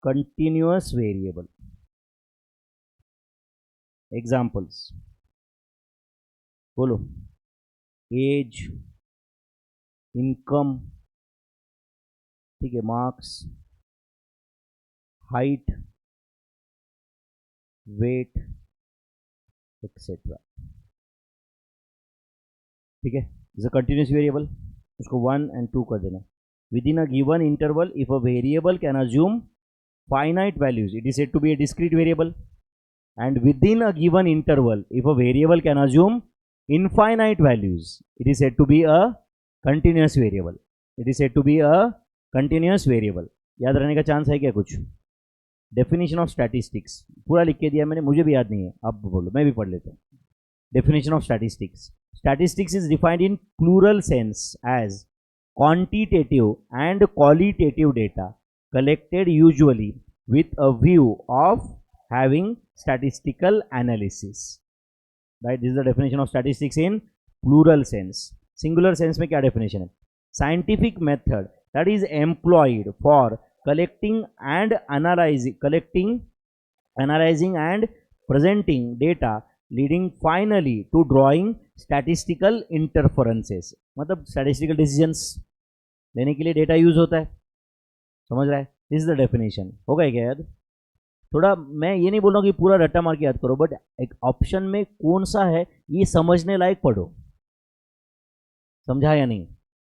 continuous variable. Examples बोलो. As, income, ठीक है, marks, height, wait etcetera. ठीक है, is a continuous variable. उसको 1 and 2 कर देना. With in a given interval if a variable can assume finite values it is said to be a discrete variable. and within a given interval, if a variable can assume infinite values, it is said to be a continuous variable. It is said to be a continuous variable. याद रहने का chance है क्या कुछ? Definition of statistics पूरा लिख के दिया मैंने, मुझे भी याद नहीं है, आप बोलो, मैं भी पढ़ लेता हूँ. Definition of statistics. Statistics is defined in plural sense as quantitative and qualitative data collected usually with a view of having statistical analysis. Right? This is the definition of statistics in plural sense. Singular sense में क्या definition है? Scientific method that is employed for collecting analyzing and presenting data leading finally to drawing statistical inferences. मतलब statistical decisions लेने के लिए data use होता है, समझ रहा है? This is the definition. हो गया क्या याद? थोड़ा मैं ये नहीं बोल रहा हूँ कि पूरा रट्टा मार के याद करो, बट एक ऑप्शन में कौन सा है ये समझने लायक पढ़ो. समझा या नहीं?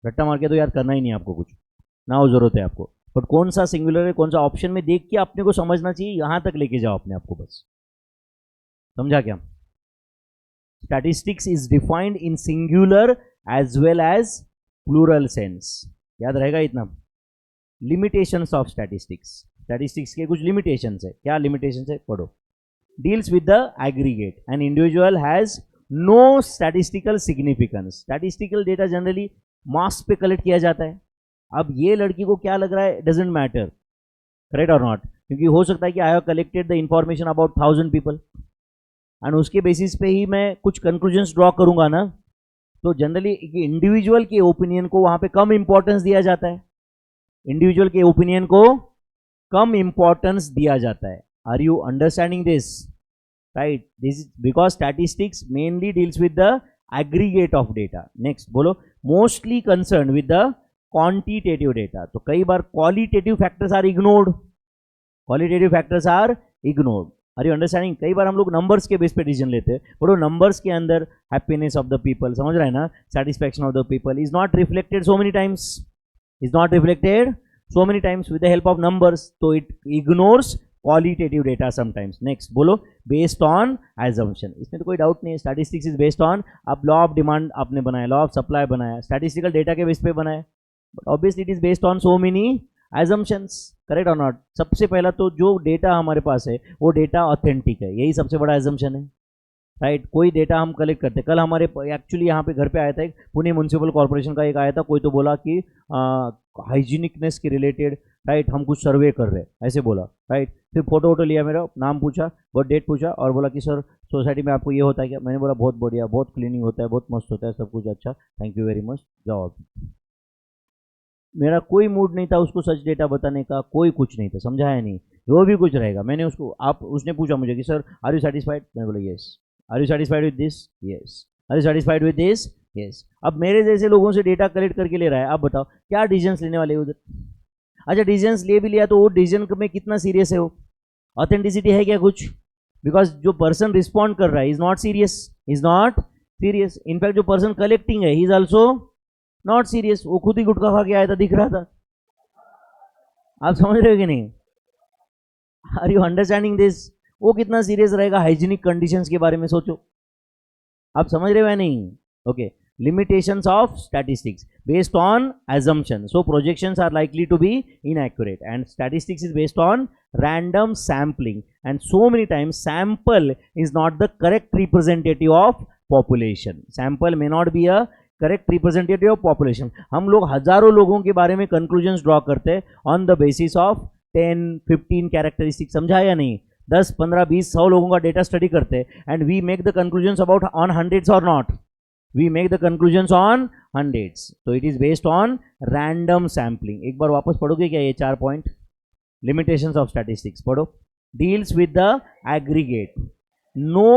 रट्टा मार के तो याद करना ही नहीं आपको कुछ, ना हो जरूरत है आपको, बट कौन सा सिंगुलर है कौन सा ऑप्शन में देख के अपने को समझना चाहिए, यहाँ तक लेके जाओ अपने आपको बस. समझा क्या? Statistics is defined in singular as well as plural sense. याद रहेगा इतना. Limitations of statistics. Statistics के कुछ limitations है. क्या limitations है? पढ़ो. Deals with the aggregate. An individual has no statistical significance. Statistical data generally mass पे collect किया जाता है. अब ये लड़की को क्या लग रहा है? Doesn't matter. Correct or not? क्योंकि हो सकता है कि I have collected the information about 1000 people. And उसके बेसिस पे ही मैं कुछ कंक्लूजन्स ड्रॉ करूंगा ना, तो जनरली इंडिविजुअल के ओपिनियन को वहां पे कम इंपॉर्टेंस दिया जाता है. इंडिविजुअल के ओपिनियन को कम इंपॉर्टेंस दिया जाता है. Are you understanding this? Right. This is because statistics mainly deals with the aggregate of data. Next बोलो. Mostly concern with the quantitative data. तो कई बार qualitative factors are ignored. Qualitative factors are ignored. Are you understanding? कई बार हम लोग numbers के base पे डिसीजन लेते हैं, बट वो नंबर्स के अंदर हैप्पीनेस ऑफ द पीपल, समझ रहे हैं ना, satisfaction of the people is not reflected so many times, with the help of numbers. तो it ignores qualitative data sometimes. Next बोलो. Based on assumption. इसमें तो कोई डाउट नहीं है. स्टैटिस्टिक्स इज बेस्ड ऑन, आप लॉ ऑफ डिमांड आपने बनाया, लॉ ऑफ सप्लाई बनाया, स्टैटिस्टिकल डेटा के बेस पे बनाया, but obviously it is based on so many assumptions. Correct और नॉट? सबसे पहला तो जो डेटा हमारे पास है वो डेटा ऑथेंटिक है, यही सबसे बड़ा एजम्पशन है. राइट. कोई डेटा हम कलेक्ट करते, कल हमारे एक्चुअली यहाँ पे घर पे आया था, एक पुणे म्यूनिसिपल कॉर्पोरेशन का एक आया था, कोई तो बोला कि हाइजीनिकनेस के रिलेटेड, राइट, हम कुछ सर्वे कर रहे हैं, ऐसे बोला. राइट. फिर फोटो वोटो लिया, मेरा नाम पूछा, बर्थ डेट पूछा, और बोला कि सर सोसाइटी में आपको ये होता है क्या? मैंने बोला बहुत बढ़िया, बहुत क्लीनिंग होता है, बहुत मस्त होता है, सब कुछ अच्छा, थैंक यू वेरी मच, जाओ. मेरा कोई मूड नहीं था उसको सच डेटा बताने का, कोई कुछ नहीं था, समझाया नहीं, जो भी कुछ रहेगा. मैंने उसको, उसने पूछा मुझे कि सर आर यू सेटिस्फाइड? मैंने बोला yes. Are you satisfied with this? Yes. Are you satisfied with this? Yes. अब मेरे जैसे लोगों से डेटा कलेक्ट करके ले रहा है, आप बताओ क्या डिसीजंस लेने वाले उधर? अच्छा, डिसीजंस ले भी लिया तो वो डिसीजन में कितना सीरियस है, वो ऑथेंटिसिटी है क्या कुछ? बिकॉज जो पर्सन रिस्पॉन्ड कर रहा है इज नॉट सीरियस. इनफैक्ट जो पर्सन कलेक्टिंग है he is also not serious. वो खुद ही गुटखा खा के आया था, दिख रहा था. आप समझ रहे हो कि नहीं? Are you understanding this? वो कितना सीरियस रहेगा हाइजीनिक कंडीशंस के बारे में, सोचो. आप समझ रहे हो या नहीं? Okay. limitations of statistics based on assumption, so projections are likely to be inaccurate, and statistics is based on random sampling, and so many times sample is not the correct representative of population. Sample may not be a correct representative of population. हम लोग हजारों लोगों के बारे में conclusions draw करते हैं on the basis of 10-15 characteristics. समझा या नहीं? 10, 15, 20, 100 लोगों का डेटा स्टडी करते हैं, and we make the conclusions about on hundreds or not. We make the conclusions on hundreds. So it is based on random sampling. एक बार वापस पढ़ोगे क्या ये 4 पॉइंट? Limitations of statistics पढ़ो. Deals with the aggregate. No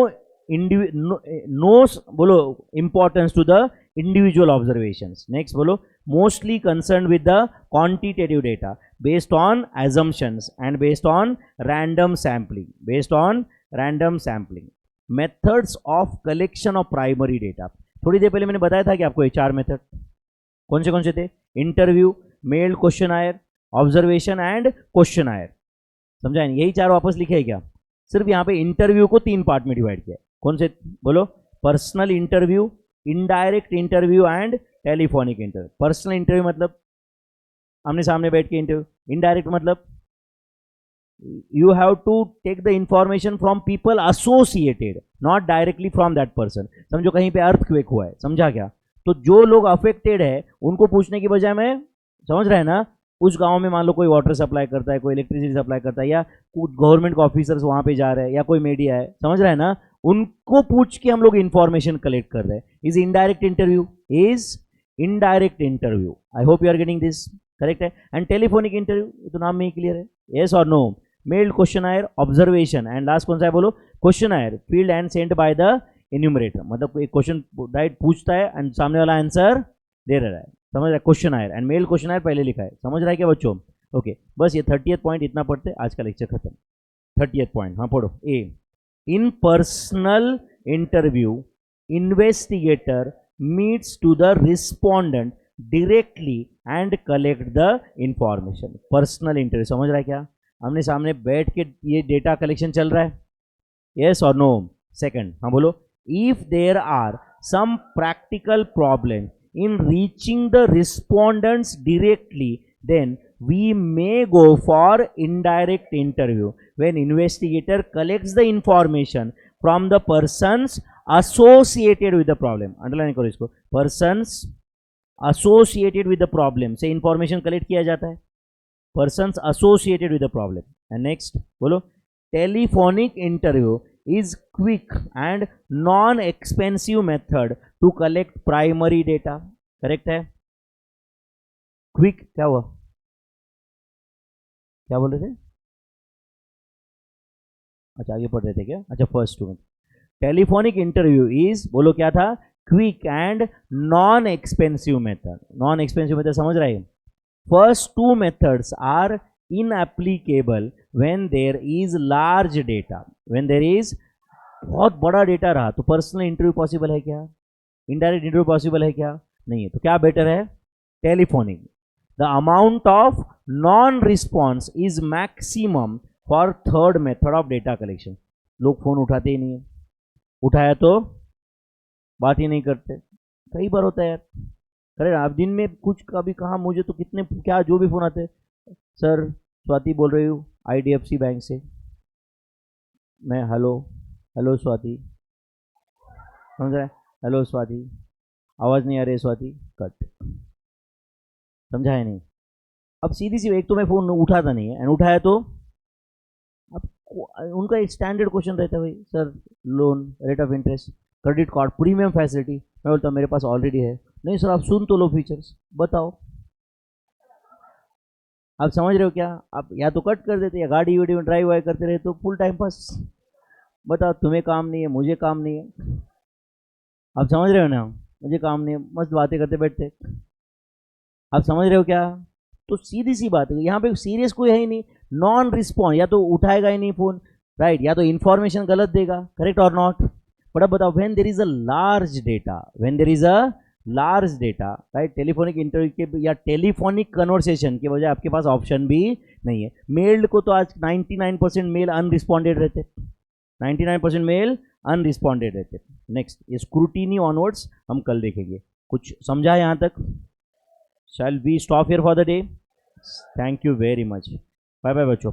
बोलो importance to the individual observations. Next बोलो. Mostly concerned with the quantitative data based on assumptions and based on random sampling. Methods of collection of primary data. थोड़ी देर पहले मैंने बताया था कि आपको ये 4 मेथड कौन से थे? Interview, mail questionnaire, observation and questionnaire. समझा? यही 4 वापस लिखे है क्या? सिर्फ यहाँ पे इंटरव्यू को 3 पार्ट में डिवाइड किया है। कौन से बोलो? Personal interview, indirect interview and telephonic interview. Personal interview मतलब आमने सामने बैठ के इंटरव्यू। इनडायरेक्ट मतलब you have to take the information from people associated, not directly from that person। समझो कहीं पे अर्थक्वेक हुआ है, समझा क्या? तो जो लोग अफेक्टेड है उनको पूछने की बजाय मैं, समझ रहे हैं ना, उस गांव में मान लो कोई वाटर सप्लाई करता है, कोई इलेक्ट्रिसिटी सप्लाई करता है, या कुछ गवर्नमेंट के ऑफिसर्स वहां पे जा रहे हैं, या कोई मीडिया है, समझ रहे हैं ना, उनको पूछ के हम लोग इंफॉर्मेशन कलेक्ट कर रहे हैं। Is indirect interview, is indirect interview. I hope you are getting this, correct है। एंड टेलीफोनिक इंटरव्यू, तो नाम में ही क्लियर है, येस और no. Mailed questionnaire, observation, and last कौन सा है बोलो? Questionnaire field and send by the enumerator. मतलब एक क्वेश्चन राइट पूछता है एंड सामने वाला आंसर दे रहा है, समझ रहा है? क्वेश्चनायर एंड मेल क्वेश्चनायर पहले लिखा है, समझ रहा है क्या बच्चों? ओके, बस ये 30th पॉइंट इतना पढ़ते आज का लेक्चर खत्म। 30th पॉइंट, हाँ पढ़ो। A, in personal interview investigator meets to the respondent directly and collect the information. Personal interview, समझ रहा है क्या? हमने सामने बैठ के ये डेटा कलेक्शन चल रहा है, यस और नो? सेकंड, हाँ बोलो। If there are some practical problem in reaching the respondents directly, then we may go for indirect interview when investigator collects the information from the persons associated with the problem। Underline करो इसको, persons associated with the problem से information collect किया जाता है, persons associated with the problem। and next बोलो, telephonic interview is quick and non-expensive method to collect primary data। Correct है। Quick क्या हुआ? क्या बोल रहे थे? अच्छा आगे पढ़ रहे थे क्या? अच्छा first two. Telephonic interview is, बोलो क्या था? Quick and non expensive method. Non expensive method समझ रहे हैं? First two methods are inapplicable when there is large data. When there is बहुत बड़ा डेटा रहा तो पर्सनल इंटरव्यू पॉसिबल है क्या? इनडायरेक्ट इंटरव्यू पॉसिबल है क्या? नहीं है। तो क्या बेटर है? Telephonic. The amount of non response is maximum for third method of data collection. लोग फोन उठाते ही नहीं है, उठाया तो बात ही नहीं करते। कई बार होता है यार, अरे आप दिन में कुछ कभी कहा मुझे तो कितने क्या जो भी फोन आते, सर स्वाति बोल रही हूँ IDFC बैंक से, मैं हेलो हेलो स्वाति, समझ रहे? हेलो स्वाति, आवाज़ नहीं आ रही स्वाति, कट। समझा है नहीं? अब सीधी सी एक तो मैं फ़ोन उठाता नहीं है, एंड उठाया तो अब उनका एक स्टैंडर्ड क्वेश्चन रहता है, भाई sir loan, rate of interest, credit card, premium facility. मैं बोलता हूँ मेरे पास ऑलरेडी है। नहीं सर आप सुन तो लो फीचर्स, बताओ। आप समझ रहे हो क्या? आप या तो कट कर देते या गाड़ी वीडियो में ड्राइव वाइव करते रहे तो फुल टाइम पास। बताओ, तुम्हें काम नहीं है, मुझे काम नहीं है, आप समझ रहे हो ना? मुझे काम नहीं है, मस्त बातें करते बैठते। आप समझ रहे हो क्या? तो सीधी सी बात है, यहाँ पे सीरियस कोई है ही नहीं। नॉन रिस्पॉन्स, या तो उठाएगा ही नहीं फोन, राइट, या तो इन्फॉर्मेशन गलत देगा, करेक्ट और नॉट? बट अब बताओ, when there is a large data, when there is a large data, right, telephonic interview के या टेलीफोनिक कन्वर्सेशन के बजाय आपके पास ऑप्शन भी नहीं है। मेल्ड को तो आज 99% मेल अनरिस्पॉन्डेड रहते, 99% मेल अनरिस्पॉन्डेड रहते। नेक्स्ट, स्क्रूटिनी ऑनवर्ड्स हम कल देखेंगे। कुछ समझा यहाँ तक? Shall we stop here for the day? Thank you very much. Bye bye बच्चों।